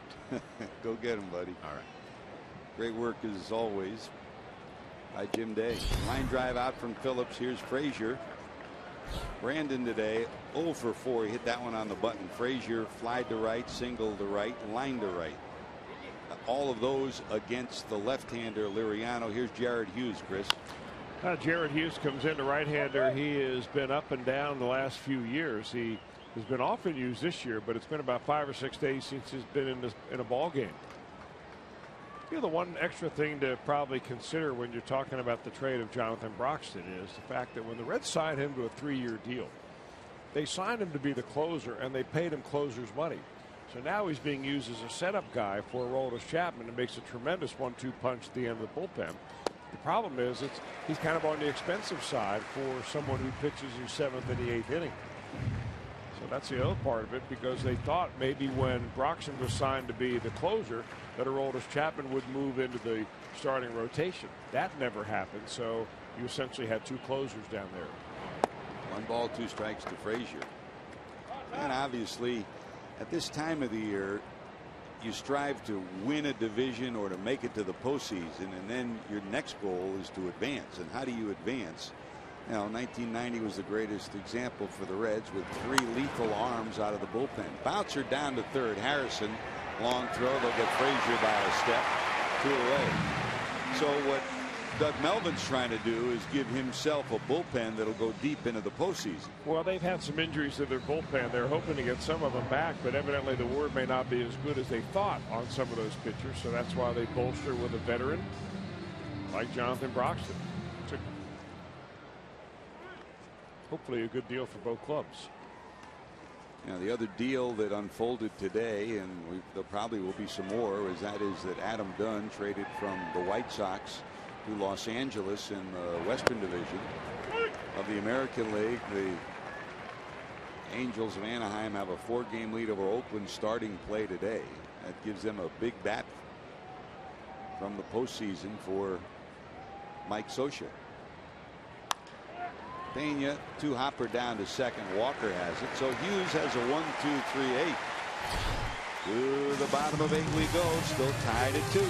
Go get them, buddy. All right. Great work as always by Jim Day. Line drive out from Phillips. Here's Frazier. Brandon today 0 for 4. He hit that one on the button. Frazier flied to right, singled to right, line to right. All of those against the left-hander Liriano. Here's Jared Hughes, Chris. Jared Hughes comes in, the right-hander. He has been up and down the last few years. He has been often used this year, but it's been about 5 or 6 days since he's been in a ball game. You know, the one extra thing to probably consider when you're talking about the trade of Jonathan Broxton is the fact that when the Reds signed him to a 3-year deal, they signed him to be the closer, and they paid him closer's money. So now he's being used as a setup guy for Aroldis Chapman, and makes a tremendous 1-2 punch at the end of the bullpen. The problem is he's kind of on the expensive side for someone who pitches in 7th and the 8th inning. So that's the other part of it, because they thought maybe when Broxton was signed to be the closer that Aroldis Chapman would move into the starting rotation. That never happened, so you essentially had 2 closers down there. 1 ball, 2 strikes to Frazier. And obviously at this time of the year you strive to win a division or to make it to the postseason, and then your next goal is to advance. And how do you advance? Now, 1990 was the greatest example for the Reds, with 3 lethal arms out of the bullpen. Bouncer down to third. Harrison, long throw. They'll get Frazier by a step. 2 away. So what Doug Melvin's trying to do is give himself a bullpen that'll go deep into the postseason. Well, they've had some injuries to their bullpen. They're hoping to get some of them back, but evidently the word may not be as good as they thought on some of those pitchers. So that's why they bolster with a veteran like Jonathan Broxton. Hopefully a good deal for both clubs. Now, the other deal that unfolded today, and there probably will be some more, is that Adam Dunn traded from the White Sox to Los Angeles in the Western Division of the American League. The Angels of Anaheim have a 4-game lead over Oakland starting play today. That gives them a big bat from the postseason for Mike Scioscia. Pena, 2 hopper down to second. Walker has it. So Hughes has a 1-2-3-8. To the bottom of 8 we go. Still tied at 2.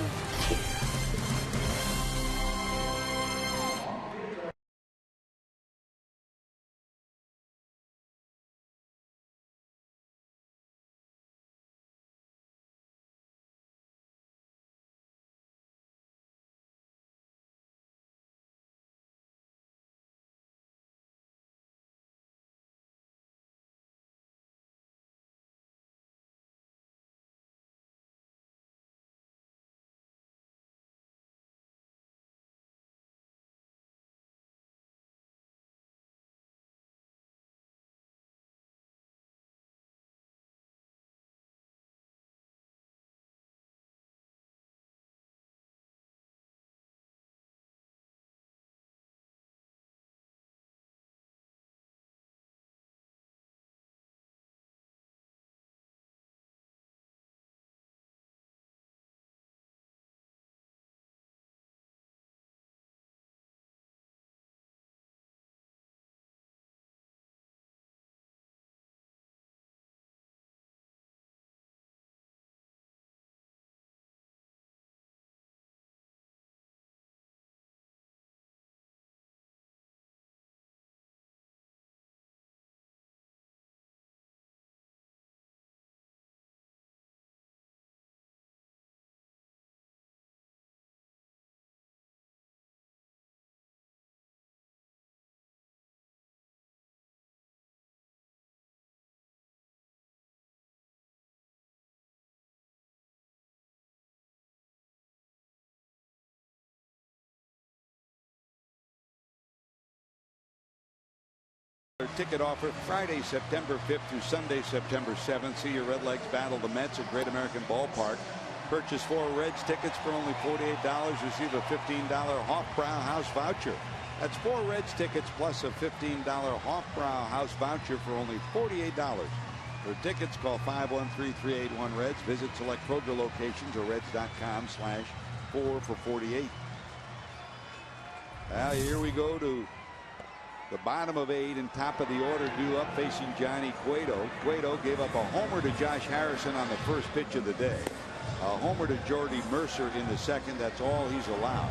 ticket offer Friday, September 5th through Sunday, September 7th. See your Redlegs battle the Mets at Great American Ballpark. Purchase 4 Reds tickets for only $48. Receive a $15 Hofbrau House voucher. That's 4 Reds tickets plus a $15 Hofbrau House voucher for only $48. For tickets, call 513-381-REDS. Visit select Kroger locations or reds.com/4 for 48. Now here we go to the bottom of 8 and top of the order due up facing Johnny Cueto. Cueto gave up a homer to Josh Harrison on the first pitch of the day. A homer to Jordy Mercer in the second. That's all he's allowed.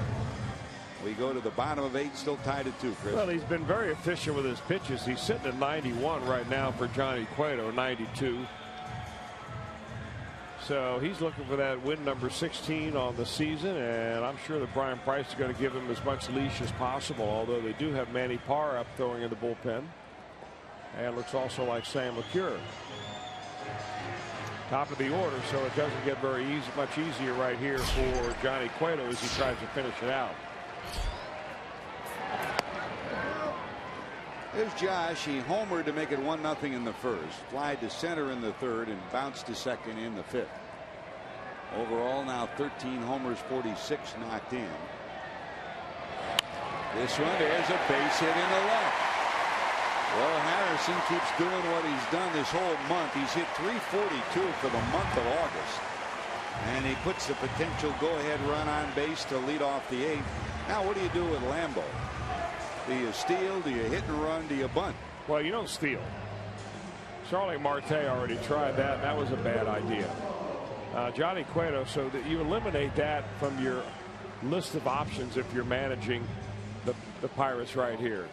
We go to the bottom of 8, still tied at 2, Chris. Well, he's been very efficient with his pitches. He's sitting at 91 right now for Johnny Cueto, 92. So he's looking for that win number 16 on the season, and I'm sure that Brian Price is going to give him as much leash as possible, although they do have Manny Parr up throwing in the bullpen. And it looks also like Sam LeCure. Top of the order, so it doesn't get much easier right here for Johnny Cueto as he tries to finish it out. There's Josh. He homered to make it 1-0 in the first. Flied to center in the third and bounced to second in the fifth. Overall now 13 homers, 46 knocked in. This one, there's a base hit in the left. Well, Harrison keeps doing what he's done this whole month. He's hit .342 for the month of August. And he puts the potential go-ahead run on base to lead off the 8th. Now what do you do with Lambo? Do you steal? Do you hit and run? Do you bunt? Well, you don't steal. Charlie Marte already tried that. That was a bad idea. Johnny Cueto, so that you eliminate that from your list of options if you're managing the Pirates right here.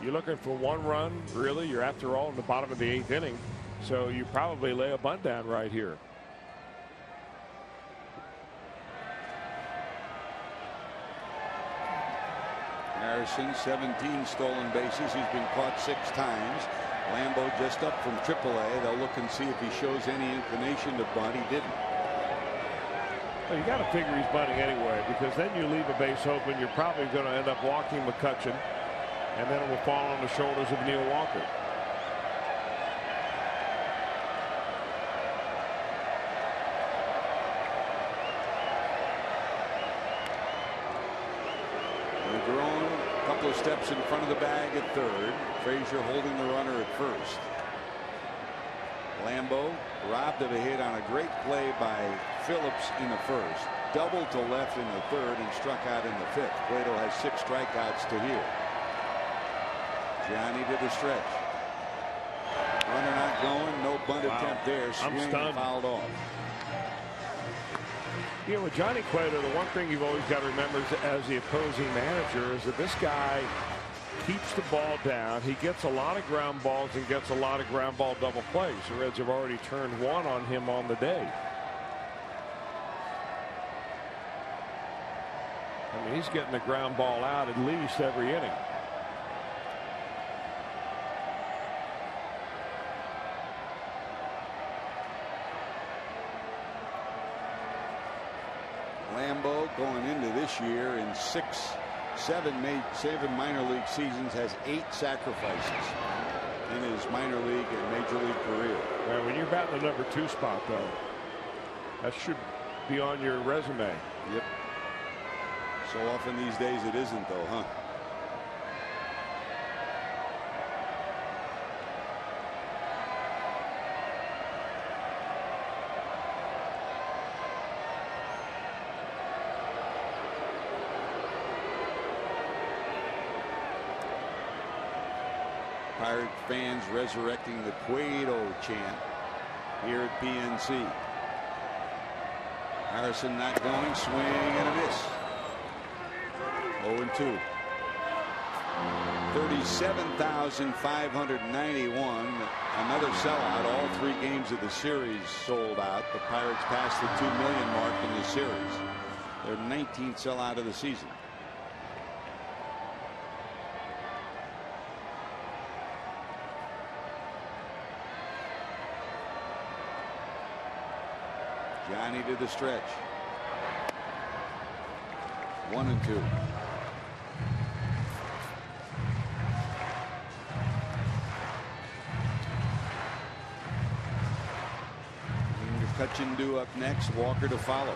You're looking for 1 run, really. You're after all in the bottom of the 8th inning. So you probably lay a bunt down right here. Harrison, 17 stolen bases. He's been caught 6 times. Lambo just up from AAA. They'll look and see if he shows any inclination to bunt. He didn't. Well, you got to figure he's bunting anyway, because then you leave a base open. You're probably going to end up walking McCutchen, and then it will fall on the shoulders of Neil Walker. Steps in front of the bag at third. Frazier holding the runner at first. Lambo robbed of a hit on a great play by Phillips in the first. Doubled to left in the third and struck out in the fifth. Cueto has 6 strikeouts to here. Johnny to the stretch. Runner not going. No bunt attempt there. Swing fouled off. You know, with Johnny Cueto, the one thing you've always got to remember as the opposing manager is that this guy keeps the ball down. He gets a lot of ground balls and gets a lot of ground ball double plays. The Reds have already turned 1 on him on the day. I mean, he's getting the ground ball out at least every inning. Lambo going into this year in 7 minor league seasons has 8 sacrifices in his minor league and major league career. Well, when you're batting the number 2 spot, though, that should be on your resume. Yep. So often these days it isn't, though, huh? Pirate fans resurrecting the Cueto chant here at PNC. Harrison not going, swing and a miss. 0-2. 37,591. Another sellout. All 3 games of the series sold out. The Pirates passed the 2 million mark in the series. Their 19th sellout of the season. Johnny to the stretch. 1-2. McCutchen due up next. Walker to follow.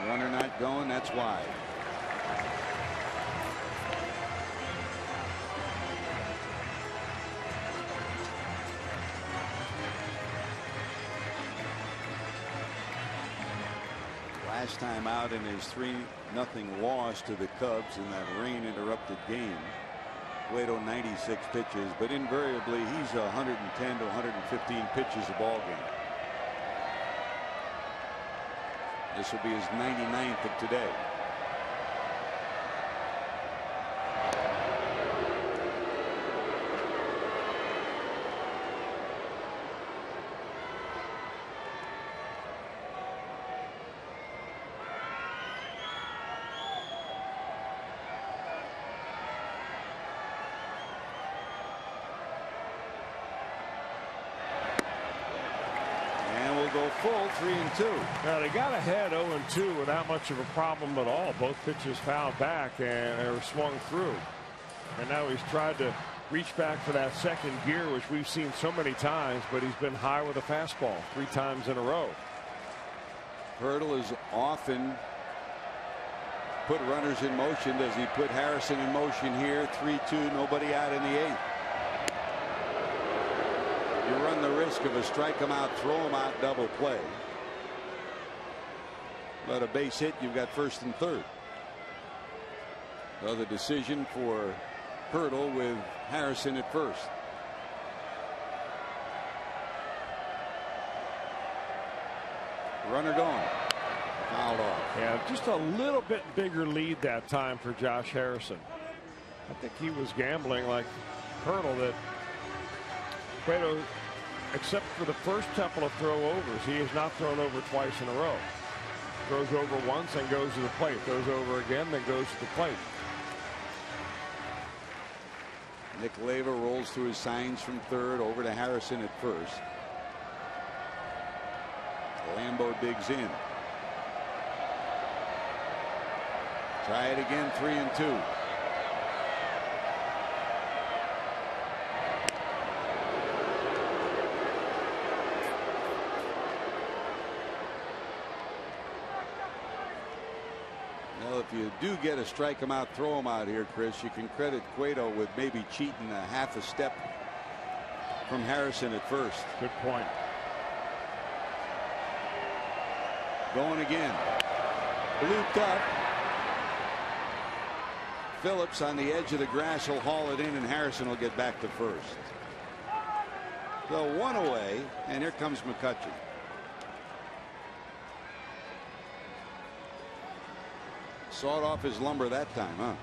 Runner not going. That's wide. Last time out in his 3-0 loss to the Cubs in that rain interrupted game. Cueto 96 pitches, but invariably he's 110 to 115 pitches a ball game. This will be his 99th of today. Go full 3-2. Now they got ahead 0-2 without much of a problem at all. Both pitches fouled back and they were swung through. And now he's tried to reach back for that second gear, which we've seen so many times, but he's been high with a fastball 3 times in a row. Hurdle has often put runners in motion. Does he put Harrison in motion here? 3-2, nobody out in the 8th. You run the risk of a strike him out, throw him out, double play. But a base hit, you've got first and third. So the decision for Hurdle with Harrison at first. Runner gone. Fouled off. Yeah, just a little bit bigger lead that time for Josh Harrison. I think he was gambling like Hurdle that Cueto, except for the first couple of throw-overs, he has not thrown over twice in a row. Throws over once and goes to the plate. Throws over again, then goes to the plate. Nick Leyva rolls through his signs from third over to Harrison at first. Lambo digs in. Try it again, 3-2. If you do get a strike him out, throw him out here, Chris, you can credit Cueto with maybe cheating a half a step from Harrison at first. Good point. Going again. Looped up. Phillips on the edge of the grass will haul it in, and Harrison will get back to first. So 1 away, and here comes McCutchen. Sawed off his lumber that time, huh?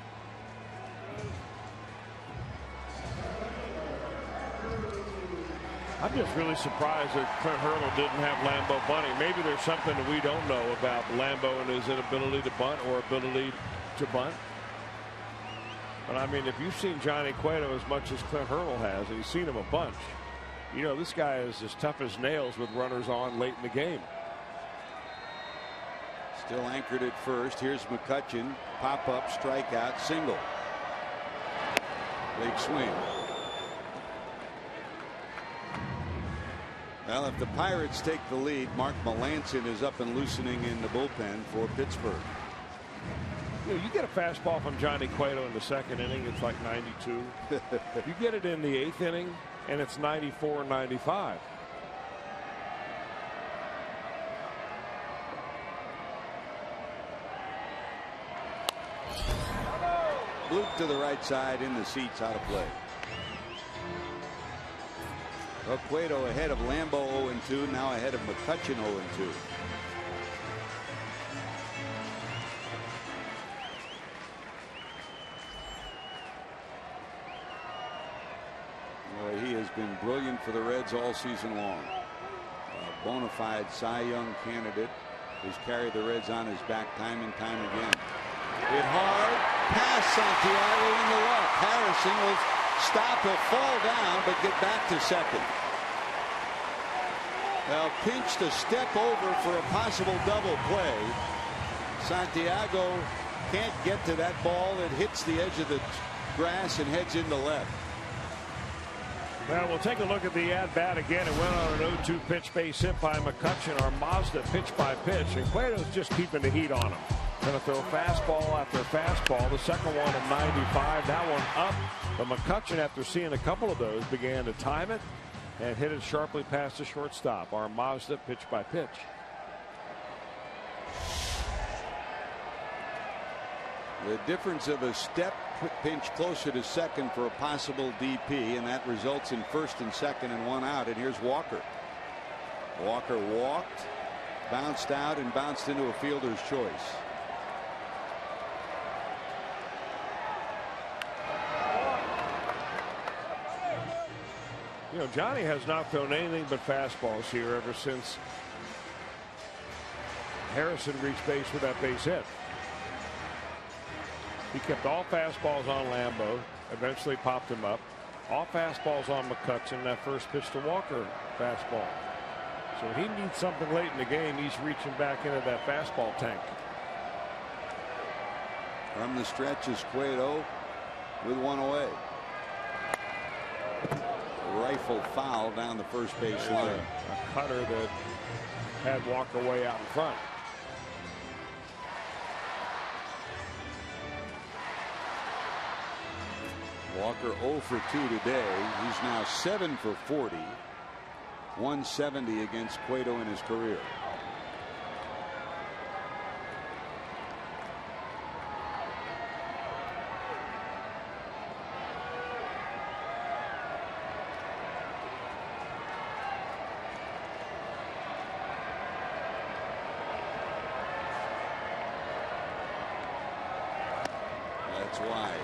I'm just really surprised that Clint Hurdle didn't have Lambo bunting. Maybe there's something that we don't know about Lambo and his inability to bunt or ability to bunt. But I mean, if you've seen Johnny Cueto as much as Clint Hurdle has, and you've seen him a bunch, you know this guy is as tough as nails with runners on late in the game. Still anchored at first. Here's McCutchen. Pop up, strikeout, single. Big swing. Well, if the Pirates take the lead, Mark Melancon is up and loosening in the bullpen for Pittsburgh. You know, you get a fastball from Johnny Cueto in the second inning, it's like 92. You get it in the 8th inning, and it's 94, 95. Bloop to the right side, in the seats, out of play. Well, Cueto ahead of Lambo 0-2, now ahead of McCutchen 0-2. Well, he has been brilliant for the Reds all season long. A bona fide Cy Young candidate who's carried the Reds on his back time and time again. Hit hard, pass Santiago in the left. Harrison will stop, he'll fall down, but get back to second. Well, pinched a step over for a possible double play. Santiago can't get to that ball. It hits the edge of the grass and heads into left. Well, we'll take a look at the at-bat again. It went on an 0-2 pitch base hit by McCutchen. Our Mazda pitch by pitch. And Cueto's just keeping the heat on him. Going to throw fastball after fastball. The second one at 95. That one up. But McCutchen, after seeing a couple of those, began to time it and hit it sharply past the shortstop. Our Mazda pitch by pitch. The difference of a step pinch closer to second for a possible DP, and that results in first and second and one out. And here's Walker. Walker walked, bounced out, and bounced into a fielder's choice. You know, Johnny has not thrown anything but fastballs here ever since Harrison reached base with that base hit. He kept all fastballs on Lambeau, eventually popped him up. All fastballs on McCutchen, that first pitch to Walker fastball. So he needs something late in the game. He's reaching back into that fastball tank. From the stretch is Cueto with one away. Rifle foul down the first base line. A cutter that had Walker way out in front. Walker 0 for 2 today. He's now 7 for 40. 170 against Cueto in his career. That's wide.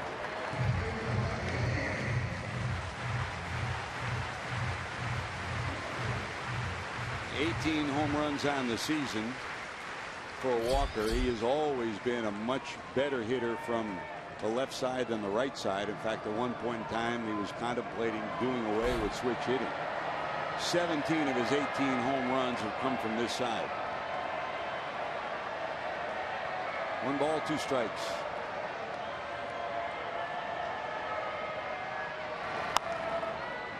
18 home runs on the season for Walker. He has always been a much better hitter from the left side than the right side. In fact, at one point in time, he was contemplating doing away with switch hitting. 17 of his 18 home runs have come from this side. 1 ball, 2 strikes.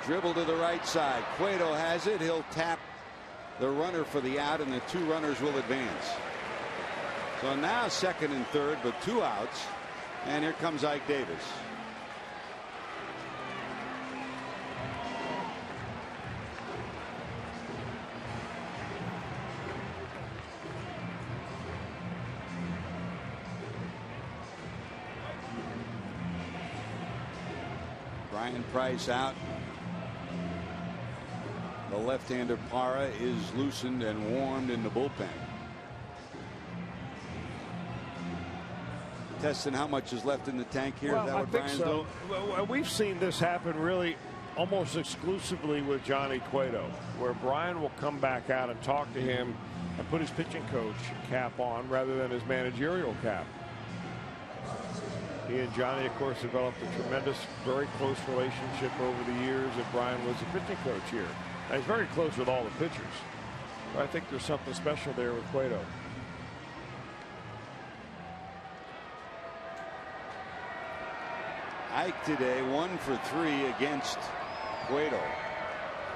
Dribble to the right side. Cueto has it. He'll tap the runner for the out, and the 2 runners will advance. So now second and third, but 2 outs. And here comes Ike Davis. Brian Price out. The left-hander Parra is loosened and warmed in the bullpen. Testing how much is left in the tank here. Well, is that I what think Brian's so. doing? Well, we've seen this happen really almost exclusively with Johnny Cueto, where Brian will come back out and talk to him and put his pitching coach cap on rather than his managerial cap. He and Johnny, of course, developed a tremendous, very close relationship over the years that Brian was the pitching coach here. And he's very close with all the pitchers. But I think there's something special there with Cueto. Ike today 1 for 3 against Cueto.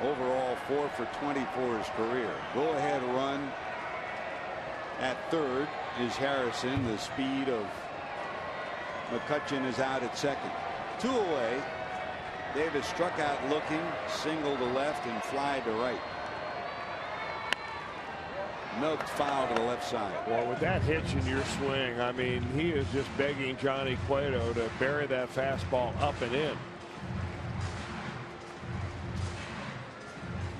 Overall 4 for 20 for his career. Go ahead run at third is Harrison. The speed of McCutchen is out at second. 2 away. Davis struck out looking, single to left and fly to right. Milked foul to the left side. Well, with that hitch in your swing, I mean, he is just begging Johnny Cueto to bury that fastball up and in.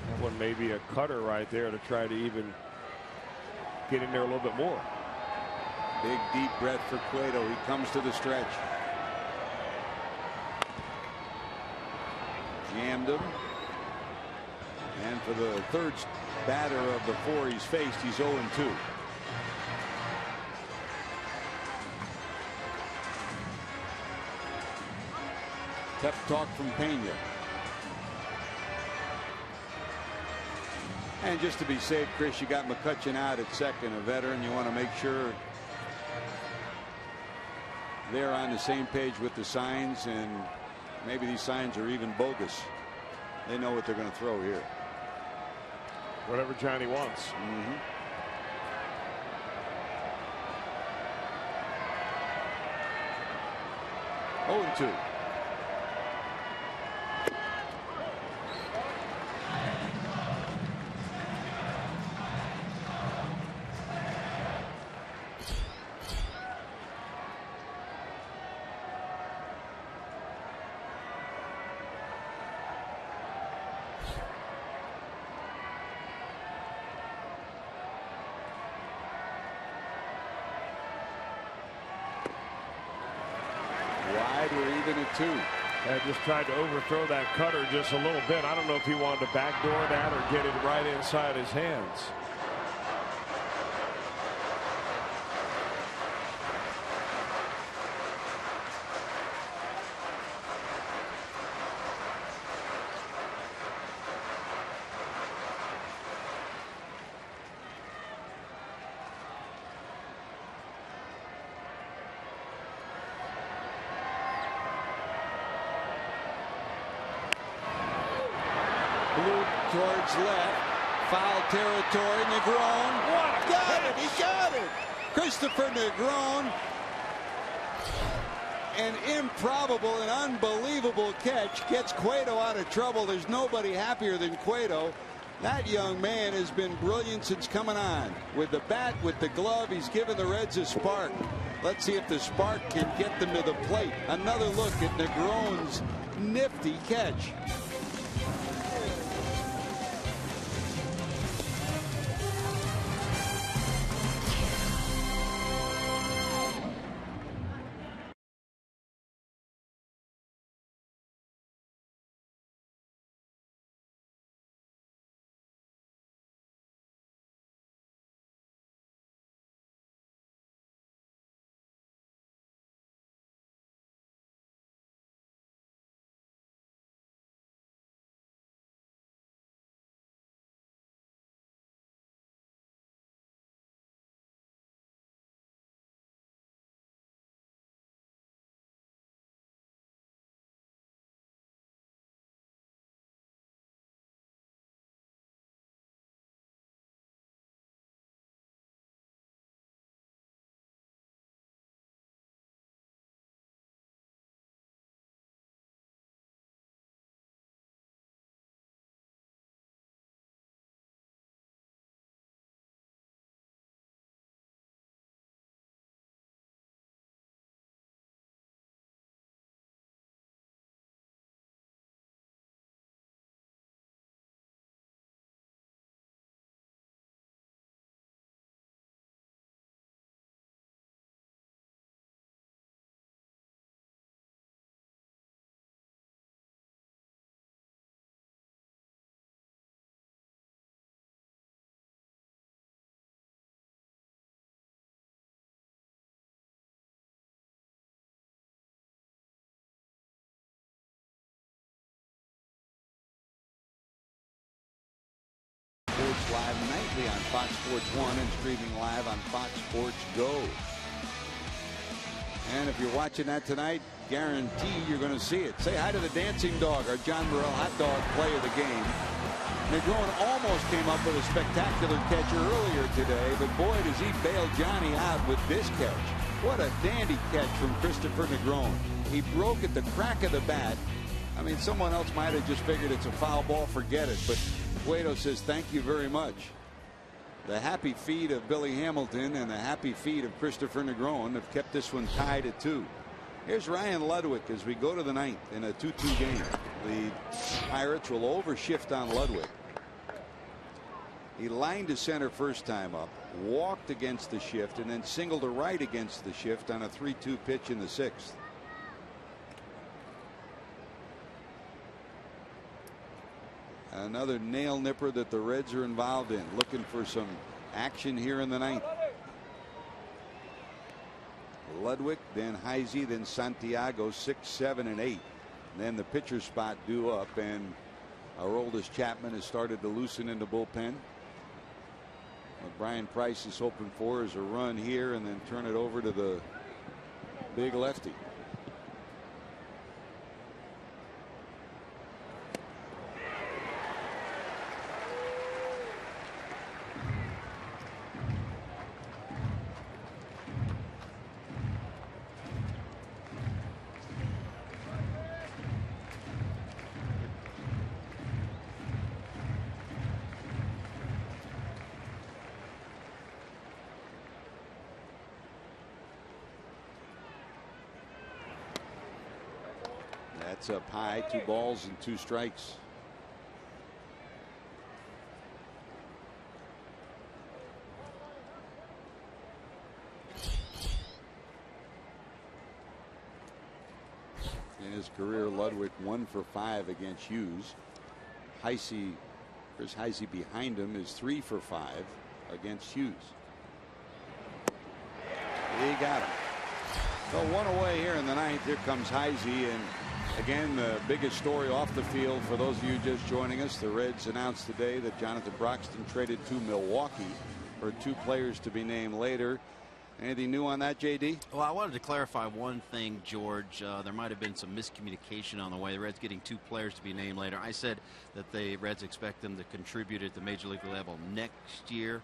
That one may be a cutter right there to try to even get in there a little bit more. Big deep breath for Cueto. He comes to the stretch. Jammed him. And for the third batter of the 4 he's faced, he's 0-2. Tough talk from Pena. And just to be safe, Chris, you got McCutchen out at second, a veteran. You want to make sure they're on the same page with the signs, and maybe these signs are even bogus. They know what they're going to throw here. Whatever Johnny wants. 0-2. We're even at 2. And just tried to overthrow that cutter just a little bit. I don't know if he wanted to backdoor that or get it right inside his hands. Towards left, foul territory. Negron got it. He got it. Christopher Negron, an improbable and unbelievable catch, gets Cueto out of trouble. There's nobody happier than Cueto. That young man has been brilliant since coming on. With the bat, with the glove, he's given the Reds a spark. Let's see if the spark can get them to the plate. Another look at Negron's nifty catch. Live nightly on Fox Sports 1 and streaming live on Fox Sports Go. And if you're watching that tonight, guarantee you're going to see it. Say hi to the dancing dog, our John Morrell hot dog play of the game. Negron almost came up with a spectacular catch earlier today, but boy, does he bail Johnny out with this catch. What a dandy catch from Christopher Negron. He broke at the crack of the bat. I mean, someone else might have just figured it's a foul ball, forget it, but Cueto says thank you very much. The happy feet of Billy Hamilton and the happy feet of Christopher Negron have kept this one tied at 2. Here's Ryan Ludwig as we go to the 9th in a 2-2 game. The Pirates will overshift on Ludwig. He lined to center first time up, walked against the shift, and then singled to right against the shift on a 3-2 pitch in the 6th. Another nail nipper that the Reds are involved in, looking for some action here in the 9th. Ludwig, then Heisey, then Santiago, 6, 7, and 8. And then the pitcher spot due up, and our oldest Chapman has started to loosen in the bullpen. What Brian Price is hoping for is a run here and then turn it over to the big lefty. That's up high. 2 balls and 2 strikes. In his career, Ludwig 1 for 5 against Hughes. Chris Heisey behind him is 3 for 5 against Hughes. He got him. So 1 away here in the 9th. Here comes Heisey, and again, the biggest story off the field for those of you just joining us, the Reds announced today that Jonathan Broxton traded to Milwaukee for 2 players to be named later. Anything new on that, JD? Well, I wanted to clarify one thing, George. There might have been some miscommunication on the way. The Reds getting 2 players to be named later. I said that the Reds expect them to contribute at the major league level next year.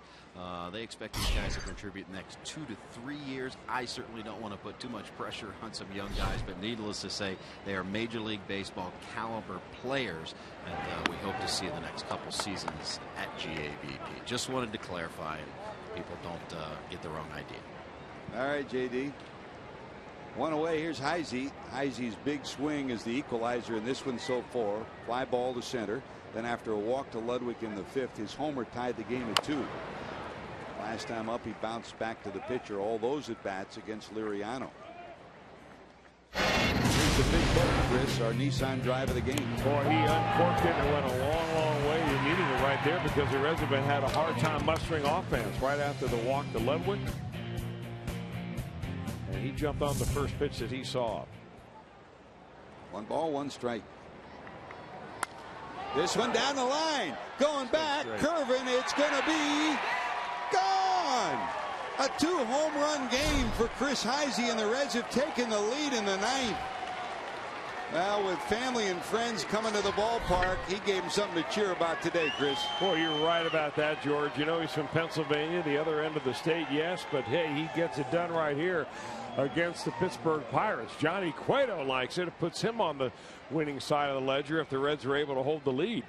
They expect these guys to contribute the next 2 to 3 years. I certainly don't want to put too much pressure on some young guys, but needless to say, they are Major League Baseball caliber players, and we hope to see in the next couple seasons at GABP. Just wanted to clarify, and people don't get the wrong idea. All right, JD. 1 away. Here's Heisey. Heisey's big swing is the equalizer in this one so far. Fly ball to center. Then after a walk to Ludwig in the 5th, his homer tied the game at 2. Last time up, he bounced back to the pitcher. All those at bats against Liriano. Here's the big button, Chris, our Nissan drive of the game. Boy, he uncorked it and went a long, long way. You're needing it right there because the Reds have had a hard time mustering offense right after the walk to Ludwig. And he jumped on the first pitch that he saw. 1 ball, 1 strike. This one down the line. Going back, curving. It's going to be gone. A 2-home run game for Chris Heisey, and the Reds have taken the lead in the 9th. Well, with family and friends coming to the ballpark, he gave him something to cheer about today, Chris. Boy, you're right about that, George. You know, he's from Pennsylvania, the other end of the state, yes, but hey, he gets it done right here against the Pittsburgh Pirates. Johnny Cueto likes it. It puts him on the winning side of the ledger if the Reds are able to hold the lead.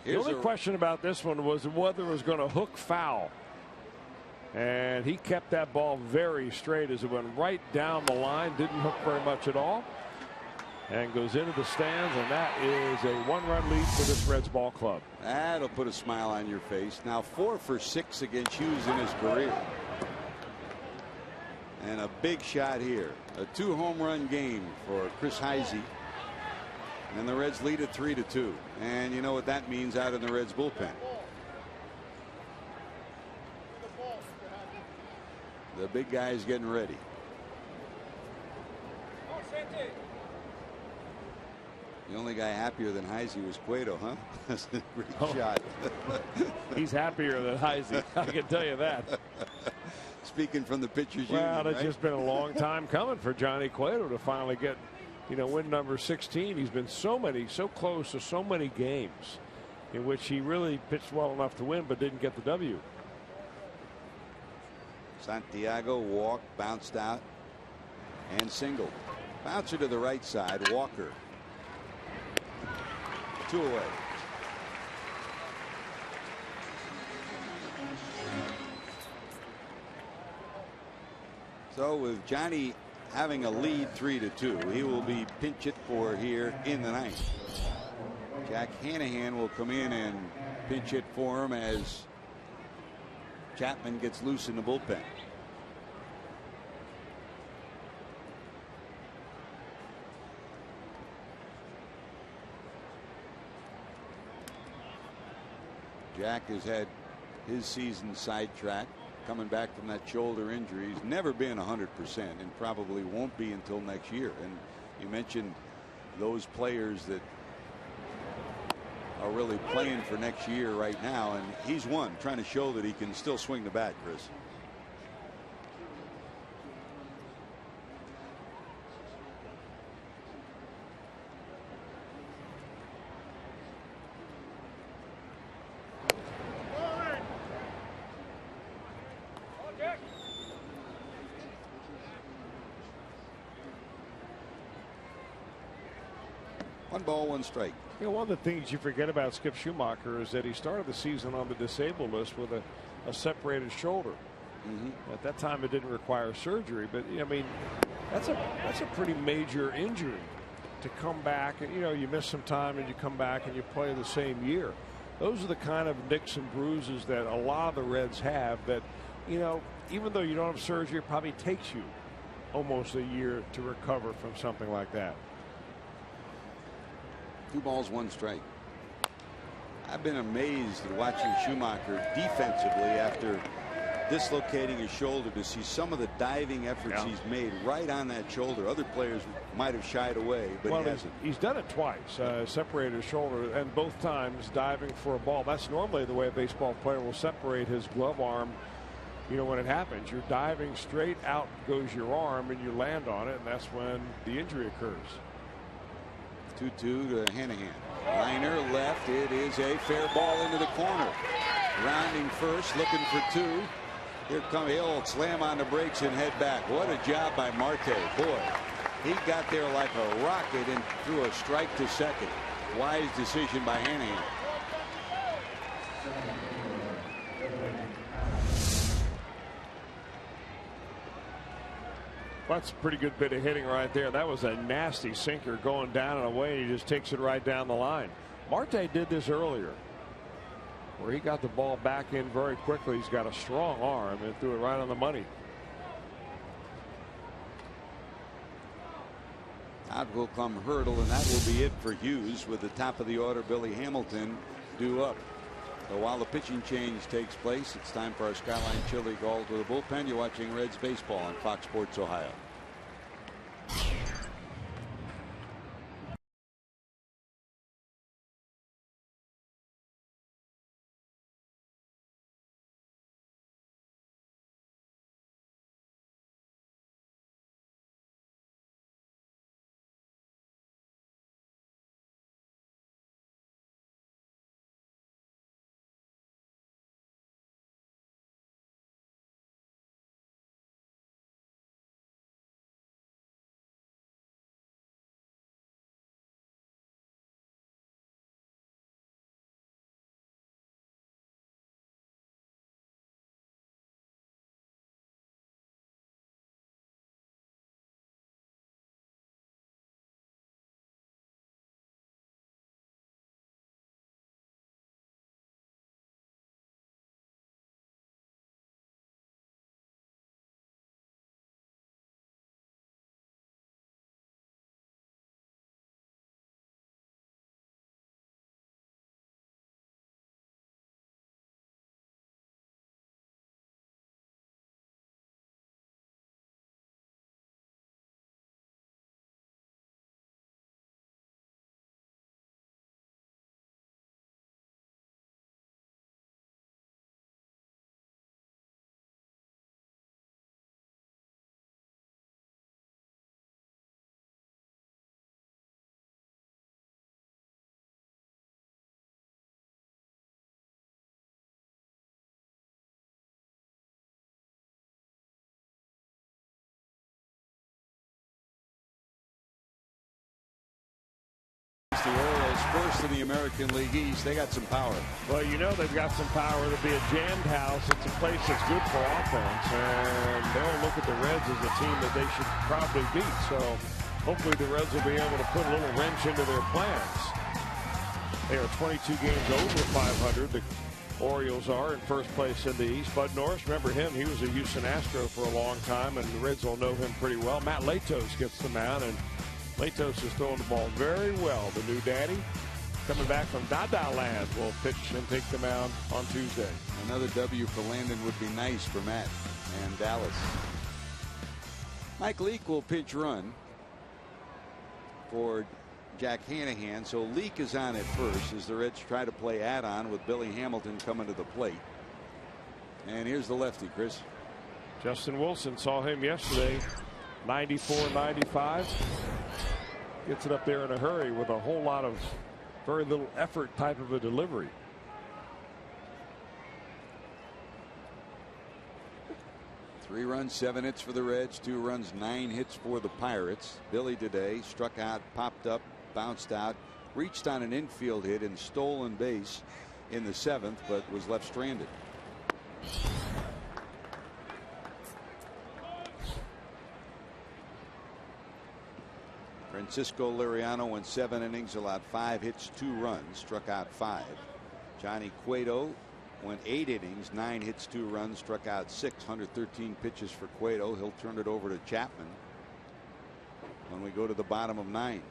The only question about this one was whether it was going to hook foul. And he kept that ball very straight as it went right down the line. Didn't hook very much at all. And goes into the stands, and that is a 1-run lead for this Reds ball club. That'll put a smile on your face. Now 4 for 6 against Hughes in his career. And a big shot here. A 2-home run game for Chris Heisey. And the Reds lead at 3-2. And you know what that means out in the Reds bullpen. The big guy is getting ready. The only guy happier than Heisey was Cueto, huh? That's a great shot. He's happier than Heisey, I can tell you that. Speaking from the pitcher's union, union, it's right? just been a long time coming for Johnny Cueto to finally get, win number 16. He's been so close to so many games in which he really pitched well enough to win but didn't get the W. Santiago walked, bounced out, and singled. Bouncer to the right side. Walker. 2 away. So with Johnny having a lead 3-2, he will be pinch hit for here in the 9th. Jack Hanahan will come in and pinch hit for him as Chapman gets loose in the bullpen. Jack has had his season sidetracked, coming back from that shoulder injury. He's never been 100% and probably won't be until next year. And you mentioned those players that are really playing for next year right now, and he's one trying to show that he can still swing the bat, Chris. One ball, one strike. You know, one of the things you forget about Skip Schumacher is that he started the season on the disabled list with a separated shoulder. At that time, it didn't require surgery, but I mean, that's a pretty major injury to come back and you miss some time and you come back and you play the same year. Those are the kind of nicks and bruises that a lot of the Reds have. That even though you don't have surgery, it probably takes you almost a year to recover from something like that. 2 balls, 1 strike. I've been amazed at watching Schumacher defensively after dislocating his shoulder to see some of the diving efforts he's made right on that shoulder. Other players might have shied away, but he hasn't. He's done it twice, separated his shoulder, and both times diving for a ball. That's normally the way a baseball player will separate his glove arm. When it happens, you're diving straight out goes your arm and you land on it, and that's when the injury occurs. 2-2 to Anaheim. Liner left. It is a fair ball into the corner. Rounding first, looking for 2. Here come Hill, slam on the brakes and head back. What a job by Marte. Boy, he got there like a rocket and threw a strike to second. Wise decision by Anaheim. That's a pretty good bit of hitting right there. That was a nasty sinker going down and away. And he just takes it right down the line. Marte did this earlier, where he got the ball back in very quickly. He's got a strong arm and threw it right on the money. Out will come Hurdle, and that will be it for Hughes, with the top of the order Billy Hamilton due up. So while the pitching change takes place, it's time for our Skyline Chili call to the bullpen. You're watching Reds baseball on Fox Sports Ohio. The Orioles first in the American League East. They got some power. Well, they've got some power. To be a jammed house, it's a place that's good for offense, and they'll look at the Reds as a team that they should probably beat. So hopefully the Reds will be able to put a little wrench into their plans. They are 22 games over 500. The Orioles are in first place in the East. Bud Norris, remember him? He was a Houston Astro for a long time, and the Reds will know him pretty well. Matt Latos gets the mound, and Latos is throwing the ball very well. The new daddy, coming back from Dada Land, will pitch and take the mound on Tuesday. Another W for Landon would be nice for Matt and Dallas. Mike Leake will pinch run for Jack Hanahan. So Leake is on at first as the Reds try to play add-on with Billy Hamilton coming to the plate. And here's the lefty, Chris. Justin Wilson, saw him yesterday. 94-95. Gets it up there in a hurry with a whole lot of very little effort type of a delivery. Three runs, 7 hits for the Reds, 2 runs, 9 hits for the Pirates. Billy today struck out, popped up, bounced out, reached on an infield hit and stolen base in the 7th, but was left stranded. Francisco Liriano went 7 innings, allowed 5 hits, 2 runs, struck out 5. Johnny Cueto went 8 innings, 9 hits, 2 runs, struck out 6. 113 pitches for Cueto. He'll turn it over to Chapman when we go to the bottom of 9.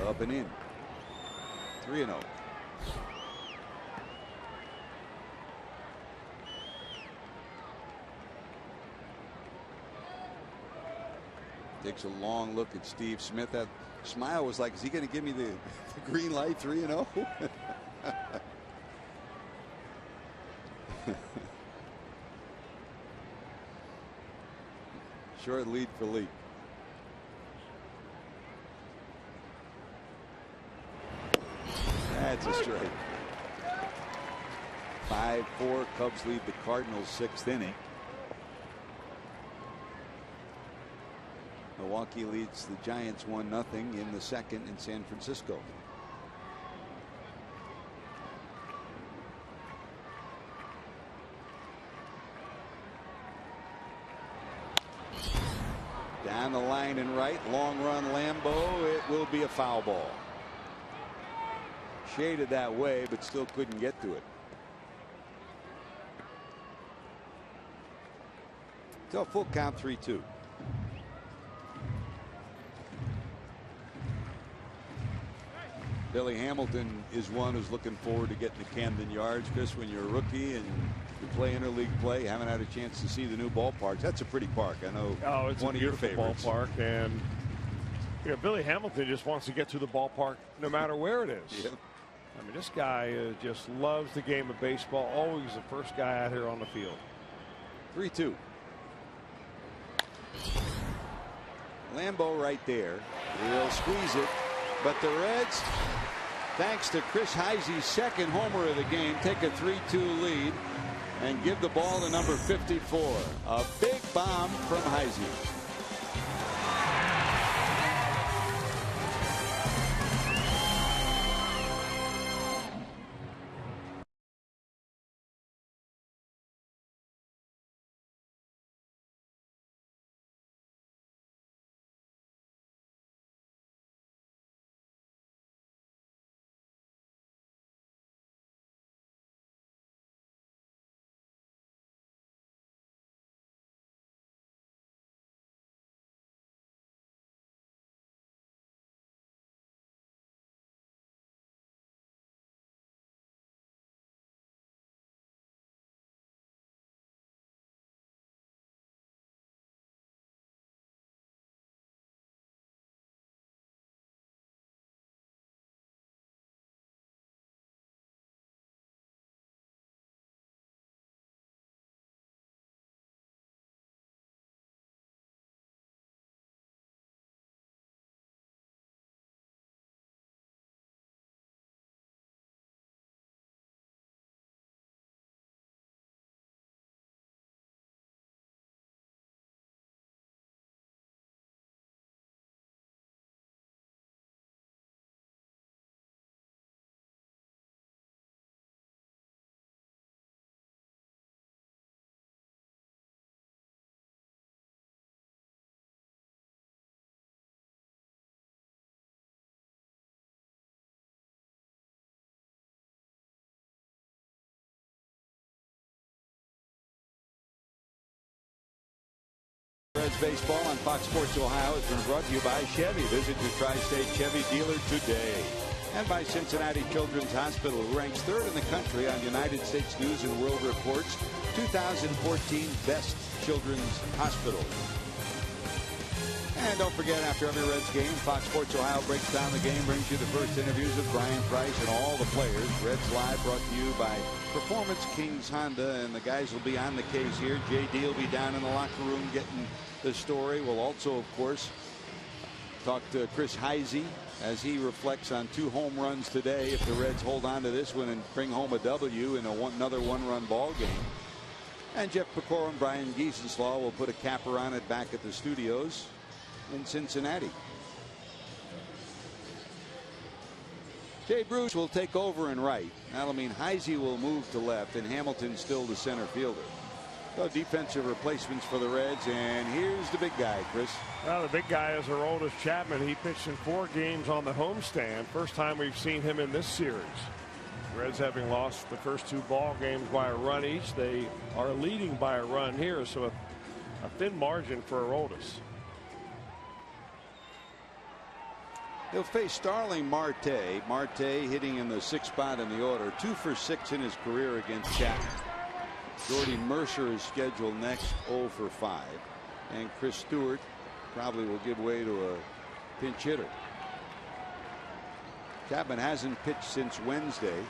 Up and in. 3-0. Takes a long look at Steve Smith. That smile was like, is he going to give me the green light? 3-0. Short lead for Leake. That's a strike. 5-4. Cubs lead the Cardinals 6th inning. Milwaukee leads the Giants 1-0 in the 2nd in San Francisco. Down the line and right, long run Lambeau. It will be a foul ball. Shaded that way, but still couldn't get to it. So a full count, 3-2. Billy Hamilton is one who's looking forward to getting to Camden Yards. Chris, when you're a rookie and you play interleague play, haven't had a chance to see the new ballpark. That's a pretty park. I know. Oh, it's one a of your beautiful favorites. ballpark, and you know, Billy Hamilton just wants to get to the ballpark no matter where it is. Yep. I mean, this guy just loves the game of baseball. Always the first guy out here on the field. 3-2. Lambeau right there. He'll squeeze it, but the Reds, thanks to Chris Heisey's 2nd homer of the game, take a 3-2 lead and give the ball to number 54. A big bomb from Heisey. Reds baseball on Fox Sports Ohio has been brought to you by Chevy. Visit your tri-state Chevy dealer today. And by Cincinnati Children's Hospital, who ranks 3rd in the country on United States News and World Report's 2014 Best Children's Hospital. And don't forget, after every Reds game, Fox Sports Ohio breaks down the game, brings you the first interviews with Brian Price and all the players. Reds Live brought to you by Performance Kings Honda, and the guys will be on the case here. JD will be down in the locker room getting the story. We'll also, of course, talk to Chris Heisey as he reflects on 2 home runs today. If the Reds hold on to this one and bring home a W in another one-run ball game. And Jeff Pecora and Brian Giesenslaw will put a capper on it back at the studios in Cincinnati. Jay Bruce will take over in right. That'll mean Heisey will move to left and Hamilton still the center fielder. So defensive replacements for the Reds, and here's the big guy, Chris. Well, the big guy is Aroldis Chapman. He pitched in 4 games on the homestand. First time we've seen him in this series. Reds having lost the first 2 ball games by a run each. They are leading by a run here, so a thin margin for Aroldis. He'll face Starling Marte. Marte hitting in the 6th spot in the order. 2 for 6 in his career against Chapman. Jordy Mercer is scheduled next, 0 for 5. And Chris Stewart probably will give way to a pinch hitter. Chapman hasn't pitched since Wednesday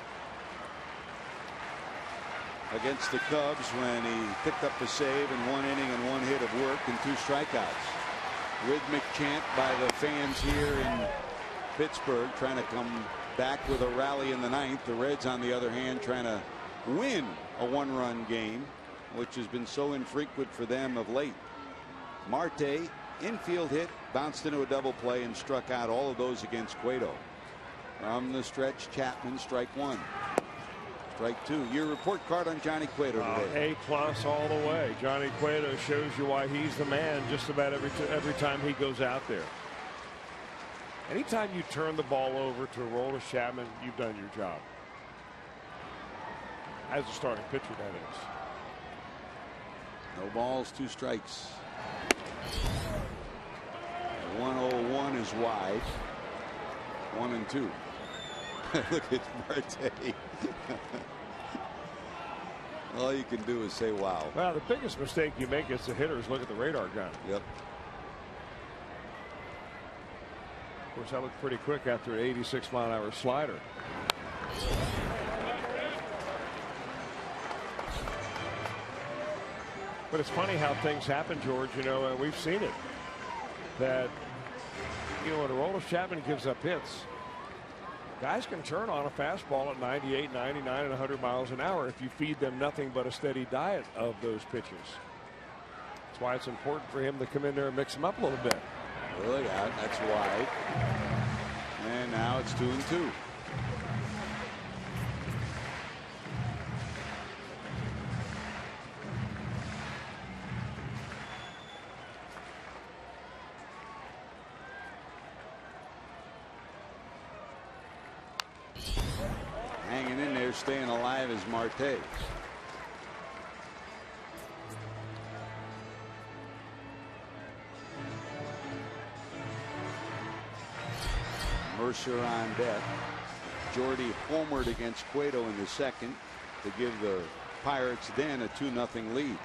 against the Cubs when he picked up a save in 1 inning and 1 hit of work and 2 strikeouts. Rhythmic chant by the fans here in Pittsburgh, trying to come back with a rally in the 9th. The Reds, on the other hand, trying to win a 1-run game, which has been so infrequent for them of late. Marte, infield hit, bounced into a double play and struck out, all of those against Cueto. From the stretch, Chapman, strike 1. Strike 2. Your report card on Johnny Cueto today. A+ all the way. Johnny Cueto shows you why he's the man just about every time he goes out there. Anytime you turn the ball over to Aroldis Chapman, you've done your job. As a starting pitcher, that is. No balls, 2 strikes. 1-0-1 is wide. 1-2. Look at Marte. All you can do is say wow. Well, the biggest mistake you make as a hitter is look at the radar gun. Yep. Of course, that looked pretty quick after an 86-mile-an-hour slider. But it's funny how things happen, George. You know, and we've seen it. That, you know, when Aroldis Chapman gives up hits, guys can turn on a fastball at 98, 99, and 100 miles an hour if you feed them nothing but a steady diet of those pitches. That's why it's important for him to come in there and mix them up a little bit. Look out, that's wide. And now it's 2-2. Hanging in there, staying alive is Marte. Mercer on deck. Jordy homered against Cueto in the 2nd to give the Pirates then a 2-0 lead.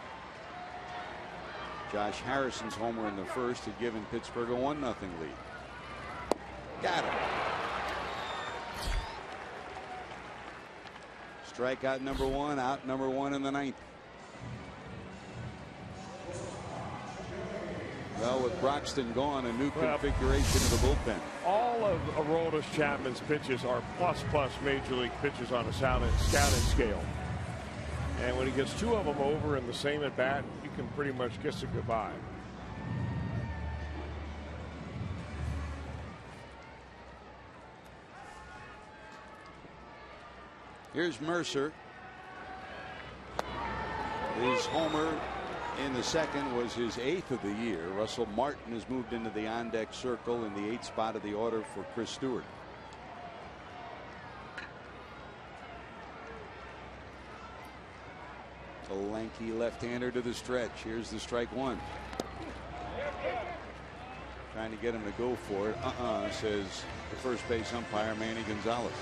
Josh Harrison's homer in the 1st had given Pittsburgh a 1-0 lead. Got him. Strikeout number 1, out number 1 in the 9th. Well, with Broxton gone, a new configuration of the bullpen. All of Aroldis Chapman's pitches are plus major league pitches on a scouting scale. And when he gets 2 of them over in the same at bat, you can pretty much kiss it goodbye. Here's Mercer. His homer in the 2nd was his 8th of the year. Russell Martin has moved into the on-deck circle in the 8th spot of the order for Chris Stewart. A lanky left-hander to the stretch. Here's the strike 1. Trying to get him to go for it. Says the first base umpire, Manny Gonzalez.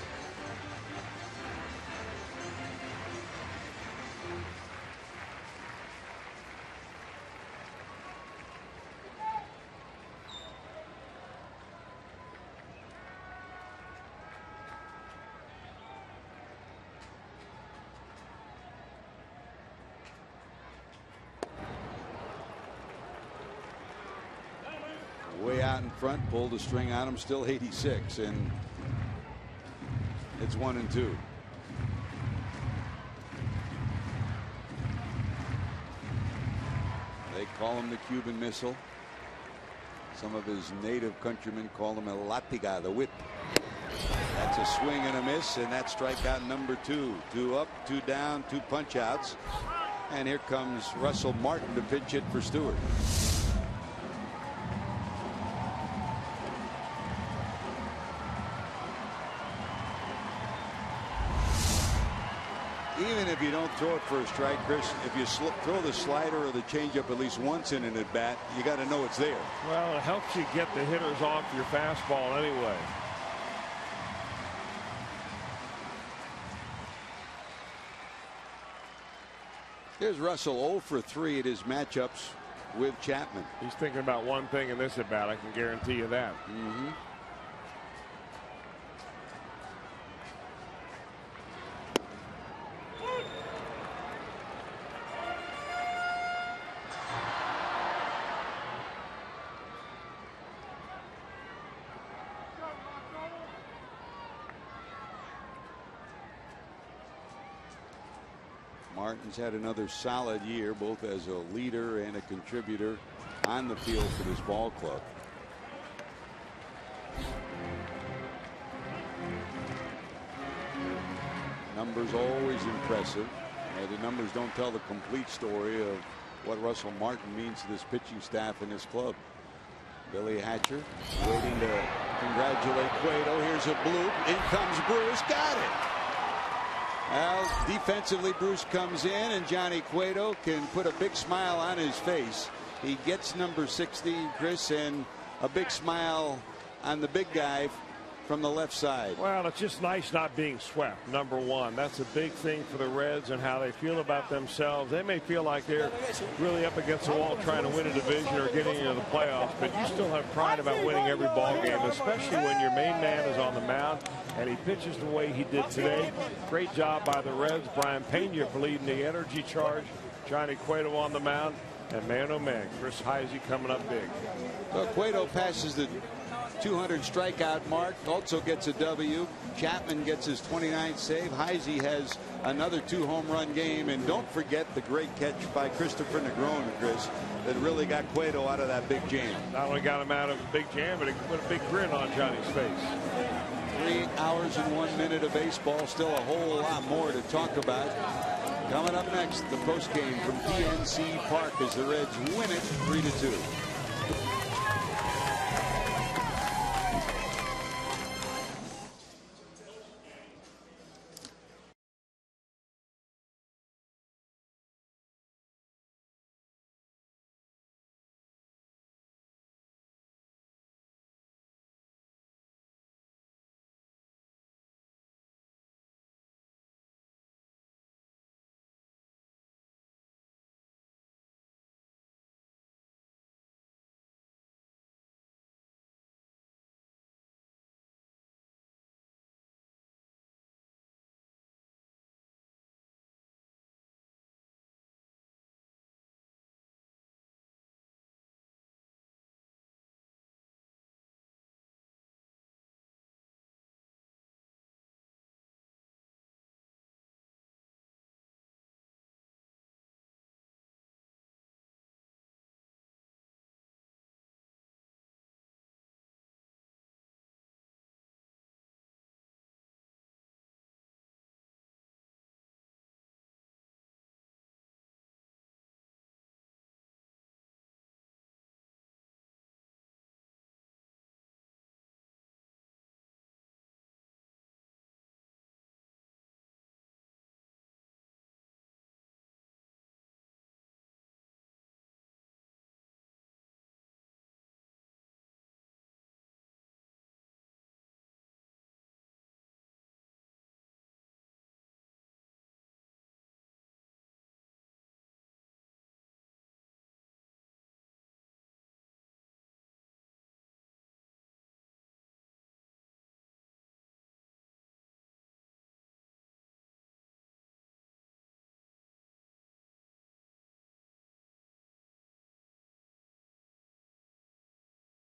out in front, pulled the string on him, still 86, and it's 1-2. They call him the Cuban Missile. Some of his native countrymen call him El Latiga, the whip. That's a swing and a miss, and that's strikeout number 2. 2 up, 2 down, 2 punch outs. And here comes Russell Martin to pinch hit for Stewart. Even if you don't throw it for a strike, Chris, if you throw the slider or the changeup at least once in an at bat, you got to know it's there. Well, it helps you get the hitters off your fastball anyway. Here's Russell 0 for 3 at his matchups with Chapman. He's thinking about one thing in this at bat. I can guarantee you that. Martin's had another solid year, both as a leader and a contributor on the field for this ball club. Numbers always impressive. The numbers don't tell the complete story of what Russell Martin means to this pitching staff and this club. Billy Hatcher waiting to congratulate Cueto. Here's a bloop. In comes Bruce. Got it. Well, defensively, Bruce comes in, and Johnny Cueto can put a big smile on his face. He gets number 60, Chris, and a big smile on the big guy from the left side. Well, it's just nice not being swept, number one. That's a big thing for the Reds and how they feel about themselves. They may feel like they're really up against the wall trying to win a division or getting into the playoffs, but you still have pride about winning every ball game, especially when your main man is on the mound and he pitches the way he did today. Great job by the Reds. Brian Pena for leading the energy charge. Johnny Cueto on the mound. And man, oh man, Chris Heisey coming up big. So Cueto passes the 200 strikeout mark, also gets a W. Chapman gets his 29th save. Heisey has another 2 home run game. And don't forget the great catch by Christopher Negron, Chris, that really got Cueto out of that big jam. Not only got him out of a big jam, but it put a big grin on Johnny's face. 3 hours and 1 minute of baseball. Still a whole lot more to talk about. Coming up next, the postgame from PNC Park as the Reds win it 3-2.